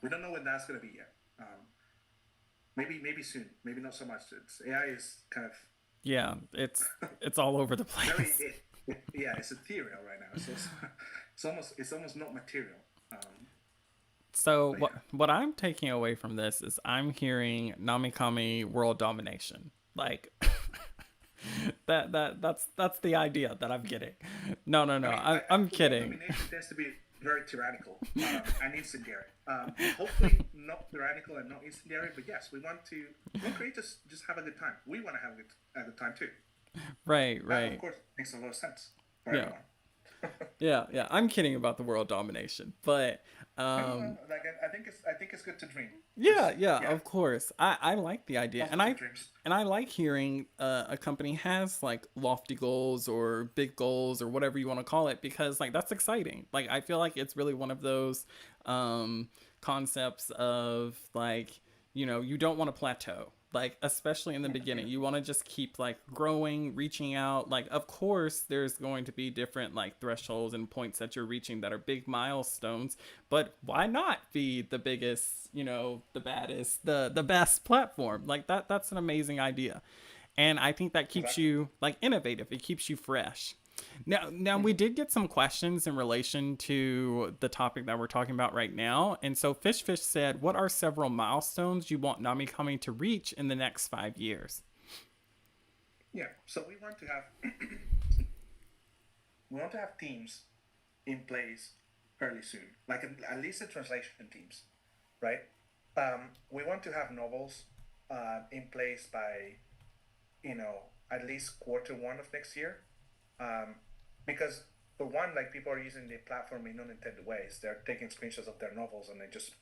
We don't know when that's gonna be yet. Maybe soon. Maybe not so much. AI is kind of Yeah, it's all over the very place. yeah, it's ethereal right now. So it's almost not material. So But what yeah, what I'm taking away from this is I'm hearing Namikami world domination. Like that's the idea that I'm getting. No, no, I no. mean, I'm world kidding. domination tends to be very tyrannical and incendiary. Hopefully not tyrannical and not incendiary, but yes, we want creators just have a good time. We want to have a good time too. Right, That of right. course makes a lot of sense for Yeah. everyone. Yeah, yeah. I'm kidding about the world domination. But No, no, um no. Like I think it's good to dream. yeah, Just yeah, yeah, of course. I like the idea. positive dreams. And I like hearing a company has like lofty goals or big goals or whatever you want to call it because like that's exciting. Like I feel like it's really one of those um concepts of like, you don't want to plateau. Like especially in the beginning, you want to just keep like growing, reaching out. Like of course there's going to be different like thresholds and points that you're reaching that are big milestones, but why not be the biggest, the baddest, the best platform? Like that's an amazing idea. And I think that keeps Exactly. you like innovative. It keeps you fresh. Now we Mm-hmm. did get some questions in relation to the topic that we're talking about right now. And so Fish said, "What are several milestones you want Nami coming to reach in the next 5 years?" Yeah. So we want to have teams in place fairly soon, like at least the translation teams, right? We want to have novels in place by at least quarter one of next year, um, because for one, like people are using the platform in unintended ways. They're taking screenshots of their novels and they're just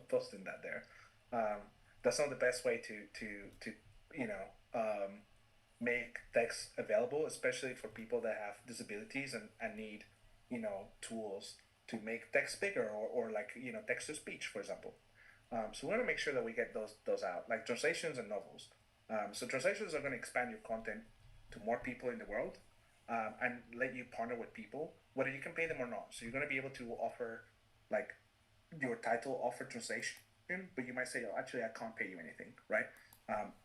posting that there. Um, that's not the best way to you know make text available, especially for people that have disabilities and need tools to make text bigger or like text to speech, for example. So we want to make sure that we get those out, like translations and novels. So translations are going to expand your content to more people in the world, and let you partner with people, whether you can pay them or not. So you're going to be able to offer like your title offer translation, but you might say, oh, actually, I can't pay you anything, right?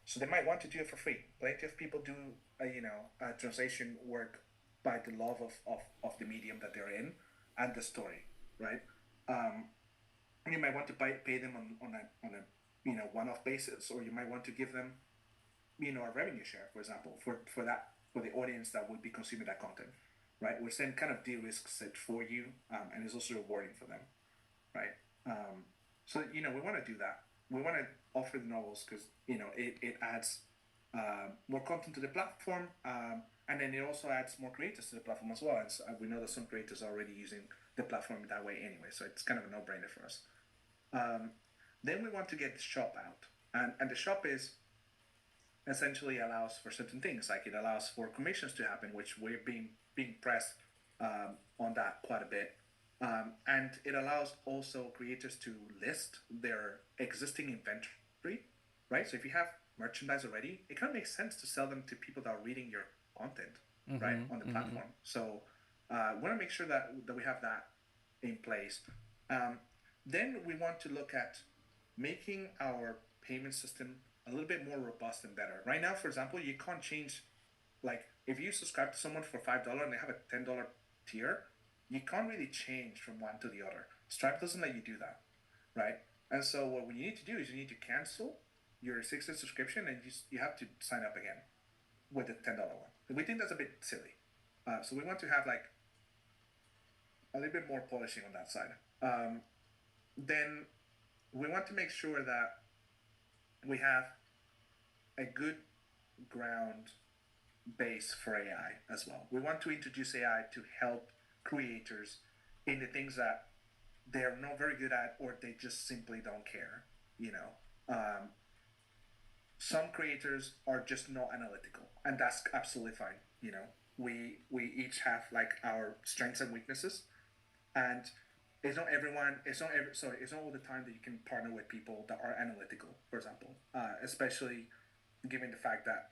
So they might want to do it for free. Plenty of people do, translation work by the love of the medium that they're in and the story, right? Um, you might want to pay them on a one-off basis, or you might want to give them a revenue share, for example, for the audience that would be consuming that content, right? Which then kind of de-risks it for you, and is also rewarding for them, right? So we want to do that. We want to offer the novels because it adds more content to the platform, and then it also adds more creators to the platform as well. And so, we know that some creators are already using the platform in that way anyway, so it's kind of a no-brainer for us. Um, then we want to get the shop out, and the shop is essentially allows for certain things, like it allows for commissions to happen, which we're being pressed on that quite a bit. And it allows also creators to list their existing inventory, right? So if you have merchandise already, it kind of makes sense to sell them to people that are reading your content, right, Mm-hmm. on the Mm-hmm. platform. So we want to make sure that we have that in place. Um, then we want to look at making our payment system a little bit more robust and better. Right now, for example, you can't change Like if you subscribe to someone for $5 and they have a $10 tier, you can't really change from one to the other. Stripe doesn't let you do that, right? And so what you need to do is you need to cancel your 6 day subscription and you have to sign up again with the $10 one. We think that's a bit silly. So we want to have like a little bit more polishing on that side. Then we want to make sure that we have a good ground base for AI as well. We want to introduce AI to help creators in the things that they're not very good at or they just simply don't care. You know, some creators are just not analytical, and that's absolutely fine. You know, we each have like our strengths and weaknesses, and it's not all the time that you can partner with people that are analytical, for example, especially given the fact that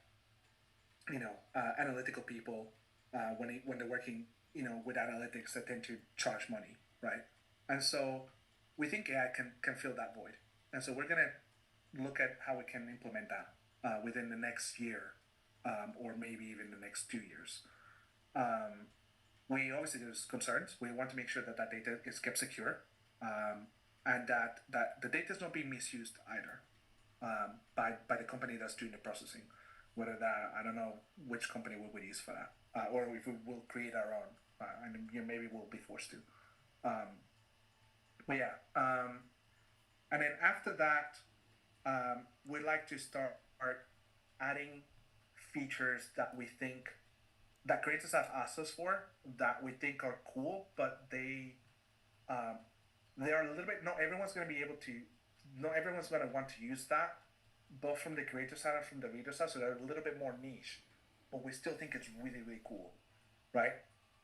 analytical people when they're working with analytics, they tend to charge money, right? And so we think AI can fill that void, and so we're gonna look at how we can implement that within the next year, or maybe even the next 2 years. We obviously there's concerns. We want to make sure that that data is kept secure, and that the data is not being misused either by the company that's doing the processing. Whether that, I don't know which company we would use for that, or if we will create our own, and maybe we'll be forced to. But yeah, and then after that, we'd like to start adding features that we think that creators have asked us for that we think are cool, but they are a little bit. Not everyone's going to be able to. Not everyone's going to want to use that, both from the creator side and from the reader side. So they're a little bit more niche, but we still think it's really really cool, right?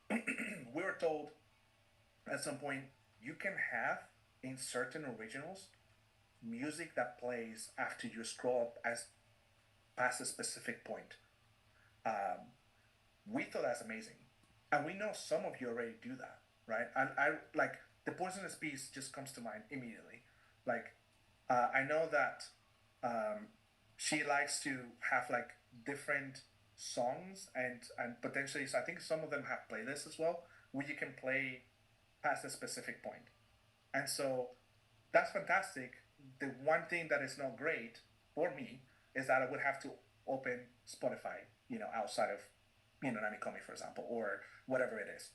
We were told at some point you can have in certain originals music that plays after you scroll up as past a specific point. We thought that's amazing, and we know some of you already do that, right? And I like the poisonous bees just comes to mind immediately. Like I know that she likes to have like different songs and potentially, so I think some of them have playlists as well where you can play past a specific point. And so that's fantastic. The one thing that is not great for me is that I would have to open Spotify, outside of, Namicomi, for example, or whatever it is.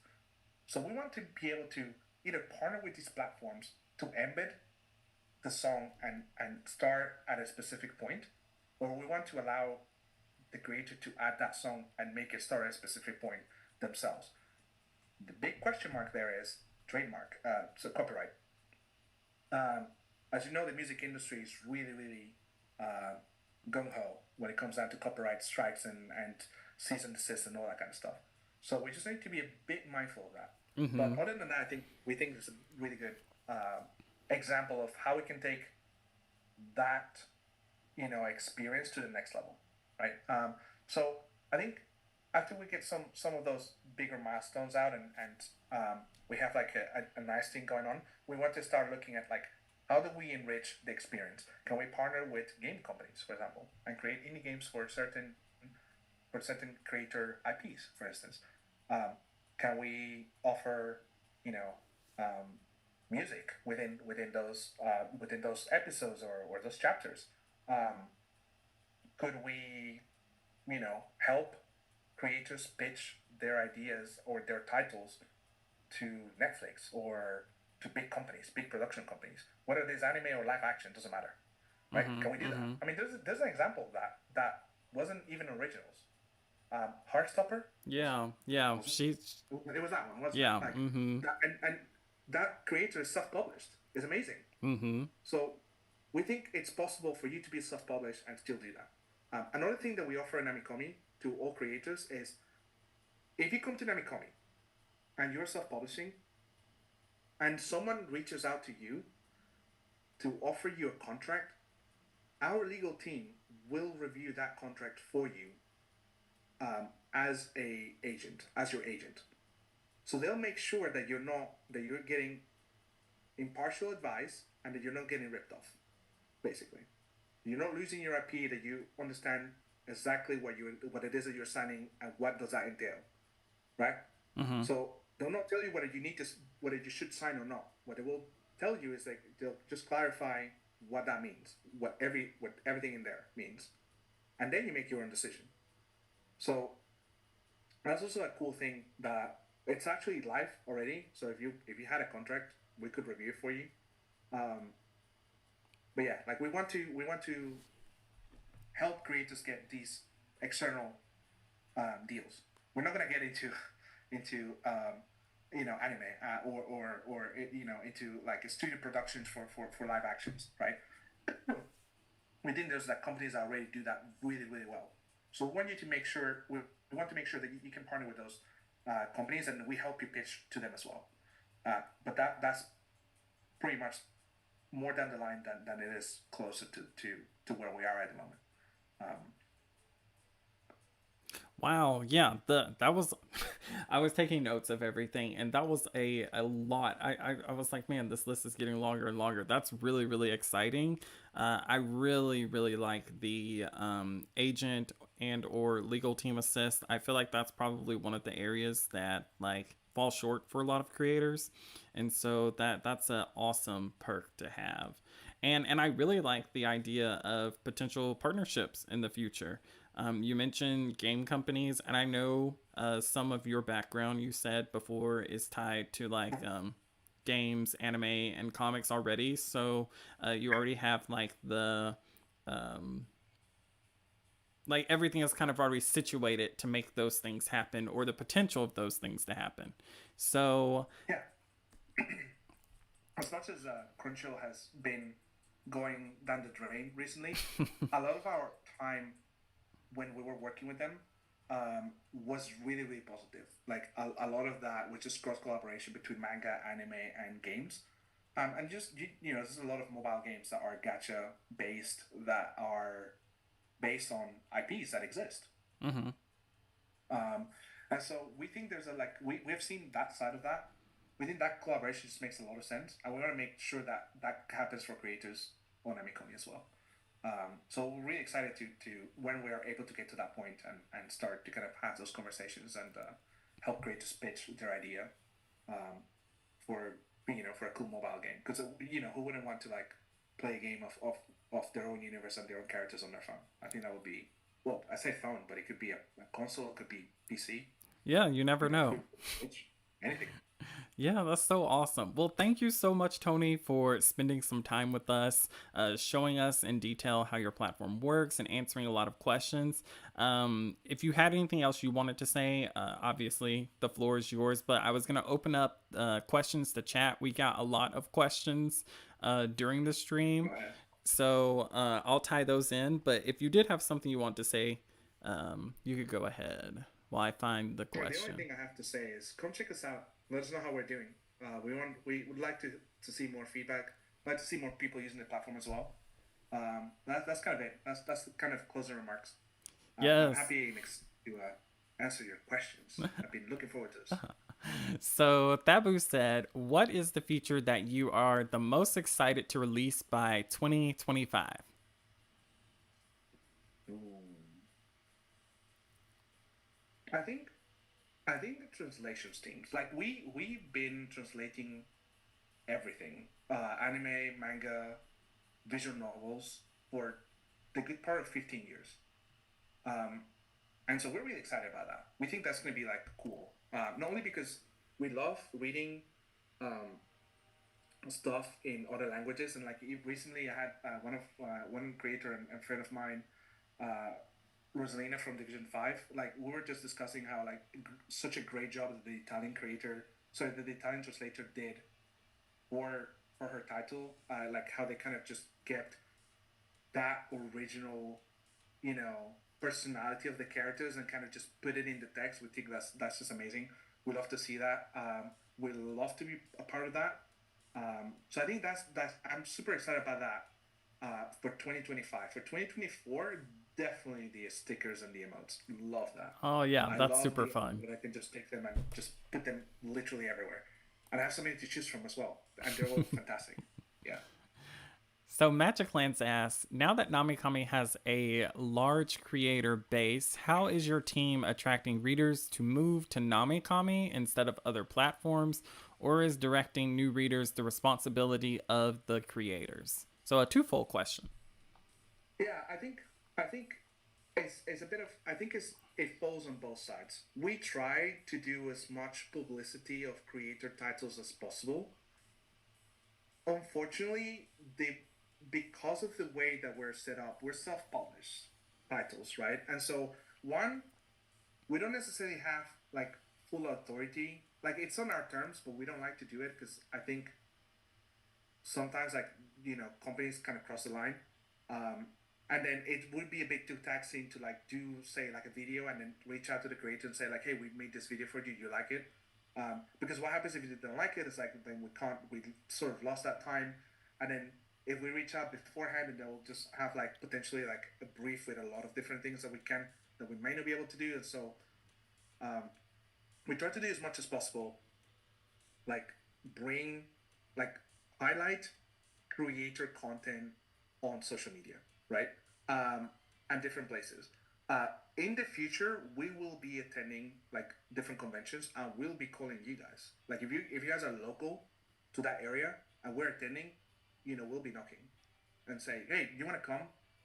So we want to be able to either partner with these platforms to embed the song and start at a specific point, or we want to allow the creator to add that song and make it start at a specific point themselves. The big question mark there is trademark, so copyright. As you know, the music industry is really, really gung ho when it comes down to copyright strikes and cease and desist and all that kind of stuff. So we just need to be a bit mindful of that. Mm-hmm. But other than that, we think it's a really good example of how we can take that experience to the next level, right? So I think after we get some of those bigger milestones out and we have like a nice thing going on, we want to start looking at like how do we enrich the experience? Can we partner with game companies, for example, and create indie games for certain creator IPs, for instance? Can we offer music within those episodes or those chapters? Could we help creators pitch their ideas or their titles to Netflix or to big companies, big production companies, whether it is anime or live action, doesn't matter, right? Can we do that? I mean, there's an example of that wasn't even originals. Heartstopper. Yeah. It was that one, wasn't yeah. it? Like, mm-hmm. and that creator is self-published. It's amazing. Mm-hmm. So we think it's possible for you to be self-published and still do that. Another thing that we offer in Namicomi to all creators is if you come to Namicomi and you're self-publishing and someone reaches out to you to offer you a contract, our legal team will review that contract for you as your agent. So they'll make sure that you're getting impartial advice and that you're not getting ripped off, basically. You're not losing your IP, that you understand exactly what it is that you're signing and what does that entail, right? Mm-hmm. So they'll not tell you whether you should sign or not. What they will tell you is like they'll just clarify what that means, what everything in there means, and then you make your own decision. So that's also a cool thing that it's actually live already. So if you had a contract, we could review it for you. Um, but yeah, like we want to help creators get these external deals. We're not gonna get into anime or into like studio productions for live actions, right? We think there's like companies that already do that really really well. So we want to make sure that you can partner with those companies, and we help you pitch to them as well. But that's pretty much more down the line than it is closer to where we are at the moment. Um, Wow, yeah, the that was I was taking notes of everything, and that was a lot. I was like, man, this list is getting longer and longer. That's really really exciting. I really really like the agent and or legal team assist. I feel like that's probably one of the areas that like fall short for a lot of creators, and so that's an awesome perk to have. And I really like the idea of potential partnerships in the future. You mentioned game companies, and I know some of your background you said before is tied to like games, anime, and comics already. So you already have um, like everything is kind of already situated to make those things happen, or the potential of those things to happen. So yeah, as much as Crunchyroll has been going down the drain recently, a lot of our time when we were working with them was really really positive. Like a lot of that was just cross collaboration between manga, anime, and games. And just there's a lot of mobile games that are gacha based that are based on IPs that exist. mm-hmm. Um, and so we think there's a like we have seen that side of that. We think that collaboration just makes a lot of sense, and we want to make sure that that happens for creators on Namicomi as well. So we're really excited to when we are able to get to that point and start to kind of have those conversations and help creators pitch their idea for for a cool mobile game, because who wouldn't want to like play a game of their own universe and their own characters on their phone. I think that would be, well, I say phone, but it could be a console, it could be PC, Yeah, you never it know. could be Switch, anything. Yeah, that's so awesome. Well, thank you so much, Tony, for spending some time with us, showing us in detail how your platform works and answering a lot of questions. If you had anything else you wanted to say, obviously the floor is yours, but I was going to open up questions to chat. We got a lot of questions during the Go stream, ahead. so I'll tie those in. But if you did have something you want to say, you could go ahead while I find the Yeah, the only question. thing I have to say is come check us out. Let us know how we're doing. We would like to see more feedback. Like to see more people using the platform as well. That's kind of it. That's the kind of closing remarks. I'm Yes. happy to answer your questions. I've been looking forward to this. So, Thabu said, what is the feature that you are the most excited to release by 2025? Ooh. I think I think the translations teams, like we've been translating everything, anime, manga, visual novels for the good part of 15 years. Um, and so we're really excited about that. We think that's going to be like cool. Not only because we love reading um, stuff in other languages, and like recently I had one creator and friend of mine, uh, Rosalina from Division Five. Like we were just discussing how like such a great job that the Italian translator did for her title. Like how they kind of just kept that original, you know, personality of the characters and kind of just put it in the text. We think that's just amazing. We love to see that. We love to be a part of that. So I think that's I'm super excited about that for 2025. For 2024, definitely the stickers and the emotes. Love that. Oh, yeah, I that's love super the fun. that I can just take them and just put them literally everywhere. And I have so many to choose from as well, and they're all fantastic. Yeah. So Magic Lance asks, now that Namikomi has a large creator base, how is your team attracting readers to move to Namikomi instead of other platforms, or is directing new readers the responsibility of the creators? So a twofold question. Yeah, I think it's a bit of I think it falls on both sides. We try to do as much publicity of creator titles as possible. Unfortunately, the because of the way that we're set up, we're self-published titles, right? And so one, we don't necessarily have like full authority. Like it's on our terms, but we don't like to do it because I think sometimes like companies kind of cross the line, um, and then it would be a bit too taxing to like do say like a video and then reach out to the creator and say like, hey, we made this video for you, you like it? Because what happens if you don't like it is like then we sort of lost that time, and then if we reach out beforehand and they'll just have like potentially like a brief with a lot of different things that we may not be able to do, and so um, we try to do as much as possible, like bring like highlight creator content on social media, right? Um, and different places. In the future, we will be attending like different conventions, and we'll be calling you guys. Like if you guys are local to that area and we're attending, we'll be knocking and say, hey, you want to come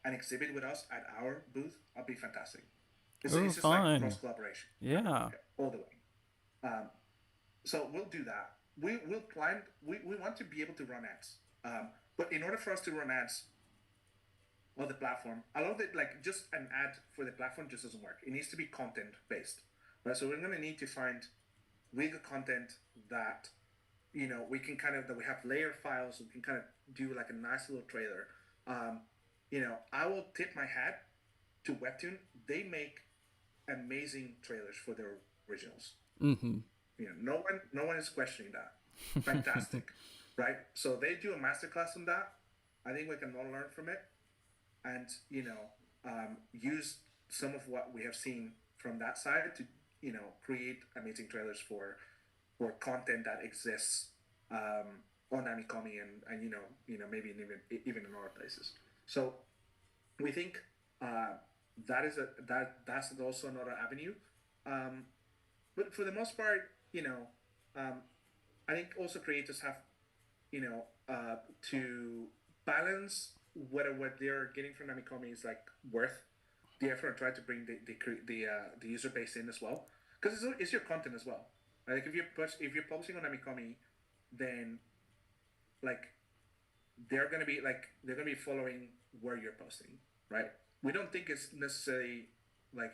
and exhibit with us at our booth? I'll be fantastic. It's, Oh, it's just like fun. cross collaboration, right? Yeah. All the way. Um, so we'll do that. We'll plan. We want to be able to run ads. But in order for us to run ads on the platform, a lot of it, like just an ad for the platform, just doesn't work. It needs to be content based, right? So we're going to need to find really good content that we can kind of that we have layer files. We can kind of do like a nice little trailer. Um, I will tip my hat to Webtoon. They make amazing trailers for their originals. Mm-hmm. No one is questioning that. Fantastic, right? So they do a masterclass on that. I think we can all learn from it, and use some of what we have seen from that side to create amazing trailers for content that exists on Namicomi and maybe even in other places. So we think that's also another avenue. Um, but for the most part, um, I think also creators have, to balance whether what they're getting from Namicomi is like worth the effort and try to bring the user base in as well, because it's your content as well. Like if you're publishing on Namicomi, then like they're gonna be following where you're posting, right? We don't think it's necessarily like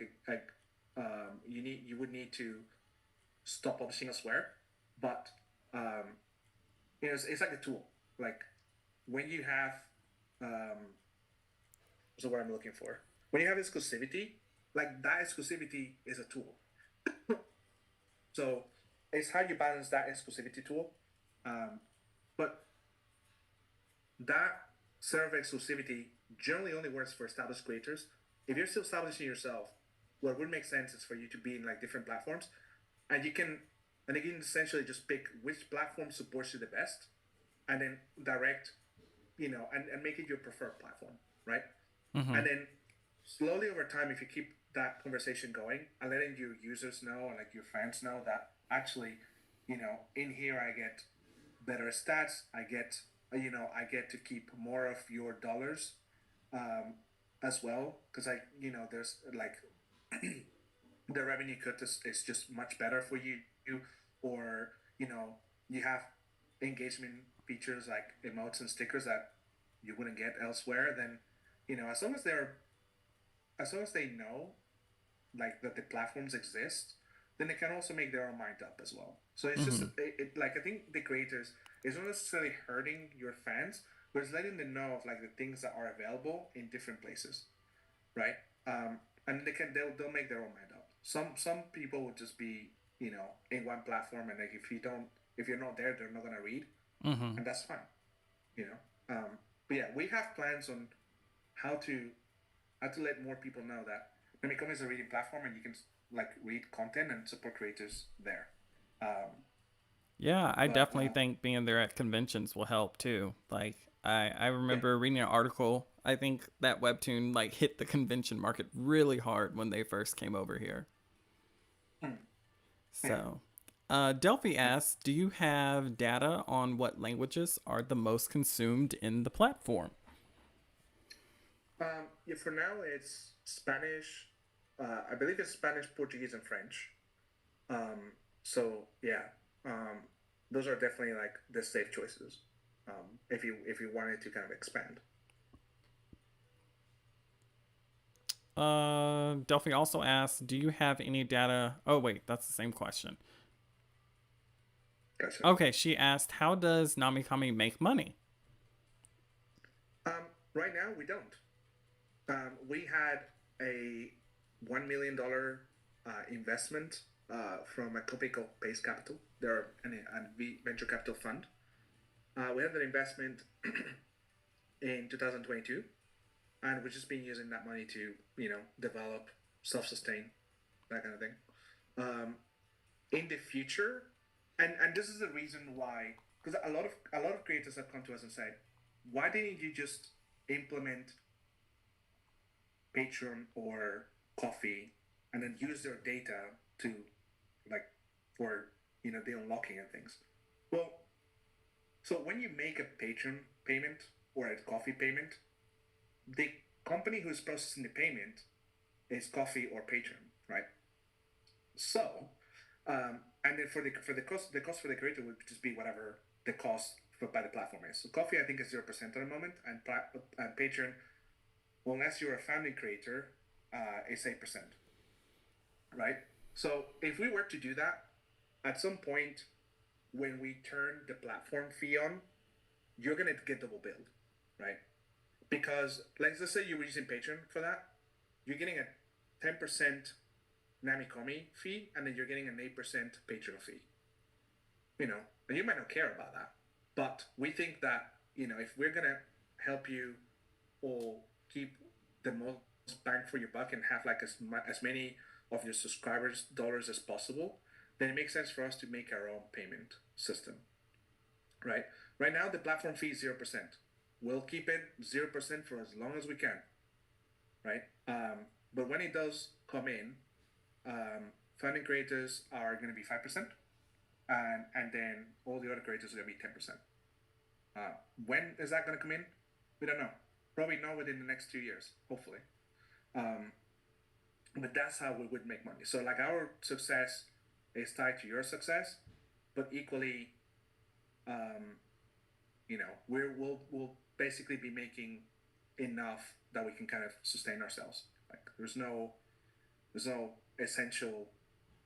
you would need to stop publishing elsewhere, but um, it's like a tool. Like when you have so what I'm looking for, when you have exclusivity, like that exclusivity is a tool. So it's how you balance that exclusivity tool. Um, but that server exclusivity generally only works for established creators. If you're still establishing yourself, what would make sense is for you to be in like different platforms, and you can essentially just pick which platform supports you the best, and then direct, and make it your preferred platform, right? Mm-hmm. And then slowly over time, if you keep that conversation going and letting your users know and like your fans know that actually, in here I get better stats, I get to keep more of your dollars, um, as well, because there's like the revenue cut is just much better for you, or you have engagement features like emotes and stickers that you wouldn't get elsewhere. Then as long as they know like that the platforms exist, then they can also make their own mind up as well. So it's just Mm-hmm. like I think the creators is not necessarily hurting your fans, but it's letting them know of like the things that are available in different places, right? And they'll make their own mind up. Some people would just be in one platform, and like if you're not there, they're not gonna read, Mm-hmm. and that's fine, you know. But yeah, we have plans on how to let more people know that Namicomi is a reading platform, and you can like read content and support creators there. Um, Yeah, I but definitely think being there at conventions will help too. Like, I Yeah. remember reading an article. I think that Webtoon like hit the convention market really hard when they first came over here. Mm. Yeah. So, Delphi asks, do you have data on what languages are the most consumed in the platform? Yeah. For now, it's Spanish. I believe it's Spanish, Portuguese, and French. Um, so yeah, um, those are definitely like the safe choices. If you wanted to kind of expand. Delphi also asks, do you have any data? Oh, wait, that's the same question. Gotcha. Okay, she asked, how does Namikami make money? Right now, we don't. We had a $1 million investment from a company called Base Capital. They're a venture capital fund. We had that investment in 2022, and we've just been using that money to, develop, self-sustain, that kind of thing. Um, in the future, and this is the reason why, because a lot of creators have come to us and said, why didn't you just implement Patreon or Coffee and then use their data to, like, for the unlocking and things? Well, so when you make a Patreon payment or a Coffee payment, the company who's processing the payment is Coffee or Patreon, right? So, and then the cost for the creator would just be whatever the cost by the platform is. So Coffee, I think, is 0% at the moment, and Patreon, unless you're a founding creator, is 8%, right? So if we were to do that, at some point when we turn the platform fee on, you're gonna get double billed, right? Because let's just say you were using Patreon for that, you're getting a 10% Namicomi fee, and then you're getting an 8% Patreon fee. And you might not care about that, but we think that if we're gonna help you or keep the most bang for your buck and have like as many of your subscribers dollars as possible, then it makes sense for us to make our own payment system, right? Right now, the platform fee is 0%. We'll keep it 0% for as long as we can, right? But when it does come in, funding creators are going to be 5%, and then all the other creators are going to be 10%. When is that going to come in? We don't know. Probably not within the next 2 years, hopefully. But that's how we would make money. So like our success is tied to your success, but equally, we'll basically be making enough that we can kind of sustain ourselves. Like there's no essential,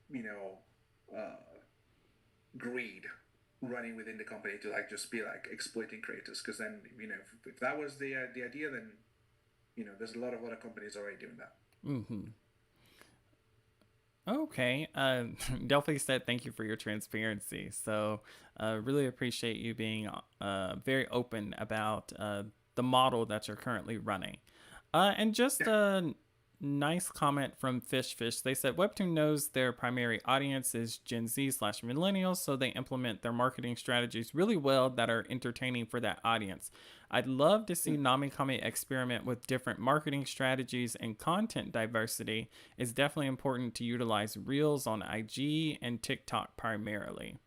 you know, greed running within the company to like just be like exploiting creators. Because then if that was the idea, then there's a lot of other companies already doing that. Mm-hmm. Okay. Delphi said thank you for your transparency. So, really appreciate you being very open about the model that you're currently running. And just Yeah. a nice comment from Fish Fish. They said Webtoon knows their primary audience is Gen Z / millennials, so they implement their marketing strategies really well that are entertaining for that audience. I'd love to see Namikami experiment with different marketing strategies, and content diversity is definitely important to utilize Reels on IG and TikTok primarily.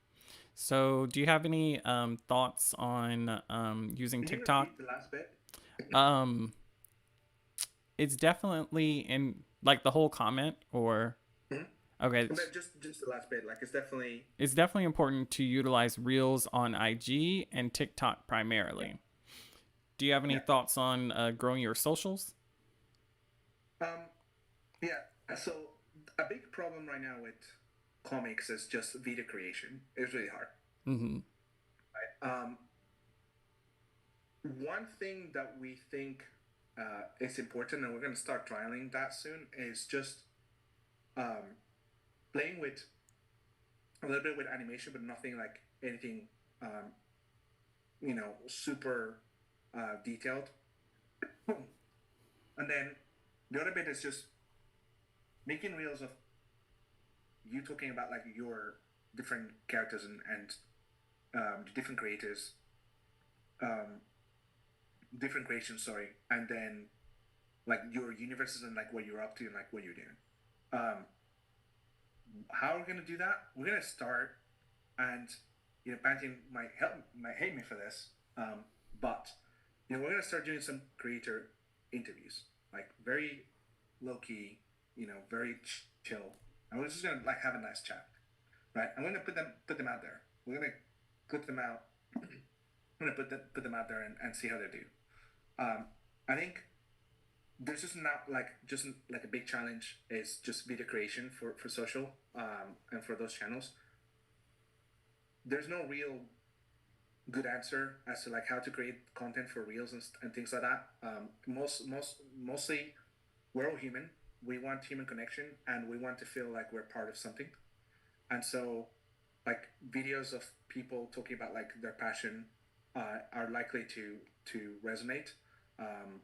So, do you have any thoughts on using Can you TikTok? repeat the last bit? Um, it's definitely in like the whole comment, or okay, Just the last bit. Like it's definitely important to utilize Reels on IG and TikTok yeah, primarily. Do you have any yeah. thoughts on growing your socials? Um, yeah. So a big problem right now with comics is just video creation. It's really hard. Mm-hmm. Um, One thing that we think is important, and we're going to start trialing that soon, is just um, playing with a little bit with animation, but nothing like anything, super detailed. And then the other bit is just making reels of you talking about like your different characters and the different creators, um, different creations, sorry, and then like your universes and like what you're up to and like what you're doing. Um, how we're gonna do that? We're gonna start, and Pantheon might hate me for this, but we're gonna start doing some creator interviews, like very low key, very chill, and we're just gonna like have a nice chat, right? I'm gonna put them out there. We're gonna clip them out. I'm gonna put them out there and see how they do. I think there's just like a big challenge is just video creation for social and for those channels. There's no real good answer as to like how to create content for reels and things like that. Mostly we're all human. We want human connection and we want to feel like we're part of something. And so like videos of people talking about like their passion are likely to resonate. Um,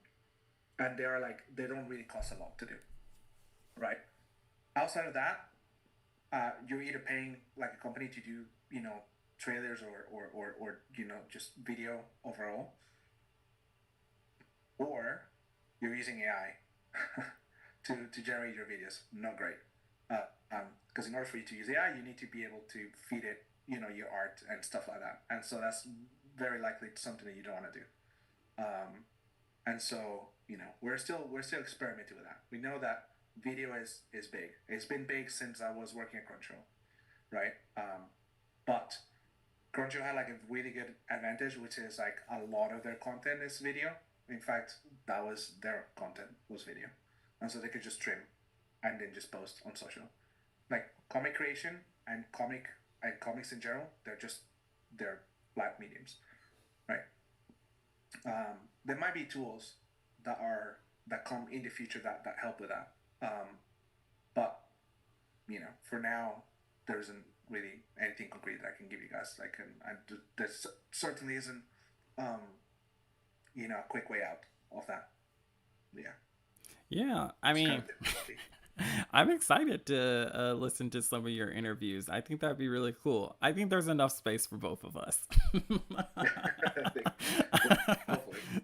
and they don't really cost a lot to do, right? Outside of that, you're either paying like a company to do trailers or just video overall, or you're using AI to generate your videos. Not great, because in order for you to use AI, you need to be able to feed it your art and stuff like that, and so that's very likely something that you don't want to do. Um, and so we're still experimenting with that. We know that video is big. It's been big since I was working at Crunchyroll, right? But Crunchyroll had like a really good advantage, which is like a lot of their content is video. In fact, that was their content was video, and so they could just trim and then just post on social. Like comic creation and comics in general, they're flat mediums, right? There might be tools that come in the future that help with that. But for now, there isn't really anything concrete that I can give you guys. Like, and there certainly isn't, um, a quick way out of that. Yeah, Yeah, I it's kind mean, of difficulty. I'm excited to listen to some of your interviews. I think that'd be really cool. I think there's enough space for both of us.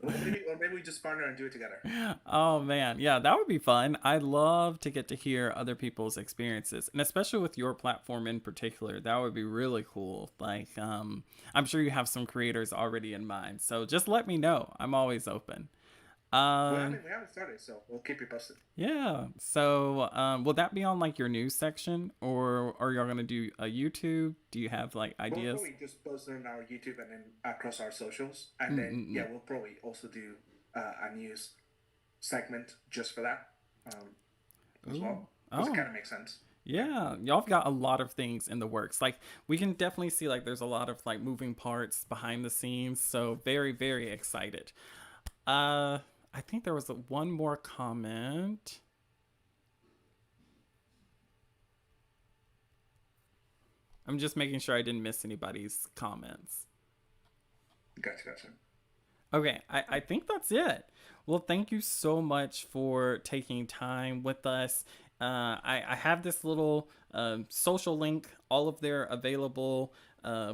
Hopefully, or maybe we just partner and do it together. Oh man, yeah, that would be fun. I'd love to get to hear other people's experiences, and especially with your platform in particular, that would be really cool. Like, I'm sure you have some creators already in mind, so just let me know. I'm always open. We Um, haven't we haven't started, so we'll keep you posted. yeah. So, will that be on like your news section, or are y'all gonna do a YouTube? Do you have like We'll ideas? probably just post it on our YouTube and then across our socials, and then Mm-mm-mm. we'll probably also do a news segment just for that as Ooh. well, because it Oh. kind of makes sense. Yeah. Yeah, y'all have got a lot of things in the works. Like we can definitely see like there's a lot of like moving parts behind the scenes. So very, very excited. Uh I think there was one more comment. I'm just making sure I didn't miss anybody's comments. Gotcha. Okay, I think that's it. Well, thank you so much for taking time with us. I have this little social link, all of their available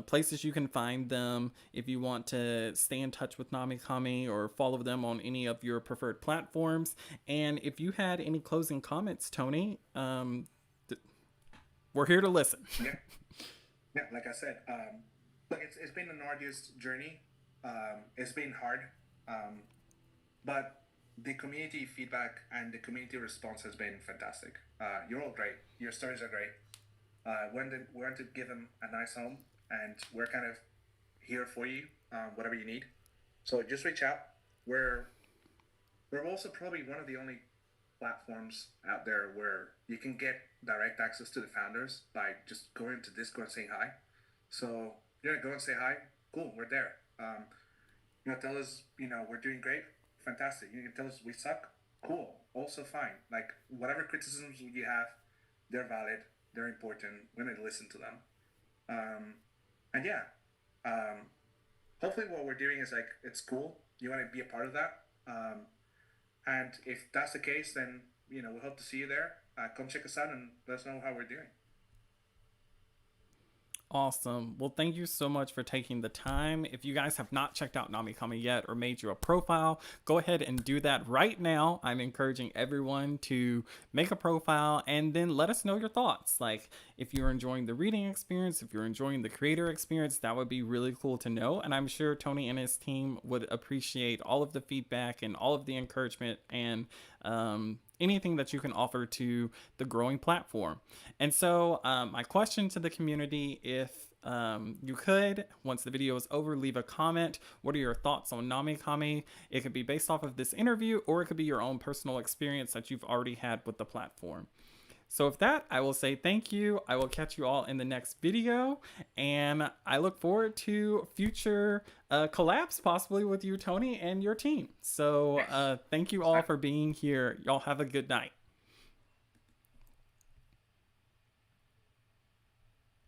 places you can find them if you want to stay in touch with Namikomi or follow them on any of your preferred platforms. And if you had any closing comments, Tony, we're here to listen. Yeah, yeah. Like I said, look, it's been an arduous journey. It's been hard, um, but the community feedback and the community response has been fantastic. You're all great. Your stories are great. We want to give them a nice home, and we're kind of here for you, whatever you need. So just reach out. We're we're also probably one of the only platforms out there where you can get direct access to the founders by just going to Discord and saying hi. So yeah, go and say hi. Cool, we're there. Tell us, we're doing great. Fantastic. You can tell us we suck. Cool. Also fine. Like whatever criticisms you have, they're valid. They're important. We're gonna listen to them. Um, and yeah, um, hopefully what we're doing is like it's cool. You want to be a part of that. And if that's the case, then we hope to see you there. Come check us out and let us know how we're doing. Awesome. Well, thank you so much for taking the time. If you guys have not checked out NamiComi yet or made you a profile, go ahead and do that right now. I'm encouraging everyone to make a profile and then let us know your thoughts. Like, if you're enjoying the reading experience, if you're enjoying the creator experience, that would be really cool to know. And I'm sure Toni and his team would appreciate all of the feedback and all of the encouragement and anything that you can offer to the growing platform. And so, my question to the community, if you could, once the video is over, leave a comment. What are your thoughts on NamiComi? It could be based off of this interview, or it could be your own personal experience that you've already had with the platform. So with that, I will say thank you. I will catch you all in the next video, and I look forward to future collabs, possibly with you, Toni, and your team. So thank you all for being here. Y'all have a good night.